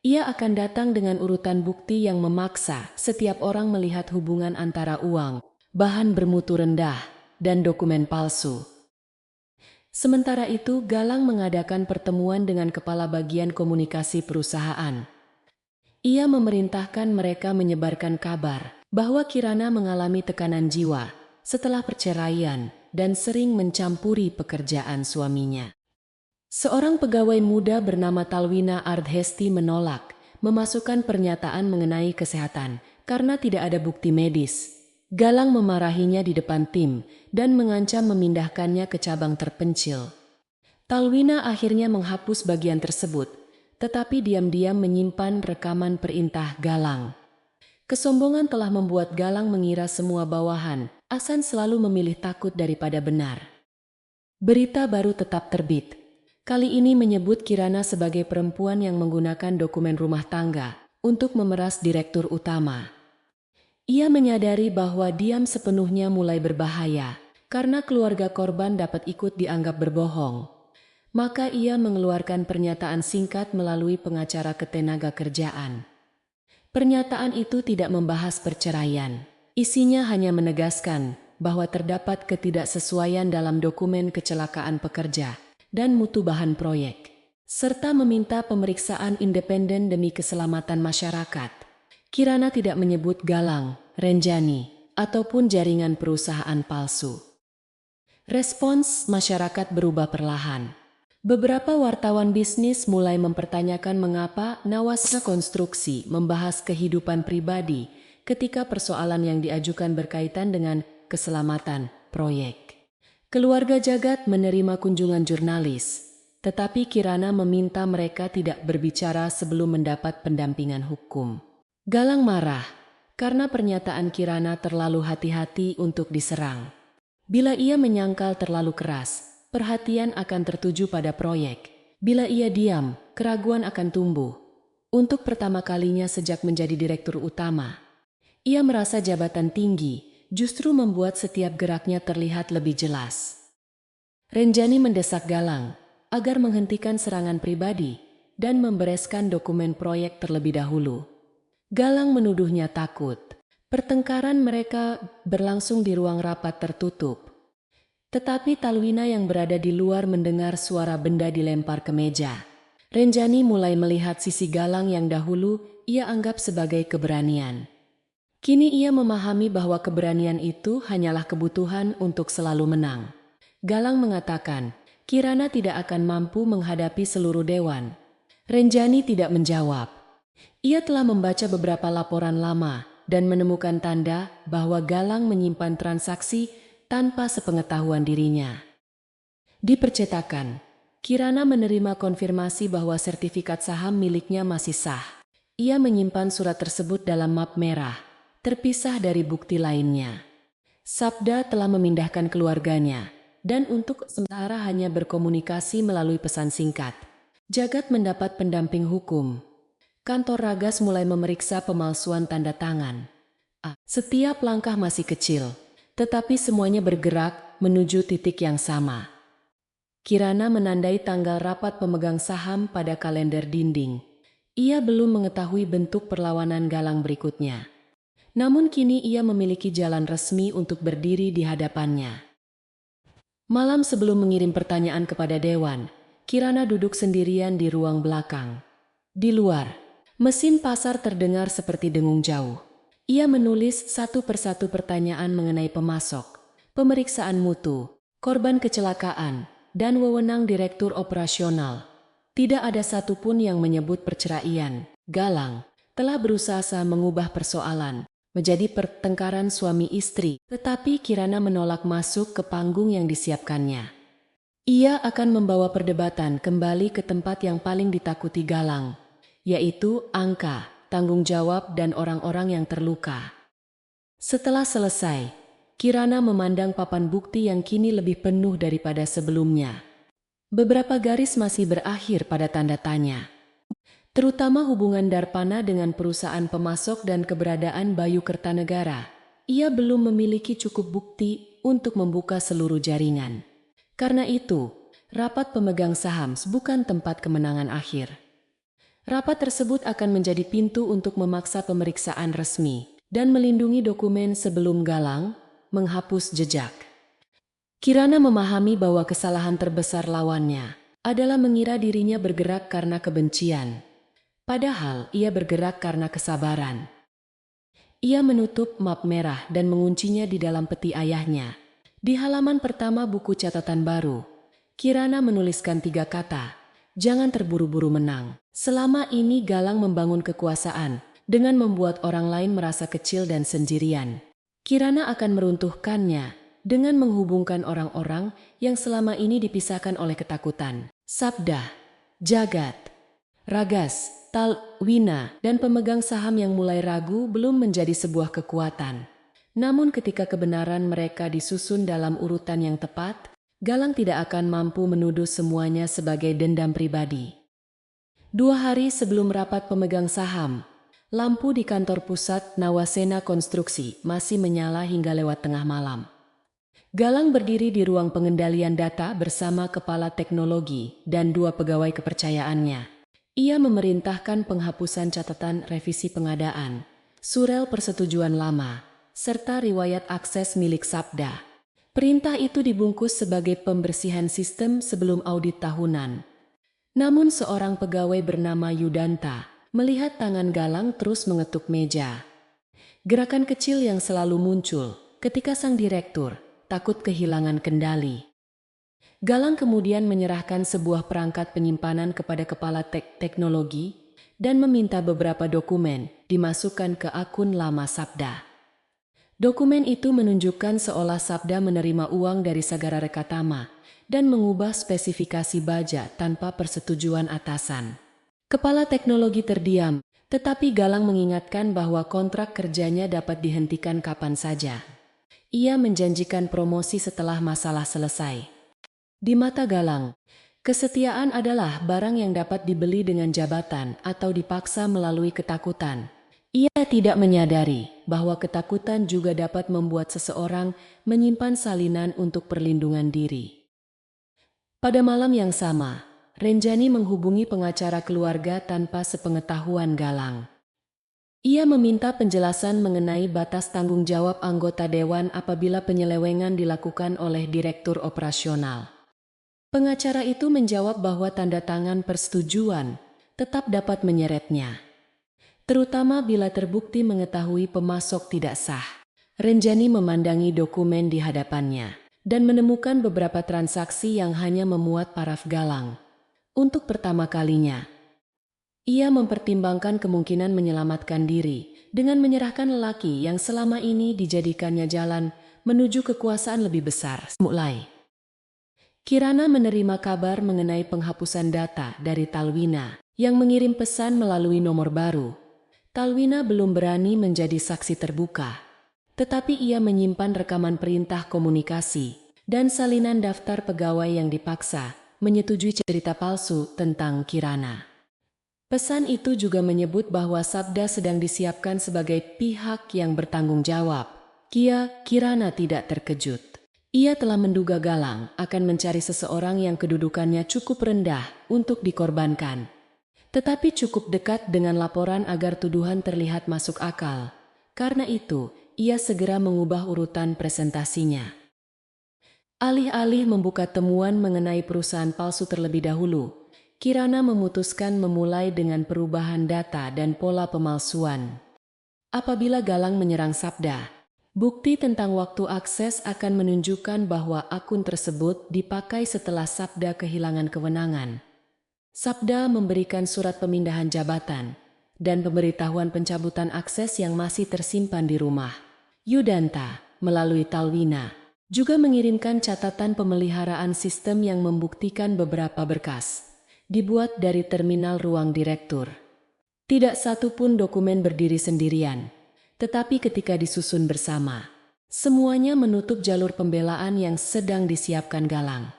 Ia akan datang dengan urutan bukti yang memaksa setiap orang melihat hubungan antara uang, bahan bermutu rendah, dan dokumen palsu. Sementara itu, Galang mengadakan pertemuan dengan kepala bagian komunikasi perusahaan. Ia memerintahkan mereka menyebarkan kabar bahwa Kirana mengalami tekanan jiwa setelah perceraian dan sering mencampuri pekerjaan suaminya. Seorang pegawai muda bernama Talwina Ardhesti menolak memasukkan pernyataan mengenai kesehatan karena tidak ada bukti medis. Galang memarahinya di depan tim dan mengancam memindahkannya ke cabang terpencil. Talwina akhirnya menghapus bagian tersebut, tetapi diam-diam menyimpan rekaman perintah Galang. Kesombongan telah membuat Galang mengira semua bawahan. Ahsan selalu memilih takut daripada benar. Berita baru tetap terbit. Kali ini menyebut Kirana sebagai perempuan yang menggunakan dokumen rumah tangga untuk memeras direktur utama. Ia menyadari bahwa diam sepenuhnya mulai berbahaya karena keluarga korban dapat ikut dianggap berbohong. Maka ia mengeluarkan pernyataan singkat melalui pengacara ketenaga kerjaan. Pernyataan itu tidak membahas perceraian. Isinya hanya menegaskan bahwa terdapat ketidaksesuaian dalam dokumen kecelakaan pekerja dan mutu bahan proyek, serta meminta pemeriksaan independen demi keselamatan masyarakat. Kirana tidak menyebut Galang, Renjani, ataupun jaringan perusahaan palsu. Respons masyarakat berubah perlahan. Beberapa wartawan bisnis mulai mempertanyakan mengapa Nawasna Konstruksi membahas kehidupan pribadi ketika persoalan yang diajukan berkaitan dengan keselamatan proyek. Keluarga Jagat menerima kunjungan jurnalis, tetapi Kirana meminta mereka tidak berbicara sebelum mendapat pendampingan hukum. Galang marah karena pernyataan Kirana terlalu hati-hati untuk diserang. Bila ia menyangkal terlalu keras, perhatian akan tertuju pada proyek. Bila ia diam, keraguan akan tumbuh. Untuk pertama kalinya sejak menjadi direktur utama, ia merasa jabatan tinggi justru membuat setiap geraknya terlihat lebih jelas. Renjani mendesak Galang agar menghentikan serangan pribadi dan membereskan dokumen proyek terlebih dahulu. Galang menuduhnya takut. Pertengkaran mereka berlangsung di ruang rapat tertutup. Tetapi Talwina yang berada di luar mendengar suara benda dilempar ke meja. Renjani mulai melihat sisi Galang yang dahulu ia anggap sebagai keberanian. Kini ia memahami bahwa keberanian itu hanyalah kebutuhan untuk selalu menang. Galang mengatakan, Kirana tidak akan mampu menghadapi seluruh dewan. Renjani tidak menjawab. Ia telah membaca beberapa laporan lama dan menemukan tanda bahwa Galang menyimpan transaksi tanpa sepengetahuan dirinya. Di percetakan, Kirana menerima konfirmasi bahwa sertifikat saham miliknya masih sah. Ia menyimpan surat tersebut dalam map merah, terpisah dari bukti lainnya. Sabda telah memindahkan keluarganya, dan untuk sementara hanya berkomunikasi melalui pesan singkat. Jagat mendapat pendamping hukum. Kantor Ragas mulai memeriksa pemalsuan tanda tangan. Setiap langkah masih kecil, tetapi semuanya bergerak menuju titik yang sama. Kirana menandai tanggal rapat pemegang saham pada kalender dinding. Ia belum mengetahui bentuk perlawanan Galang berikutnya. Namun kini ia memiliki jalan resmi untuk berdiri di hadapannya. Malam sebelum mengirim pertanyaan kepada Dewan, Kirana duduk sendirian di ruang belakang. Di luar, mesin pasar terdengar seperti dengung jauh. Ia menulis satu persatu pertanyaan mengenai pemasok, pemeriksaan mutu, korban kecelakaan, dan wewenang direktur operasional. Tidak ada satupun yang menyebut perceraian. Galang telah berusaha mengubah persoalan menjadi pertengkaran suami istri, tetapi Kirana menolak masuk ke panggung yang disiapkannya. Ia akan membawa perdebatan kembali ke tempat yang paling ditakuti Galang, yaitu angka, tanggung jawab, dan orang-orang yang terluka. Setelah selesai, Kirana memandang papan bukti yang kini lebih penuh daripada sebelumnya. Beberapa garis masih berakhir pada tanda tanya, terutama hubungan Darpana dengan perusahaan pemasok dan keberadaan Bayu Kertanegara. Ia belum memiliki cukup bukti untuk membuka seluruh jaringan. Karena itu, rapat pemegang saham bukan tempat kemenangan akhir. Rapat tersebut akan menjadi pintu untuk memaksa pemeriksaan resmi dan melindungi dokumen sebelum Galang menghapus jejak. Kirana memahami bahwa kesalahan terbesar lawannya adalah mengira dirinya bergerak karena kebencian. Padahal ia bergerak karena kesabaran. Ia menutup map merah dan menguncinya di dalam peti ayahnya. Di halaman pertama buku catatan baru, Kirana menuliskan 3 kata, jangan terburu-buru menang. Selama ini Galang membangun kekuasaan dengan membuat orang lain merasa kecil dan sendirian. Kirana akan meruntuhkannya dengan menghubungkan orang-orang yang selama ini dipisahkan oleh ketakutan. Sabda, Jagat, Ragas, Talwina, dan pemegang saham yang mulai ragu belum menjadi sebuah kekuatan. Namun ketika kebenaran mereka disusun dalam urutan yang tepat, Galang tidak akan mampu menuduh semuanya sebagai dendam pribadi. 2 hari sebelum rapat pemegang saham, lampu di kantor pusat Nawasena Konstruksi masih menyala hingga lewat tengah malam. Galang berdiri di ruang pengendalian data bersama kepala teknologi dan 2 pegawai kepercayaannya. Ia memerintahkan penghapusan catatan revisi pengadaan, surel persetujuan lama, serta riwayat akses milik Sabda. Perintah itu dibungkus sebagai pembersihan sistem sebelum audit tahunan. Namun seorang pegawai bernama Yudanta melihat tangan Galang terus mengetuk meja. Gerakan kecil yang selalu muncul ketika sang direktur takut kehilangan kendali. Galang kemudian menyerahkan sebuah perangkat penyimpanan kepada kepala teknologi dan meminta beberapa dokumen dimasukkan ke akun lama Sabda. Dokumen itu menunjukkan seolah Sabda menerima uang dari Sagara Rekatama dan mengubah spesifikasi baja tanpa persetujuan atasan. Kepala teknologi terdiam, tetapi Galang mengingatkan bahwa kontrak kerjanya dapat dihentikan kapan saja. Ia menjanjikan promosi setelah masalah selesai. Di mata Galang, kesetiaan adalah barang yang dapat dibeli dengan jabatan atau dipaksa melalui ketakutan. Ia tidak menyadari bahwa ketakutan juga dapat membuat seseorang menyimpan salinan untuk perlindungan diri. Pada malam yang sama, Renjani menghubungi pengacara keluarga tanpa sepengetahuan Galang. Ia meminta penjelasan mengenai batas tanggung jawab anggota dewan apabila penyelewengan dilakukan oleh direktur operasional. Pengacara itu menjawab bahwa tanda tangan persetujuan tetap dapat menyeretnya, terutama bila terbukti mengetahui pemasok tidak sah. Renjani memandangi dokumen di hadapannya dan menemukan beberapa transaksi yang hanya memuat paraf Galang. Untuk pertama kalinya, ia mempertimbangkan kemungkinan menyelamatkan diri dengan menyerahkan lelaki yang selama ini dijadikannya jalan menuju kekuasaan lebih besar. Mulai, Kirana menerima kabar mengenai penghapusan data dari Talwina yang mengirim pesan melalui nomor baru. Talwina belum berani menjadi saksi terbuka, tetapi ia menyimpan rekaman perintah komunikasi dan salinan daftar pegawai yang dipaksa menyetujui cerita palsu tentang Kirana. Pesan itu juga menyebut bahwa Sabda sedang disiapkan sebagai pihak yang bertanggung jawab. Kirana tidak terkejut. Ia telah menduga Galang akan mencari seseorang yang kedudukannya cukup rendah untuk dikorbankan, tetapi cukup dekat dengan laporan agar tuduhan terlihat masuk akal. Karena itu, ia segera mengubah urutan presentasinya. Alih-alih membuka temuan mengenai perusahaan palsu terlebih dahulu, Kirana memutuskan memulai dengan perubahan data dan pola pemalsuan. Apabila Galang menyerang Sabda, bukti tentang waktu akses akan menunjukkan bahwa akun tersebut dipakai setelah Sabda kehilangan kewenangan. Sabda memberikan surat pemindahan jabatan dan pemberitahuan pencabutan akses yang masih tersimpan di rumah. Yudanta, melalui Talwina, juga mengirimkan catatan pemeliharaan sistem yang membuktikan beberapa berkas dibuat dari terminal ruang direktur. Tidak satu pun dokumen berdiri sendirian, tetapi ketika disusun bersama, semuanya menutup jalur pembelaan yang sedang disiapkan Galang.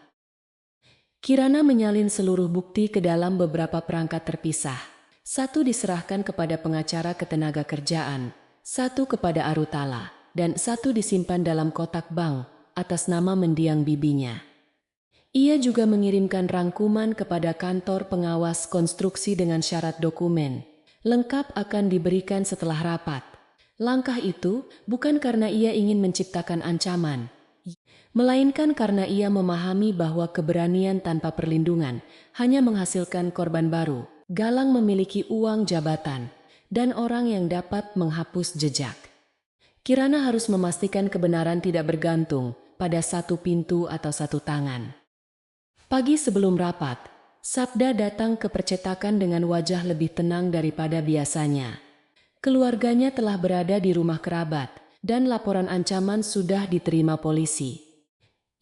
Kirana menyalin seluruh bukti ke dalam beberapa perangkat terpisah. Satu diserahkan kepada pengacara ketenagakerjaan, satu kepada Arutala, dan satu disimpan dalam kotak bank atas nama mendiang bibinya. Ia juga mengirimkan rangkuman kepada kantor pengawas konstruksi dengan syarat dokumen lengkap akan diberikan setelah rapat. Langkah itu bukan karena ia ingin menciptakan ancaman, melainkan karena ia memahami bahwa keberanian tanpa perlindungan hanya menghasilkan korban baru. Galang memiliki uang jabatan dan orang yang dapat menghapus jejak. Kirana harus memastikan kebenaran tidak bergantung pada satu pintu atau satu tangan. Pagi sebelum rapat, Sabda datang ke percetakan dengan wajah lebih tenang daripada biasanya. Keluarganya telah berada di rumah kerabat dan laporan ancaman sudah diterima polisi.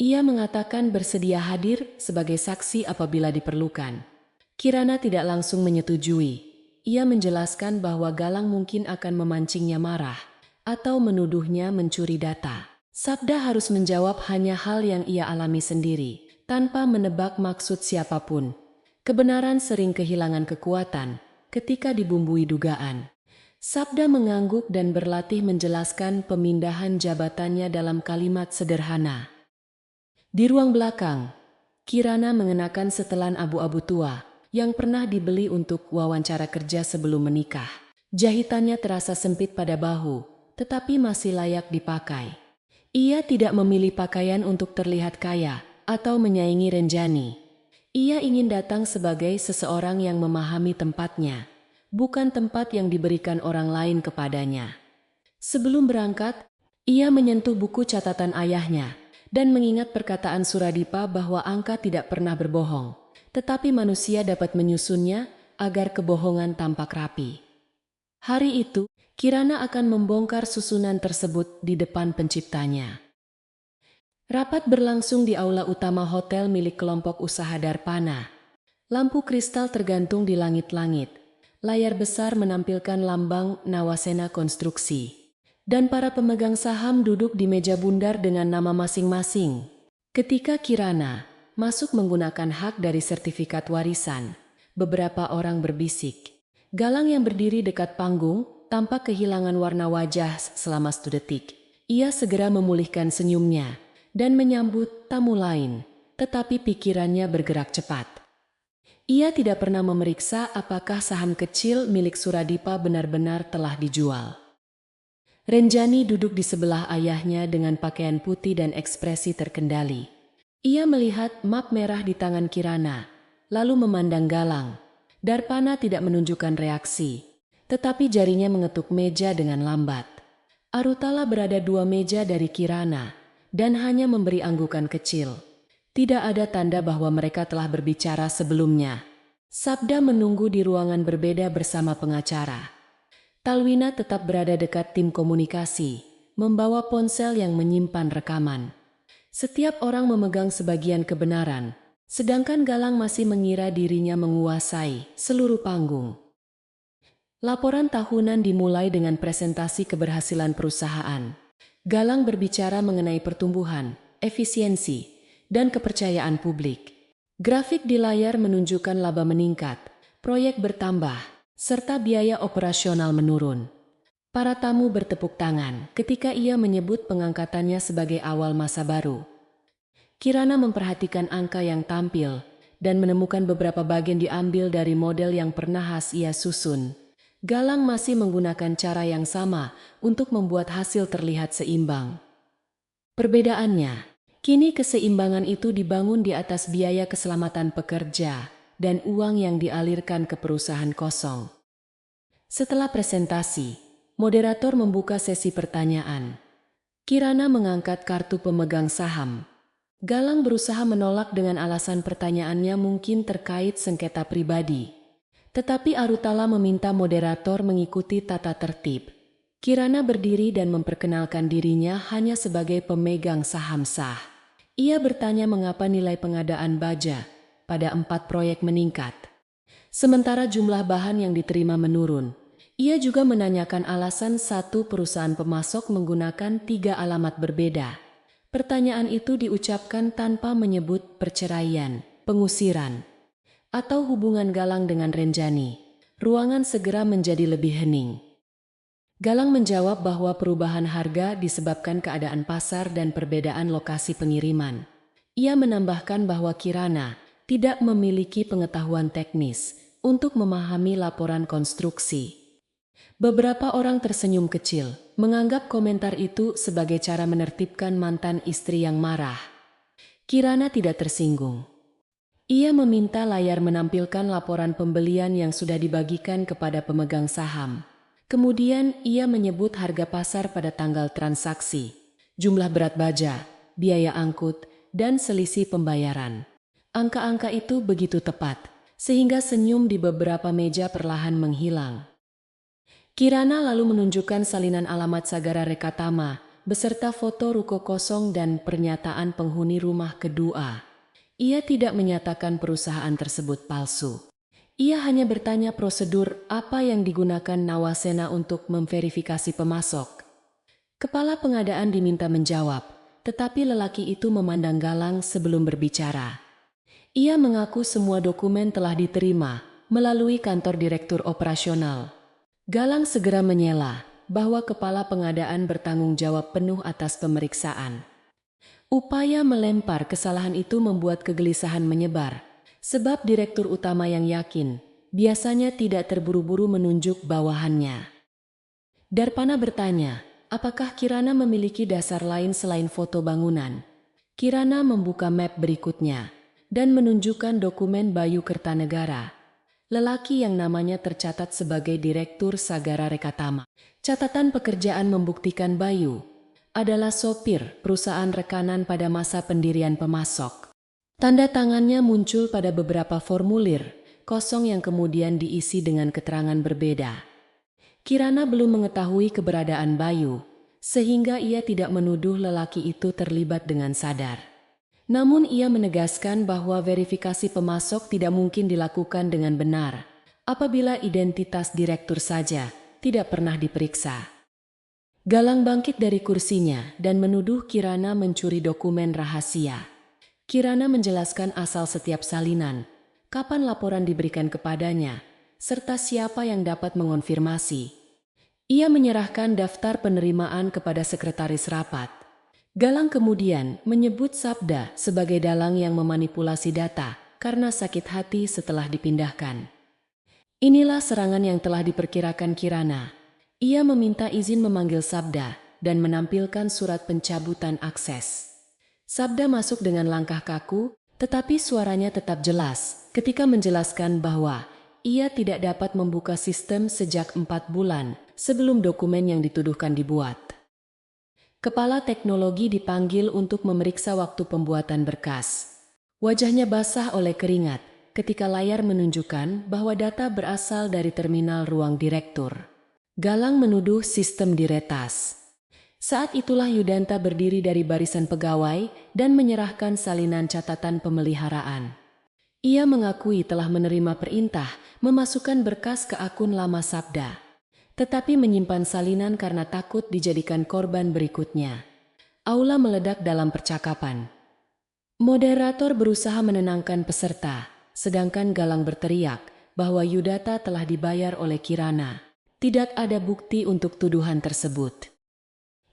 Ia mengatakan bersedia hadir sebagai saksi apabila diperlukan. Kirana tidak langsung menyetujui. Ia menjelaskan bahwa Galang mungkin akan memancingnya marah atau menuduhnya mencuri data. Sabda harus menjawab hanya hal yang ia alami sendiri, tanpa menebak maksud siapapun. Kebenaran sering kehilangan kekuatan ketika dibumbui dugaan. Sabda mengangguk dan berlatih menjelaskan pemindahan jabatannya dalam kalimat sederhana. Di ruang belakang, Kirana mengenakan setelan abu-abu tua yang pernah dibeli untuk wawancara kerja sebelum menikah. Jahitannya terasa sempit pada bahu, tetapi masih layak dipakai. Ia tidak memilih pakaian untuk terlihat kaya atau menyaingi Renjani. Ia ingin datang sebagai seseorang yang memahami tempatnya, bukan tempat yang diberikan orang lain kepadanya. Sebelum berangkat, ia menyentuh buku catatan ayahnya dan mengingat perkataan Suradipa bahwa angka tidak pernah berbohong, tetapi manusia dapat menyusunnya agar kebohongan tampak rapi. Hari itu, Kirana akan membongkar susunan tersebut di depan penciptanya. Rapat berlangsung di aula utama hotel milik kelompok usaha Darpana. Lampu kristal tergantung di langit-langit. Layar besar menampilkan lambang Nawasena Konstruksi. Dan para pemegang saham duduk di meja bundar dengan nama masing-masing. Ketika Kirana masuk menggunakan hak dari sertifikat warisan, beberapa orang berbisik. Galang yang berdiri dekat panggung tampak kehilangan warna wajah selama sedetik. Ia segera memulihkan senyumnya dan menyambut tamu lain, tetapi pikirannya bergerak cepat. Ia tidak pernah memeriksa apakah saham kecil milik Suradipa benar-benar telah dijual. Renjani duduk di sebelah ayahnya dengan pakaian putih dan ekspresi terkendali. Ia melihat map merah di tangan Kirana, lalu memandang Galang. Darpana tidak menunjukkan reaksi, tetapi jarinya mengetuk meja dengan lambat. Arutala berada 2 meja dari Kirana dan hanya memberi anggukan kecil. Tidak ada tanda bahwa mereka telah berbicara sebelumnya. Sabda menunggu di ruangan berbeda bersama pengacara. Talwina tetap berada dekat tim komunikasi, membawa ponsel yang menyimpan rekaman. Setiap orang memegang sebagian kebenaran, sedangkan Galang masih mengira dirinya menguasai seluruh panggung. Laporan tahunan dimulai dengan presentasi keberhasilan perusahaan. Galang berbicara mengenai pertumbuhan, efisiensi, dan kepercayaan publik. Grafik di layar menunjukkan laba meningkat, proyek bertambah, serta biaya operasional menurun. Para tamu bertepuk tangan ketika ia menyebut pengangkatannya sebagai awal masa baru. Kirana memperhatikan angka yang tampil dan menemukan beberapa bagian diambil dari model yang pernah ia susun. Galang masih menggunakan cara yang sama untuk membuat hasil terlihat seimbang. Perbedaannya, kini keseimbangan itu dibangun di atas biaya keselamatan pekerja dan uang yang dialirkan ke perusahaan kosong. Setelah presentasi, moderator membuka sesi pertanyaan. Kirana mengangkat kartu pemegang saham. Galang berusaha menolak dengan alasan pertanyaannya mungkin terkait sengketa pribadi. Tetapi Arutala meminta moderator mengikuti tata tertib. Kirana berdiri dan memperkenalkan dirinya hanya sebagai pemegang saham sah. Ia bertanya mengapa nilai pengadaan baja pada 4 proyek meningkat. Sementara jumlah bahan yang diterima menurun. Ia juga menanyakan alasan satu perusahaan pemasok menggunakan 3 alamat berbeda. Pertanyaan itu diucapkan tanpa menyebut perceraian, pengusiran, atau hubungan Galang dengan Renjani. Ruangan segera menjadi lebih hening. Galang menjawab bahwa perubahan harga disebabkan keadaan pasar dan perbedaan lokasi pengiriman. Ia menambahkan bahwa Kirana tidak memiliki pengetahuan teknis untuk memahami laporan konstruksi. Beberapa orang tersenyum kecil, menganggap komentar itu sebagai cara menertibkan mantan istri yang marah. Kirana tidak tersinggung. Ia meminta layar menampilkan laporan pembelian yang sudah dibagikan kepada pemegang saham. Kemudian ia menyebut harga pasar pada tanggal transaksi, jumlah berat baja, biaya angkut, dan selisih pembayaran. Angka-angka itu begitu tepat, sehingga senyum di beberapa meja perlahan menghilang. Kirana lalu menunjukkan salinan alamat Sagara Rekatama, beserta foto ruko kosong dan pernyataan penghuni rumah kedua. Ia tidak menyatakan perusahaan tersebut palsu. Ia hanya bertanya prosedur apa yang digunakan Nawasena untuk memverifikasi pemasok. Kepala pengadaan diminta menjawab, tetapi lelaki itu memandang Galang sebelum berbicara. Ia mengaku semua dokumen telah diterima melalui kantor direktur operasional. Galang segera menyela bahwa kepala pengadaan bertanggung jawab penuh atas pemeriksaan. Upaya melempar kesalahan itu membuat kegelisahan menyebar, sebab direktur utama yang yakin biasanya tidak terburu-buru menunjuk bawahannya. Darpana bertanya, apakah Kirana memiliki dasar lain selain foto bangunan? Kirana membuka map berikutnya dan menunjukkan dokumen Bayu Kertanegara, lelaki yang namanya tercatat sebagai Direktur Sagara Rekatama. Catatan pekerjaan membuktikan Bayu adalah sopir perusahaan rekanan pada masa pendirian pemasok. Tanda tangannya muncul pada beberapa formulir kosong yang kemudian diisi dengan keterangan berbeda. Kirana belum mengetahui keberadaan Bayu, sehingga ia tidak menuduh lelaki itu terlibat dengan sadar. Namun ia menegaskan bahwa verifikasi pemasok tidak mungkin dilakukan dengan benar apabila identitas direktur saja tidak pernah diperiksa. Galang bangkit dari kursinya dan menuduh Kirana mencuri dokumen rahasia. Kirana menjelaskan asal setiap salinan, kapan laporan diberikan kepadanya, serta siapa yang dapat mengonfirmasi. Ia menyerahkan daftar penerimaan kepada sekretaris rapat. Galang kemudian menyebut Sabda sebagai dalang yang memanipulasi data karena sakit hati setelah dipindahkan. Inilah serangan yang telah diperkirakan Kirana. Ia meminta izin memanggil Sabda dan menampilkan surat pencabutan akses. Sabda masuk dengan langkah kaku, tetapi suaranya tetap jelas ketika menjelaskan bahwa ia tidak dapat membuka sistem sejak 4 bulan sebelum dokumen yang dituduhkan dibuat. Kepala teknologi dipanggil untuk memeriksa waktu pembuatan berkas. Wajahnya basah oleh keringat ketika layar menunjukkan bahwa data berasal dari terminal ruang direktur. Galang menuduh sistem diretas. Saat itulah Yudanta berdiri dari barisan pegawai dan menyerahkan salinan catatan pemeliharaan. Ia mengakui telah menerima perintah memasukkan berkas ke akun lama Sabda, tetapi menyimpan salinan karena takut dijadikan korban berikutnya. Aula meledak dalam percakapan. Moderator berusaha menenangkan peserta, sedangkan Galang berteriak bahwa Yudata telah dibayar oleh Kirana. Tidak ada bukti untuk tuduhan tersebut.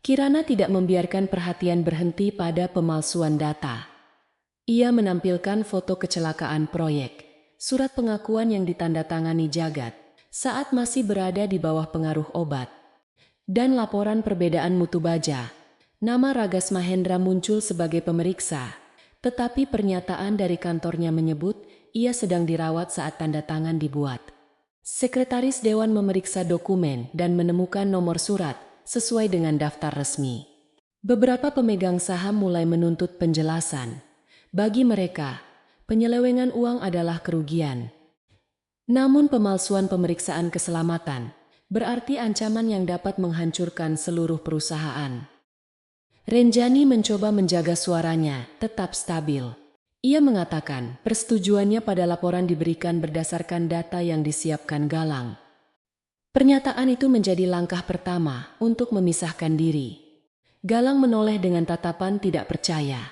Kirana tidak membiarkan perhatian berhenti pada pemalsuan data. Ia menampilkan foto kecelakaan proyek, surat pengakuan yang ditandatangani Jagat saat masih berada di bawah pengaruh obat, dan laporan perbedaan mutu baja. Nama Ragas Mahendra muncul sebagai pemeriksa, tetapi pernyataan dari kantornya menyebut ia sedang dirawat saat tanda tangan dibuat. Sekretaris Dewan memeriksa dokumen dan menemukan nomor surat sesuai dengan daftar resmi. Beberapa pemegang saham mulai menuntut penjelasan. Bagi mereka, penyelewengan uang adalah kerugian. Namun pemalsuan pemeriksaan keselamatan berarti ancaman yang dapat menghancurkan seluruh perusahaan. Renjani mencoba menjaga suaranya tetap stabil. Ia mengatakan persetujuannya pada laporan diberikan berdasarkan data yang disiapkan Galang. Pernyataan itu menjadi langkah pertama untuk memisahkan diri. Galang menoleh dengan tatapan tidak percaya.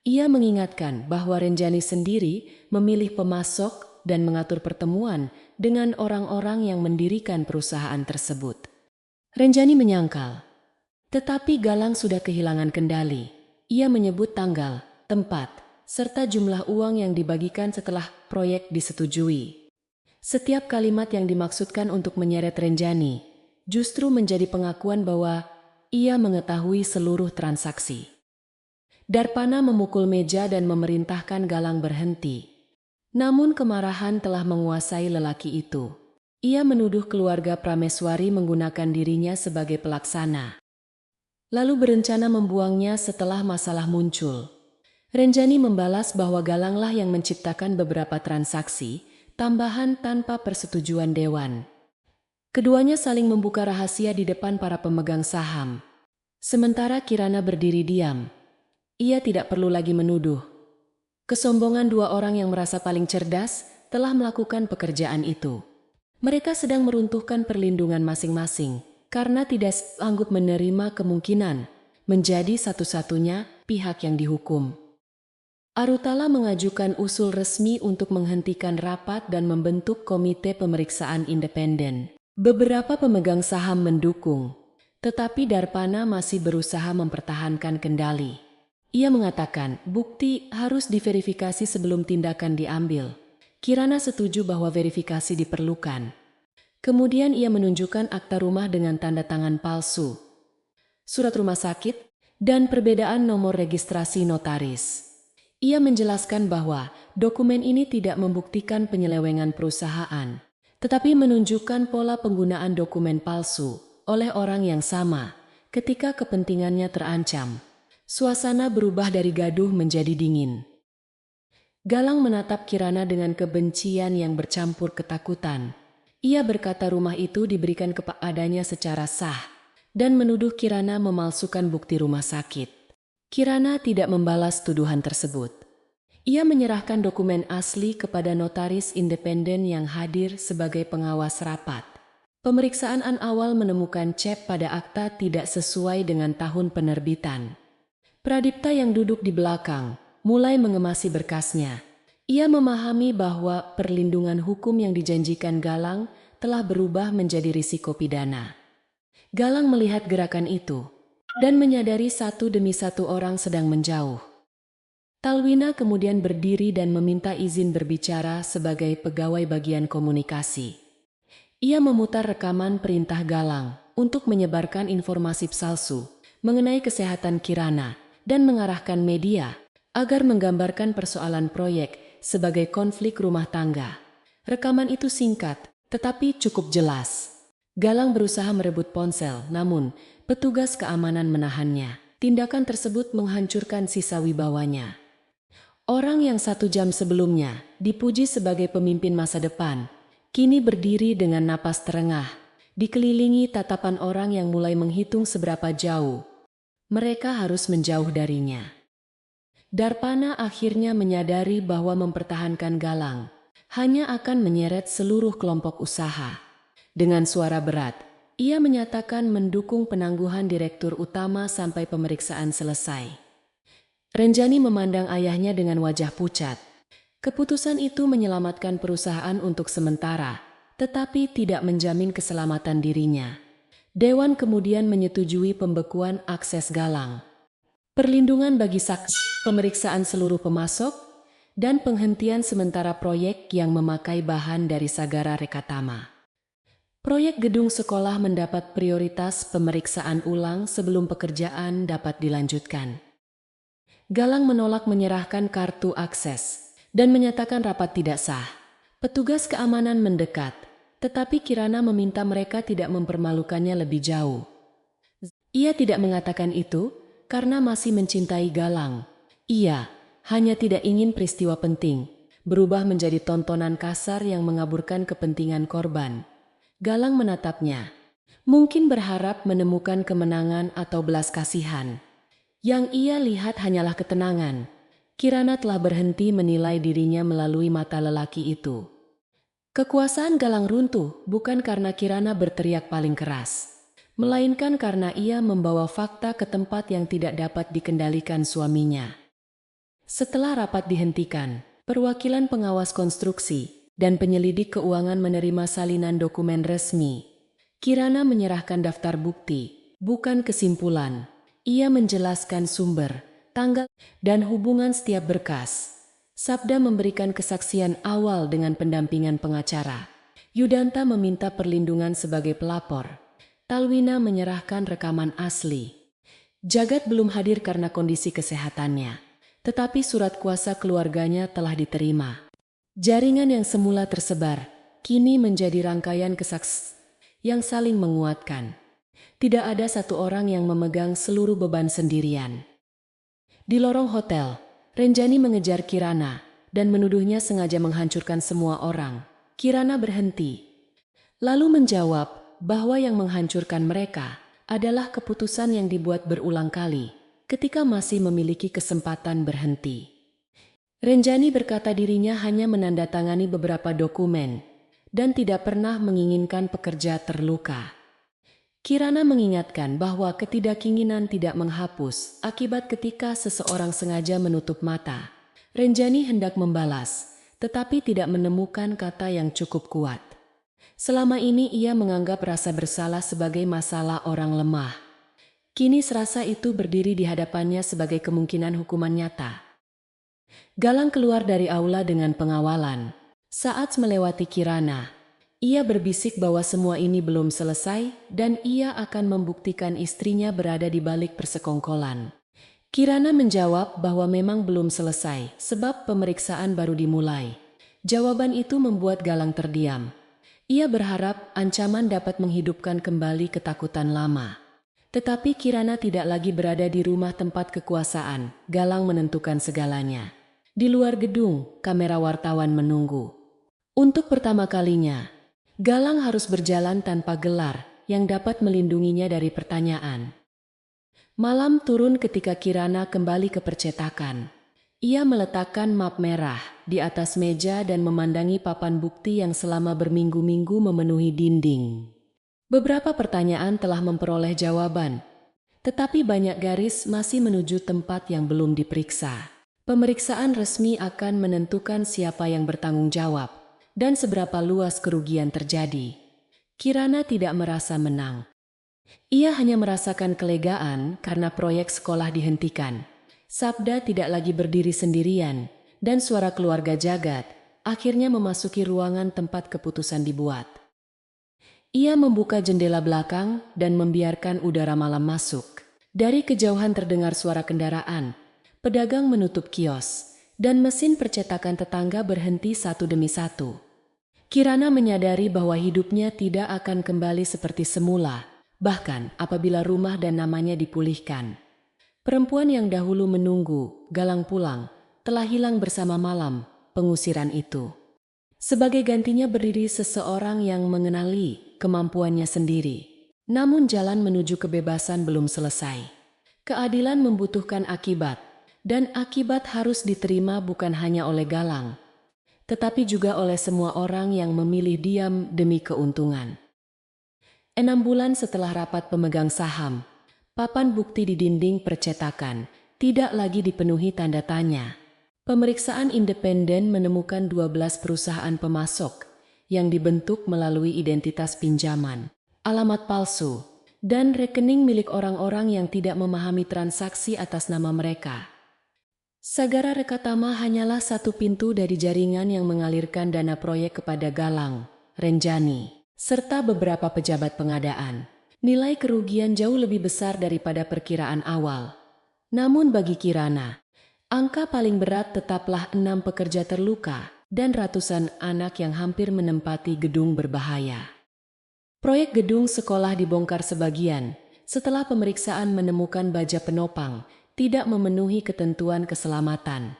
Ia mengingatkan bahwa Renjani sendiri memilih pemasok dan mengatur pertemuan dengan orang-orang yang mendirikan perusahaan tersebut. Renjani menyangkal, tetapi Galang sudah kehilangan kendali. Ia menyebut tanggal, tempat, serta jumlah uang yang dibagikan setelah proyek disetujui. Setiap kalimat yang dimaksudkan untuk menyeret Renjani justru menjadi pengakuan bahwa ia mengetahui seluruh transaksi. Darpana memukul meja dan memerintahkan Galang berhenti. Namun kemarahan telah menguasai lelaki itu. Ia menuduh keluarga Prameswari menggunakan dirinya sebagai pelaksana, lalu berencana membuangnya setelah masalah muncul. Renjani membalas bahwa Galanglah yang menciptakan beberapa transaksi tambahan tanpa persetujuan dewan. Keduanya saling membuka rahasia di depan para pemegang saham. Sementara Kirana berdiri diam. Ia tidak perlu lagi menuduh. Kesombongan dua orang yang merasa paling cerdas telah melakukan pekerjaan itu. Mereka sedang meruntuhkan perlindungan masing-masing karena tidak sanggup menerima kemungkinan menjadi satu-satunya pihak yang dihukum. Arutala mengajukan usul resmi untuk menghentikan rapat dan membentuk komite pemeriksaan independen. Beberapa pemegang saham mendukung, tetapi Darpana masih berusaha mempertahankan kendali. Ia mengatakan bukti harus diverifikasi sebelum tindakan diambil. Kirana setuju bahwa verifikasi diperlukan. Kemudian ia menunjukkan akta rumah dengan tanda tangan palsu, surat rumah sakit, dan perbedaan nomor registrasi notaris. Ia menjelaskan bahwa dokumen ini tidak membuktikan penyelewengan perusahaan, tetapi menunjukkan pola penggunaan dokumen palsu oleh orang yang sama ketika kepentingannya terancam. Suasana berubah dari gaduh menjadi dingin. Galang menatap Kirana dengan kebencian yang bercampur ketakutan. Ia berkata rumah itu diberikan kepadanya secara sah dan menuduh Kirana memalsukan bukti rumah sakit. Kirana tidak membalas tuduhan tersebut. Ia menyerahkan dokumen asli kepada notaris independen yang hadir sebagai pengawas rapat. Pemeriksaan awal menemukan cep pada akta tidak sesuai dengan tahun penerbitan. Pradipta yang duduk di belakang mulai mengemasi berkasnya. Ia memahami bahwa perlindungan hukum yang dijanjikan Galang telah berubah menjadi risiko pidana. Galang melihat gerakan itu dan menyadari satu demi satu orang sedang menjauh. Talwina kemudian berdiri dan meminta izin berbicara sebagai pegawai bagian komunikasi. Ia memutar rekaman perintah Galang untuk menyebarkan informasi palsu mengenai kesehatan Kirana dan mengarahkan media agar menggambarkan persoalan proyek sebagai konflik rumah tangga. Rekaman itu singkat, tetapi cukup jelas. Galang berusaha merebut ponsel, namun petugas keamanan menahannya. Tindakan tersebut menghancurkan sisa wibawanya. Orang yang 1 jam sebelumnya dipuji sebagai pemimpin masa depan, kini berdiri dengan napas terengah, dikelilingi tatapan orang yang mulai menghitung seberapa jauh mereka harus menjauh darinya. Darpana akhirnya menyadari bahwa mempertahankan Galang hanya akan menyeret seluruh kelompok usaha. Dengan suara berat, ia menyatakan mendukung penangguhan direktur utama sampai pemeriksaan selesai. Renjani memandang ayahnya dengan wajah pucat. Keputusan itu menyelamatkan perusahaan untuk sementara, tetapi tidak menjamin keselamatan dirinya. Dewan kemudian menyetujui pembekuan akses Galang, perlindungan bagi saksi, pemeriksaan seluruh pemasok, dan penghentian sementara proyek yang memakai bahan dari Sagara Rekatama. Proyek gedung sekolah mendapat prioritas pemeriksaan ulang sebelum pekerjaan dapat dilanjutkan. Galang menolak menyerahkan kartu akses dan menyatakan rapat tidak sah. Petugas keamanan mendekat, tetapi Kirana meminta mereka tidak mempermalukannya lebih jauh. Ia tidak mengatakan itu karena masih mencintai Galang. Ia hanya tidak ingin peristiwa penting berubah menjadi tontonan kasar yang mengaburkan kepentingan korban. Galang menatapnya, mungkin berharap menemukan kemenangan atau belas kasihan. Yang ia lihat hanyalah ketenangan. Kirana telah berhenti menilai dirinya melalui mata lelaki itu. Kekuasaan Galang runtuh bukan karena Kirana berteriak paling keras, melainkan karena ia membawa fakta ke tempat yang tidak dapat dikendalikan suaminya. Setelah rapat dihentikan, perwakilan pengawas konstruksi dan penyelidik keuangan menerima salinan dokumen resmi. Kirana menyerahkan daftar bukti, bukan kesimpulan. Ia menjelaskan sumber, tanggal, dan hubungan setiap berkas. Sabda memberikan kesaksian awal dengan pendampingan pengacara. Yudanta meminta perlindungan sebagai pelapor. Talwina menyerahkan rekaman asli. Jagat belum hadir karena kondisi kesehatannya, tetapi surat kuasa keluarganya telah diterima. Jaringan yang semula tersebar, kini menjadi rangkaian kesaksian yang saling menguatkan. Tidak ada satu orang yang memegang seluruh beban sendirian. Di lorong hotel, Renjani mengejar Kirana dan menuduhnya sengaja menghancurkan semua orang. Kirana berhenti, lalu menjawab bahwa yang menghancurkan mereka adalah keputusan yang dibuat berulang kali ketika masih memiliki kesempatan berhenti. Renjani berkata dirinya hanya menandatangani beberapa dokumen dan tidak pernah menginginkan pekerja terluka. Kirana mengingatkan bahwa ketidakinginan tidak menghapus akibat ketika seseorang sengaja menutup mata. Renjani hendak membalas, tetapi tidak menemukan kata yang cukup kuat. Selama ini ia menganggap rasa bersalah sebagai masalah orang lemah. Kini serasa itu berdiri di hadapannya sebagai kemungkinan hukuman nyata. Galang keluar dari aula dengan pengawalan. Saat melewati Kirana, ia berbisik bahwa semua ini belum selesai dan ia akan membuktikan istrinya berada di balik persekongkolan. Kirana menjawab bahwa memang belum selesai sebab pemeriksaan baru dimulai. Jawaban itu membuat Galang terdiam. Ia berharap ancaman dapat menghidupkan kembali ketakutan lama. Tetapi Kirana tidak lagi berada di rumah tempat kekuasaan. Galang menentukan segalanya. Di luar gedung, kamera wartawan menunggu. Untuk pertama kalinya, Galang harus berjalan tanpa gelar yang dapat melindunginya dari pertanyaan. Malam turun ketika Kirana kembali ke percetakan. Ia meletakkan map merah di atas meja dan memandangi papan bukti yang selama berminggu-minggu memenuhi dinding. Beberapa pertanyaan telah memperoleh jawaban, tetapi banyak garis masih menuju tempat yang belum diperiksa. Pemeriksaan resmi akan menentukan siapa yang bertanggung jawab dan seberapa luas kerugian terjadi. Kirana tidak merasa menang. Ia hanya merasakan kelegaan karena proyek sekolah dihentikan. Sabda tidak lagi berdiri sendirian dan suara keluarga Jagat akhirnya memasuki ruangan tempat keputusan dibuat. Ia membuka jendela belakang dan membiarkan udara malam masuk. Dari kejauhan terdengar suara kendaraan. Pedagang menutup kios, dan mesin percetakan tetangga berhenti satu demi satu. Kirana menyadari bahwa hidupnya tidak akan kembali seperti semula, bahkan apabila rumah dan namanya dipulihkan. Perempuan yang dahulu menunggu, Galang pulang, telah hilang bersama malam pengusiran itu. Sebagai gantinya berdiri seseorang yang mengenali kemampuannya sendiri. Namun jalan menuju kebebasan belum selesai. Keadilan membutuhkan akibat. Dan akibat harus diterima bukan hanya oleh Galang, tetapi juga oleh semua orang yang memilih diam demi keuntungan. 6 bulan setelah rapat pemegang saham, papan bukti di dinding percetakan tidak lagi dipenuhi tanda tanya. Pemeriksaan independen menemukan 12 perusahaan pemasok yang dibentuk melalui identitas pinjaman, alamat palsu, dan rekening milik orang-orang yang tidak memahami transaksi atas nama mereka. Sagara Rekatama hanyalah satu pintu dari jaringan yang mengalirkan dana proyek kepada Galang, Renjani, serta beberapa pejabat pengadaan. Nilai kerugian jauh lebih besar daripada perkiraan awal. Namun bagi Kirana, angka paling berat tetaplah 6 pekerja terluka dan ratusan anak yang hampir menempati gedung berbahaya. Proyek gedung sekolah dibongkar sebagian setelah pemeriksaan menemukan baja penopang tidak memenuhi ketentuan keselamatan.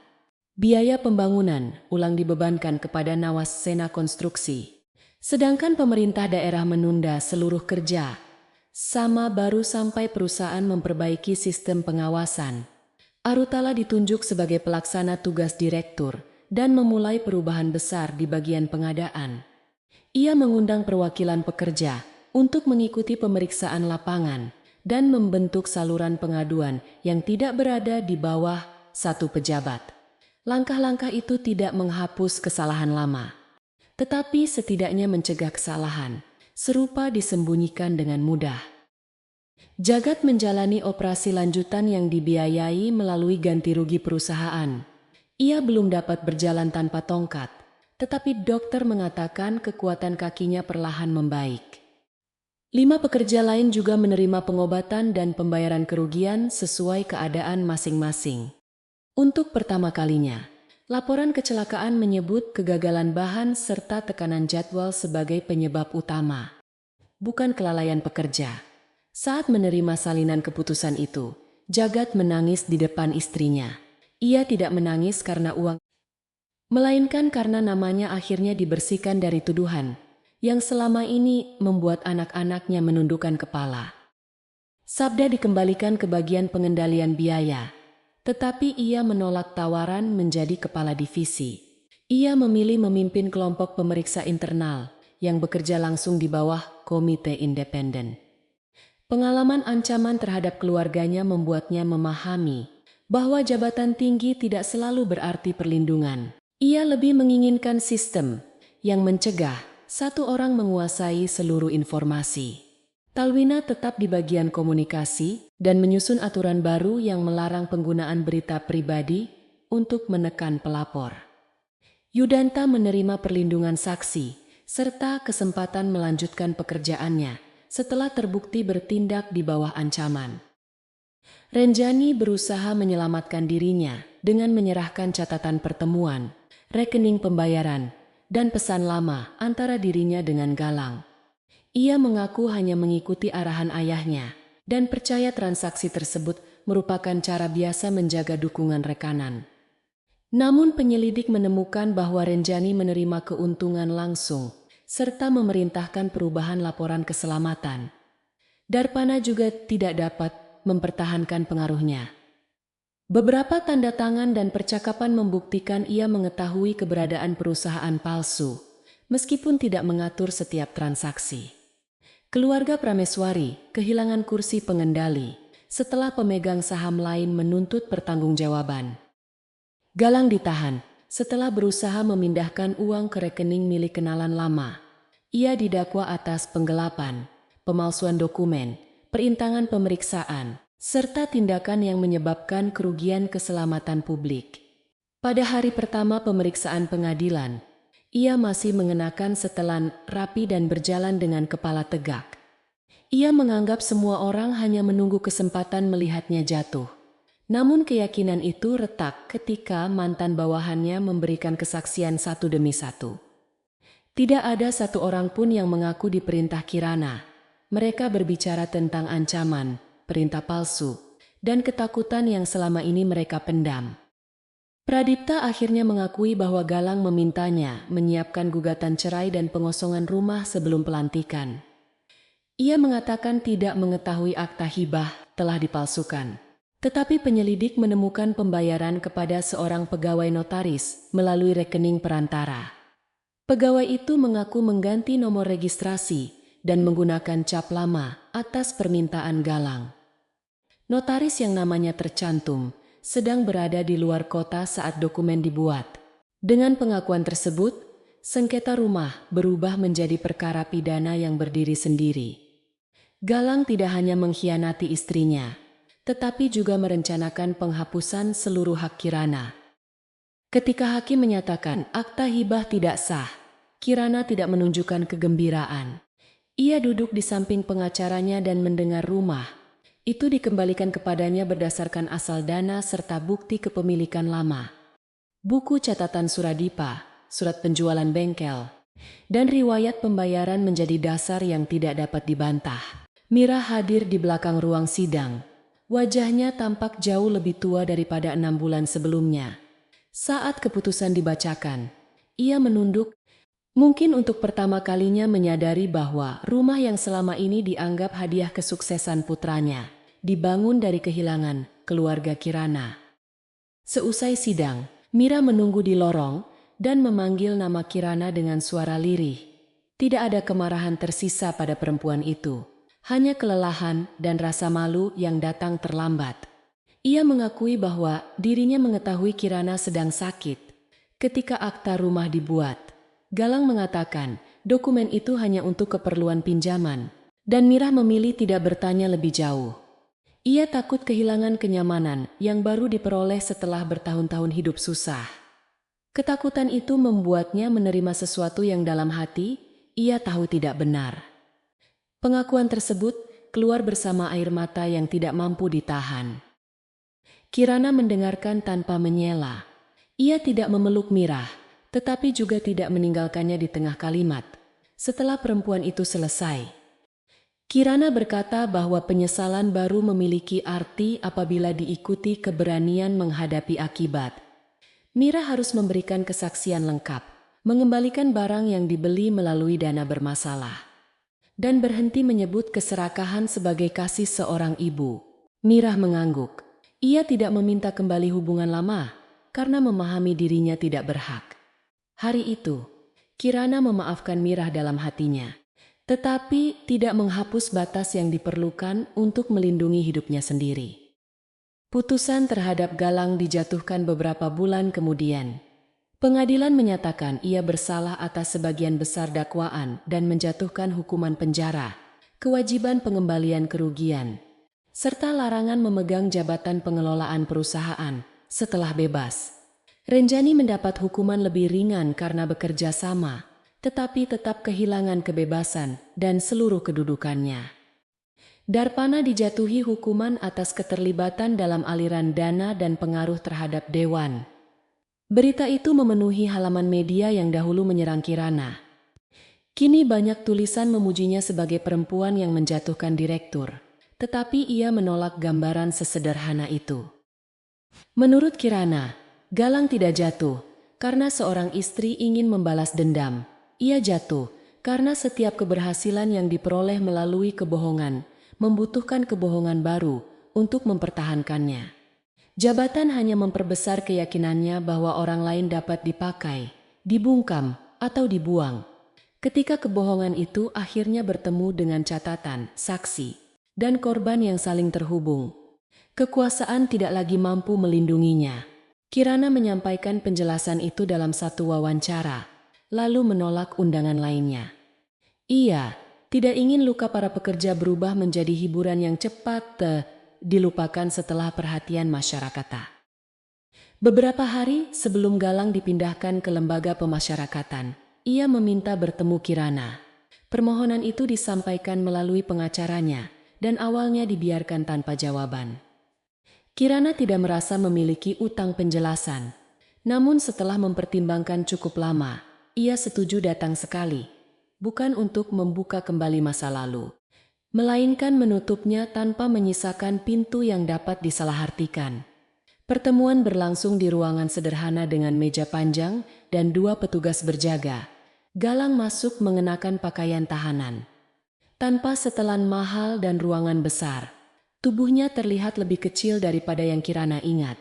Biaya pembangunan ulang dibebankan kepada Nawasena Konstruksi. Sedangkan pemerintah daerah menunda seluruh kerja. Sama baru sampai perusahaan memperbaiki sistem pengawasan. Arutala ditunjuk sebagai pelaksana tugas direktur dan memulai perubahan besar di bagian pengadaan. Ia mengundang perwakilan pekerja untuk mengikuti pemeriksaan lapangan dan membentuk saluran pengaduan yang tidak berada di bawah satu pejabat. Langkah-langkah itu tidak menghapus kesalahan lama, tetapi setidaknya mencegah kesalahan serupa disembunyikan dengan mudah. Jagat menjalani operasi lanjutan yang dibiayai melalui ganti rugi perusahaan. Ia belum dapat berjalan tanpa tongkat, tetapi dokter mengatakan kekuatan kakinya perlahan membaik. 5 pekerja lain juga menerima pengobatan dan pembayaran kerugian sesuai keadaan masing-masing. Untuk pertama kalinya, laporan kecelakaan menyebut kegagalan bahan serta tekanan jadwal sebagai penyebab utama, bukan kelalaian pekerja. Saat menerima salinan keputusan itu, Jagat menangis di depan istrinya. Ia tidak menangis karena uang, melainkan karena namanya akhirnya dibersihkan dari tuduhan yang selama ini membuat anak-anaknya menundukkan kepala. Sabda dikembalikan ke bagian pengendalian biaya, Tetapi ia menolak tawaran menjadi kepala divisi. Ia memilih memimpin kelompok pemeriksa internal yang bekerja langsung di bawah komite independen. Pengalaman ancaman terhadap keluarganya membuatnya memahami bahwa jabatan tinggi tidak selalu berarti perlindungan. Ia lebih menginginkan sistem yang mencegah satu orang menguasai seluruh informasi. Talwina tetap di bagian komunikasi dan menyusun aturan baru yang melarang penggunaan berita pribadi untuk menekan pelapor. Yudanta menerima perlindungan saksi serta kesempatan melanjutkan pekerjaannya setelah terbukti bertindak di bawah ancaman. Renjani berusaha menyelamatkan dirinya dengan menyerahkan catatan pertemuan, rekening pembayaran, dan pesan lama antara dirinya dengan Galang. Ia mengaku hanya mengikuti arahan ayahnya dan percaya transaksi tersebut merupakan cara biasa menjaga dukungan rekanan. Namun penyelidik menemukan bahwa Renjani menerima keuntungan langsung serta memerintahkan perubahan laporan keselamatan. Darpana juga tidak dapat mempertahankan pengaruhnya. Beberapa tanda tangan dan percakapan membuktikan ia mengetahui keberadaan perusahaan palsu, meskipun tidak mengatur setiap transaksi. Keluarga Prameswari kehilangan kursi pengendali setelah pemegang saham lain menuntut pertanggungjawaban. Galang ditahan setelah berusaha memindahkan uang ke rekening milik kenalan lama. Ia didakwa atas penggelapan, pemalsuan dokumen, perintangan pemeriksaan, serta tindakan yang menyebabkan kerugian keselamatan publik. Pada hari pertama pemeriksaan pengadilan, ia masih mengenakan setelan rapi dan berjalan dengan kepala tegak. Ia menganggap semua orang hanya menunggu kesempatan melihatnya jatuh. Namun keyakinan itu retak ketika mantan bawahannya memberikan kesaksian satu demi satu. Tidak ada satu orang pun yang mengaku diperintah Kirana. Mereka berbicara tentang ancaman, perintah palsu, dan ketakutan yang selama ini mereka pendam. Pradipta akhirnya mengakui bahwa Galang memintanya menyiapkan gugatan cerai dan pengosongan rumah sebelum pelantikan. Ia mengatakan tidak mengetahui akta hibah telah dipalsukan. Tetapi penyelidik menemukan pembayaran kepada seorang pegawai notaris melalui rekening perantara. Pegawai itu mengaku mengganti nomor registrasi dan menggunakan cap lama atas permintaan Galang. Notaris yang namanya tercantum sedang berada di luar kota saat dokumen dibuat. Dengan pengakuan tersebut, sengketa rumah berubah menjadi perkara pidana yang berdiri sendiri. Galang tidak hanya mengkhianati istrinya, tetapi juga merencanakan penghapusan seluruh hak Kirana. Ketika hakim menyatakan akta hibah tidak sah, Kirana tidak menunjukkan kegembiraan. Ia duduk di samping pengacaranya dan mendengar rumah itu dikembalikan kepadanya berdasarkan asal dana serta bukti kepemilikan lama. Buku catatan Suradipa, surat penjualan bengkel, dan riwayat pembayaran menjadi dasar yang tidak dapat dibantah. Mira hadir di belakang ruang sidang. Wajahnya tampak jauh lebih tua daripada 6 bulan sebelumnya. Saat keputusan dibacakan, ia menunduk, mungkin untuk pertama kalinya menyadari bahwa rumah yang selama ini dianggap hadiah kesuksesan putranya, dibangun dari kehilangan keluarga Kirana. Seusai sidang, Mira menunggu di lorong dan memanggil nama Kirana dengan suara lirih. Tidak ada kemarahan tersisa pada perempuan itu. Hanya kelelahan dan rasa malu yang datang terlambat. Ia mengakui bahwa dirinya mengetahui Kirana sedang sakit. Ketika akta rumah dibuat, Galang mengatakan dokumen itu hanya untuk keperluan pinjaman, dan Mira memilih tidak bertanya lebih jauh. Ia takut kehilangan kenyamanan yang baru diperoleh setelah bertahun-tahun hidup susah. Ketakutan itu membuatnya menerima sesuatu yang dalam hati ia tahu tidak benar. Pengakuan tersebut keluar bersama air mata yang tidak mampu ditahan. Kirana mendengarkan tanpa menyela. Ia tidak memeluk Mira, tetapi juga tidak meninggalkannya di tengah kalimat. Setelah perempuan itu selesai, Kirana berkata bahwa penyesalan baru memiliki arti apabila diikuti keberanian menghadapi akibat. Mira harus memberikan kesaksian lengkap, mengembalikan barang yang dibeli melalui dana bermasalah, dan berhenti menyebut keserakahan sebagai kasih seorang ibu. Mira mengangguk. Ia tidak meminta kembali hubungan lama karena memahami dirinya tidak berhak. Hari itu, Kirana memaafkan Mirah dalam hatinya, tetapi tidak menghapus batas yang diperlukan untuk melindungi hidupnya sendiri. Putusan terhadap Galang dijatuhkan beberapa bulan kemudian. Pengadilan menyatakan ia bersalah atas sebagian besar dakwaan dan menjatuhkan hukuman penjara, kewajiban pengembalian kerugian, serta larangan memegang jabatan pengelolaan perusahaan setelah bebas. Renjani mendapat hukuman lebih ringan karena bekerja sama, tetapi tetap kehilangan kebebasan dan seluruh kedudukannya. Darpana dijatuhi hukuman atas keterlibatan dalam aliran dana dan pengaruh terhadap dewan. Berita itu memenuhi halaman media yang dahulu menyerang Kirana. Kini banyak tulisan memujinya sebagai perempuan yang menjatuhkan direktur, tetapi ia menolak gambaran sesederhana itu. Menurut Kirana, Galang tidak jatuh karena seorang istri ingin membalas dendam. Ia jatuh karena setiap keberhasilan yang diperoleh melalui kebohongan membutuhkan kebohongan baru untuk mempertahankannya. Jabatan hanya memperbesar keyakinannya bahwa orang lain dapat dipakai, dibungkam, atau dibuang. Ketika kebohongan itu akhirnya bertemu dengan catatan, saksi, dan korban yang saling terhubung, kekuasaan tidak lagi mampu melindunginya. Kirana menyampaikan penjelasan itu dalam satu wawancara, lalu menolak undangan lainnya. Ia tidak ingin luka para pekerja berubah menjadi hiburan yang cepat dilupakan setelah perhatian masyarakat. Beberapa hari sebelum Galang dipindahkan ke lembaga pemasyarakatan, ia meminta bertemu Kirana. Permohonan itu disampaikan melalui pengacaranya dan awalnya dibiarkan tanpa jawaban. Kirana tidak merasa memiliki utang penjelasan. Namun setelah mempertimbangkan cukup lama, ia setuju datang sekali, bukan untuk membuka kembali masa lalu, melainkan menutupnya tanpa menyisakan pintu yang dapat disalahartikan. Pertemuan berlangsung di ruangan sederhana dengan meja panjang dan 2 petugas berjaga. Galang masuk mengenakan pakaian tahanan. Tanpa setelan mahal dan ruangan besar, tubuhnya terlihat lebih kecil daripada yang Kirana ingat.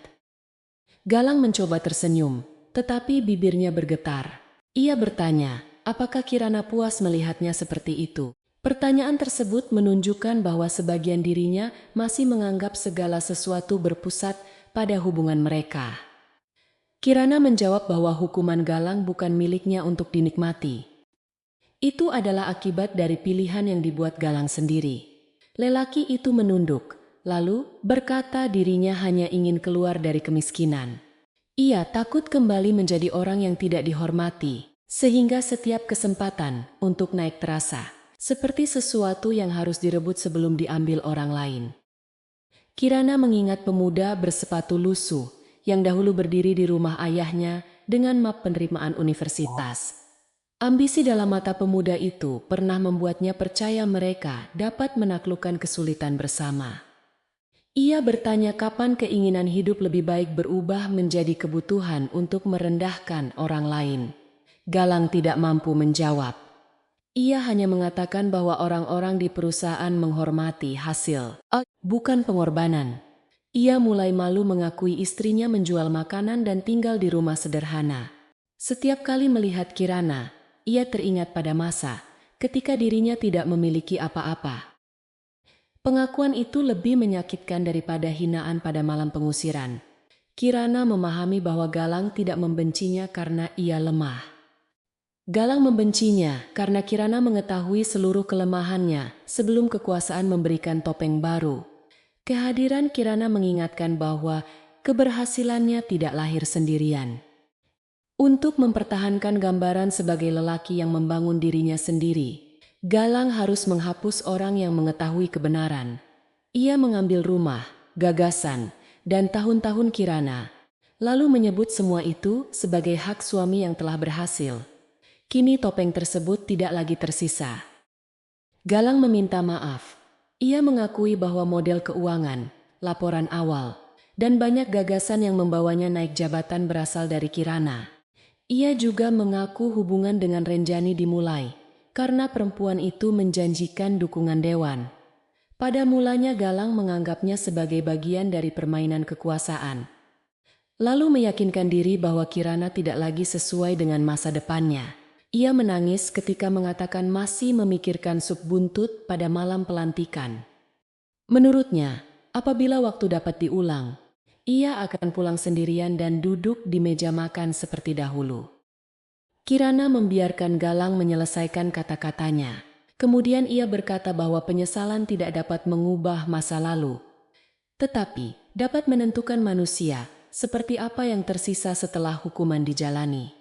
Galang mencoba tersenyum, tetapi bibirnya bergetar. Ia bertanya, apakah Kirana puas melihatnya seperti itu? Pertanyaan tersebut menunjukkan bahwa sebagian dirinya masih menganggap segala sesuatu berpusat pada hubungan mereka. Kirana menjawab bahwa hukuman Galang bukan miliknya untuk dinikmati. Itu adalah akibat dari pilihan yang dibuat Galang sendiri. Lelaki itu menunduk, lalu berkata dirinya hanya ingin keluar dari kemiskinan. Ia takut kembali menjadi orang yang tidak dihormati, sehingga setiap kesempatan untuk naik terasa seperti sesuatu yang harus direbut sebelum diambil orang lain. Kirana mengingat pemuda bersepatu lusuh yang dahulu berdiri di rumah ayahnya dengan map penerimaan universitas. Ambisi dalam mata pemuda itu pernah membuatnya percaya mereka dapat menaklukkan kesulitan bersama. Ia bertanya kapan keinginan hidup lebih baik berubah menjadi kebutuhan untuk merendahkan orang lain. Galang tidak mampu menjawab. Ia hanya mengatakan bahwa orang-orang di perusahaan menghormati hasil, bukan pengorbanan. Ia mulai malu mengakui istrinya menjual makanan dan tinggal di rumah sederhana. Setiap kali melihat Kirana, ia teringat pada masa ketika dirinya tidak memiliki apa-apa. Pengakuan itu lebih menyakitkan daripada hinaan pada malam pengusiran. Kirana memahami bahwa Galang tidak membencinya karena ia lemah. Galang membencinya karena Kirana mengetahui seluruh kelemahannya sebelum kekuasaan memberikan topeng baru. Kehadiran Kirana mengingatkan bahwa keberhasilannya tidak lahir sendirian. Untuk mempertahankan gambaran sebagai lelaki yang membangun dirinya sendiri, Galang harus menghapus orang yang mengetahui kebenaran. Ia mengambil rumah, gagasan, dan tahun-tahun Kirana, lalu menyebut semua itu sebagai hak suami yang telah berhasil. Kini topeng tersebut tidak lagi tersisa. Galang meminta maaf. Ia mengakui bahwa model keuangan, laporan awal, dan banyak gagasan yang membawanya naik jabatan berasal dari Kirana. Ia juga mengaku hubungan dengan Renjani dimulai karena perempuan itu menjanjikan dukungan dewan. Pada mulanya Galang menganggapnya sebagai bagian dari permainan kekuasaan. Lalu meyakinkan diri bahwa Kirana tidak lagi sesuai dengan masa depannya. Ia menangis ketika mengatakan masih memikirkan sup buntut pada malam pelantikan. Menurutnya, apabila waktu dapat diulang, ia akan pulang sendirian dan duduk di meja makan seperti dahulu. Kirana membiarkan Galang menyelesaikan kata-katanya. Kemudian ia berkata bahwa penyesalan tidak dapat mengubah masa lalu, tetapi dapat menentukan manusia seperti apa yang tersisa setelah hukuman dijalani.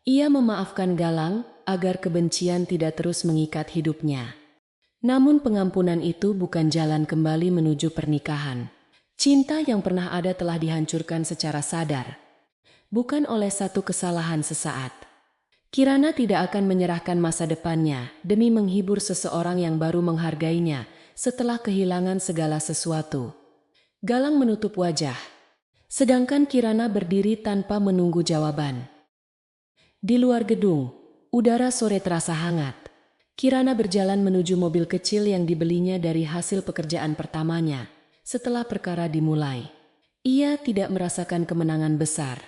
Ia memaafkan Galang agar kebencian tidak terus mengikat hidupnya. Namun pengampunan itu bukan jalan kembali menuju pernikahan. Cinta yang pernah ada telah dihancurkan secara sadar, bukan oleh satu kesalahan sesaat. Kirana tidak akan menyerahkan masa depannya demi menghibur seseorang yang baru menghargainya setelah kehilangan segala sesuatu. Galang menutup wajah, sedangkan Kirana berdiri tanpa menunggu jawaban. Di luar gedung, udara sore terasa hangat. Kirana berjalan menuju mobil kecil yang dibelinya dari hasil pekerjaan pertamanya setelah perkara dimulai. Ia tidak merasakan kemenangan besar,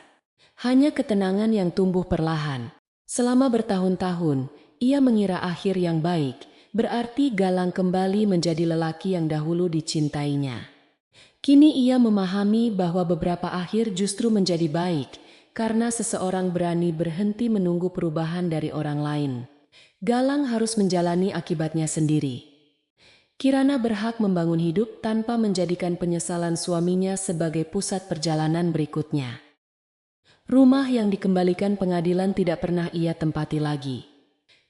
hanya ketenangan yang tumbuh perlahan. Selama bertahun-tahun, ia mengira akhir yang baik, berarti Galang kembali menjadi lelaki yang dahulu dicintainya. Kini ia memahami bahwa beberapa akhir justru menjadi baik, karena seseorang berani berhenti menunggu perubahan dari orang lain. Galang harus menjalani akibatnya sendiri. Kirana berhak membangun hidup tanpa menjadikan penyesalan suaminya sebagai pusat perjalanan berikutnya. Rumah yang dikembalikan pengadilan tidak pernah ia tempati lagi.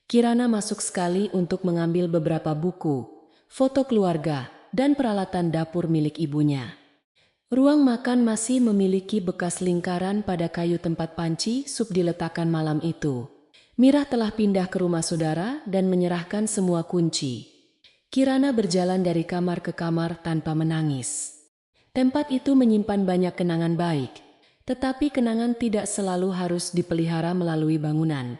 Kirana masuk sekali untuk mengambil beberapa buku, foto keluarga, dan peralatan dapur milik ibunya. Ruang makan masih memiliki bekas lingkaran pada kayu tempat panci sup diletakkan malam itu. Mirah telah pindah ke rumah saudara dan menyerahkan semua kunci. Kirana berjalan dari kamar ke kamar tanpa menangis. Tempat itu menyimpan banyak kenangan baik. Tetapi kenangan tidak selalu harus dipelihara melalui bangunan.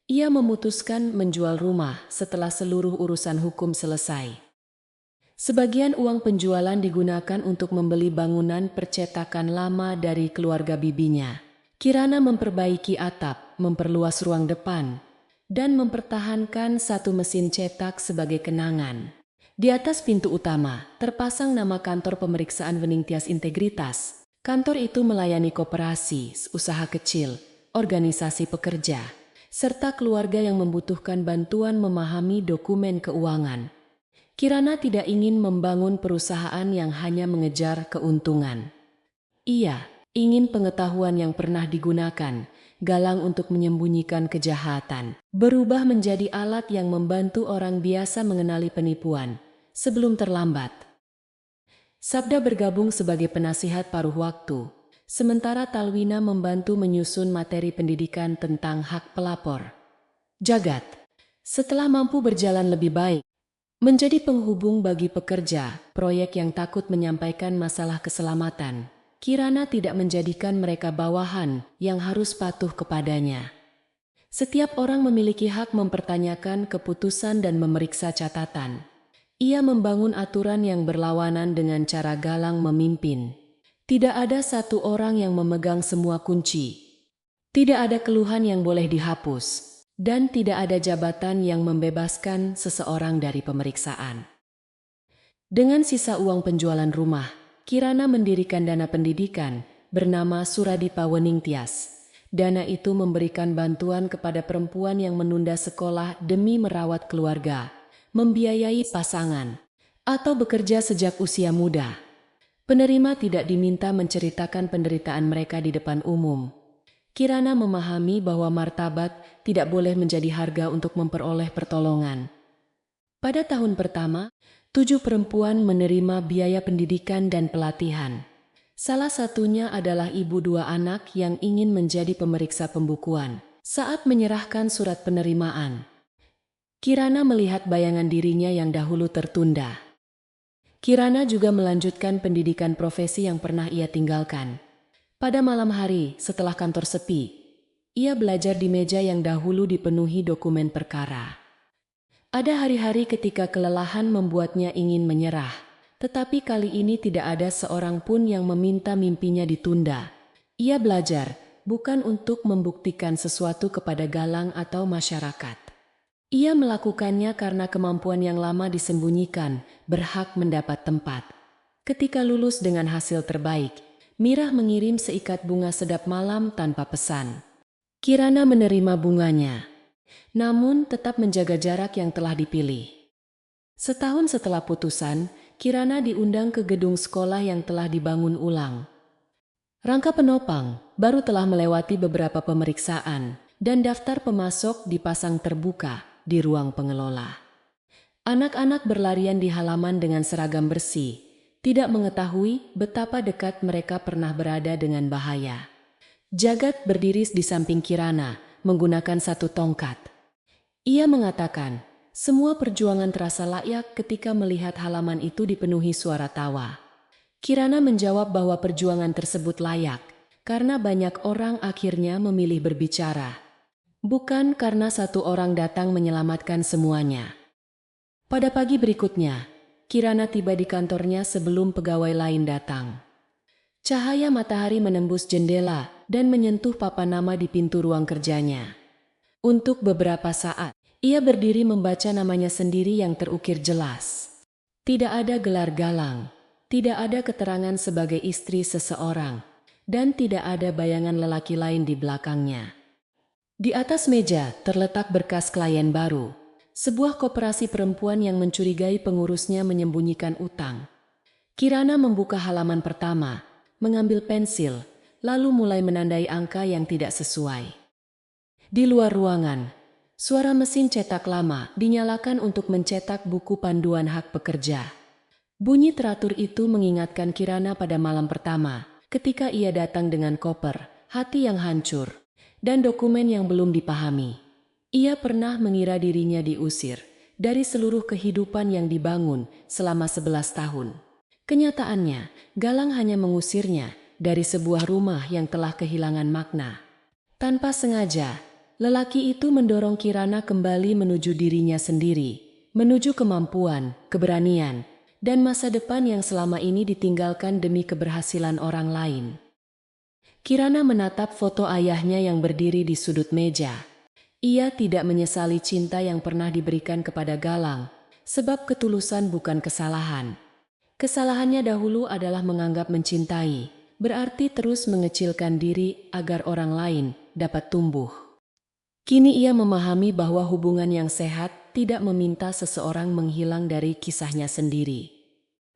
Ia memutuskan menjual rumah setelah seluruh urusan hukum selesai. Sebagian uang penjualan digunakan untuk membeli bangunan percetakan lama dari keluarga bibinya. Kirana memperbaiki atap, memperluas ruang depan, dan mempertahankan satu mesin cetak sebagai kenangan. Di atas pintu utama terpasang nama kantor pemeriksaan Wening Tias Integritas. Kantor itu melayani koperasi, usaha kecil, organisasi pekerja, serta keluarga yang membutuhkan bantuan memahami dokumen keuangan. Kirana tidak ingin membangun perusahaan yang hanya mengejar keuntungan. Ia ingin pengetahuan yang pernah digunakan Galang untuk menyembunyikan kejahatan berubah menjadi alat yang membantu orang biasa mengenali penipuan sebelum terlambat. Sabda bergabung sebagai penasihat paruh waktu, sementara Talwina membantu menyusun materi pendidikan tentang hak pelapor. Jagat, setelah mampu berjalan lebih baik, menjadi penghubung bagi pekerja, proyek yang takut menyampaikan masalah keselamatan. Kirana tidak menjadikan mereka bawahan yang harus patuh kepadanya. Setiap orang memiliki hak mempertanyakan keputusan dan memeriksa catatan. Ia membangun aturan yang berlawanan dengan cara Galang memimpin. Tidak ada satu orang yang memegang semua kunci. Tidak ada keluhan yang boleh dihapus. Dan tidak ada jabatan yang membebaskan seseorang dari pemeriksaan. Dengan sisa uang penjualan rumah, Kirana mendirikan dana pendidikan bernama Suradipa Wening Tias. Dana itu memberikan bantuan kepada perempuan yang menunda sekolah demi merawat keluarga, membiayai pasangan, atau bekerja sejak usia muda. Penerima tidak diminta menceritakan penderitaan mereka di depan umum. Kirana memahami bahwa martabat tidak boleh menjadi harga untuk memperoleh pertolongan. Pada tahun pertama, 7 perempuan menerima biaya pendidikan dan pelatihan. Salah satunya adalah ibu 2 anak yang ingin menjadi pemeriksa pembukuan. Saat menyerahkan surat penerimaan, Kirana melihat bayangan dirinya yang dahulu tertunda. Kirana juga melanjutkan pendidikan profesi yang pernah ia tinggalkan. Pada malam hari, setelah kantor sepi, ia belajar di meja yang dahulu dipenuhi dokumen perkara. Ada hari-hari ketika kelelahan membuatnya ingin menyerah, tetapi kali ini tidak ada seorang pun yang meminta mimpinya ditunda. Ia belajar, bukan untuk membuktikan sesuatu kepada Galang atau masyarakat. Ia melakukannya karena kemampuan yang lama disembunyikan, berhak mendapat tempat. Ketika lulus dengan hasil terbaik, Mirah mengirim seikat bunga sedap malam tanpa pesan. Kirana menerima bunganya, namun tetap menjaga jarak yang telah dipilih. Setahun setelah putusan, Kirana diundang ke gedung sekolah yang telah dibangun ulang. Rangka penopang baru telah melewati beberapa pemeriksaan dan daftar pemasok dipasang terbuka di ruang pengelola. Anak-anak berlarian di halaman dengan seragam bersih, tidak mengetahui betapa dekat mereka pernah berada dengan bahaya. Jagat berdiri di samping Kirana, menggunakan satu tongkat. Ia mengatakan, semua perjuangan terasa layak ketika melihat halaman itu dipenuhi suara tawa. Kirana menjawab bahwa perjuangan tersebut layak, karena banyak orang akhirnya memilih berbicara. Bukan karena satu orang datang menyelamatkan semuanya. Pada pagi berikutnya, Kirana tiba di kantornya sebelum pegawai lain datang. Cahaya matahari menembus jendela dan menyentuh papan nama di pintu ruang kerjanya. Untuk beberapa saat, ia berdiri membaca namanya sendiri yang terukir jelas. Tidak ada gelar Galang, tidak ada keterangan sebagai istri seseorang, dan tidak ada bayangan lelaki lain di belakangnya. Di atas meja terletak berkas klien baru, sebuah koperasi perempuan yang mencurigai pengurusnya menyembunyikan utang. Kirana membuka halaman pertama, mengambil pensil, lalu mulai menandai angka yang tidak sesuai. Di luar ruangan, suara mesin cetak lama dinyalakan untuk mencetak buku panduan hak pekerja. Bunyi teratur itu mengingatkan Kirana pada malam pertama, ketika ia datang dengan koper, hati yang hancur, dan dokumen yang belum dipahami. Ia pernah mengira dirinya diusir dari seluruh kehidupan yang dibangun selama 11 tahun. Kenyataannya, Galang hanya mengusirnya dari sebuah rumah yang telah kehilangan makna. Tanpa sengaja, lelaki itu mendorong Kirana kembali menuju dirinya sendiri, menuju kemampuan, keberanian, dan masa depan yang selama ini ditinggalkan demi keberhasilan orang lain. Kirana menatap foto ayahnya yang berdiri di sudut meja. Ia tidak menyesali cinta yang pernah diberikan kepada Galang, sebab ketulusan bukan kesalahan. Kesalahannya dahulu adalah menganggap mencintai, berarti terus mengecilkan diri agar orang lain dapat tumbuh. Kini ia memahami bahwa hubungan yang sehat tidak meminta seseorang menghilang dari kisahnya sendiri.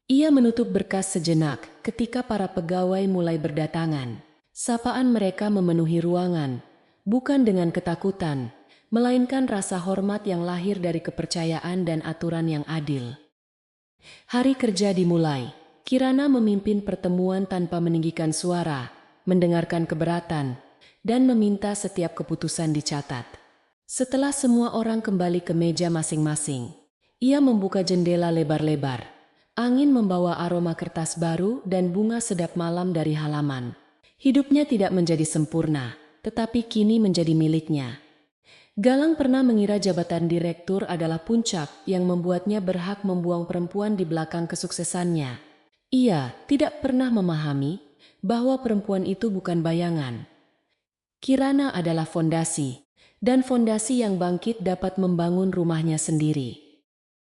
Ia menutup berkas sejenak ketika para pegawai mulai berdatangan. Sapaan mereka memenuhi ruangan, bukan dengan ketakutan, melainkan rasa hormat yang lahir dari kepercayaan dan aturan yang adil. Hari kerja dimulai. Kirana memimpin pertemuan tanpa meninggikan suara, mendengarkan keberatan, dan meminta setiap keputusan dicatat. Setelah semua orang kembali ke meja masing-masing, ia membuka jendela lebar-lebar. Angin membawa aroma kertas baru dan bunga sedap malam dari halaman. Hidupnya tidak menjadi sempurna, tetapi kini menjadi miliknya. Galang pernah mengira jabatan direktur adalah puncak yang membuatnya berhak membuang perempuan di belakang kesuksesannya. Ia tidak pernah memahami bahwa perempuan itu bukan bayangan. Kirana adalah fondasi, dan fondasi yang bangkit dapat membangun rumahnya sendiri.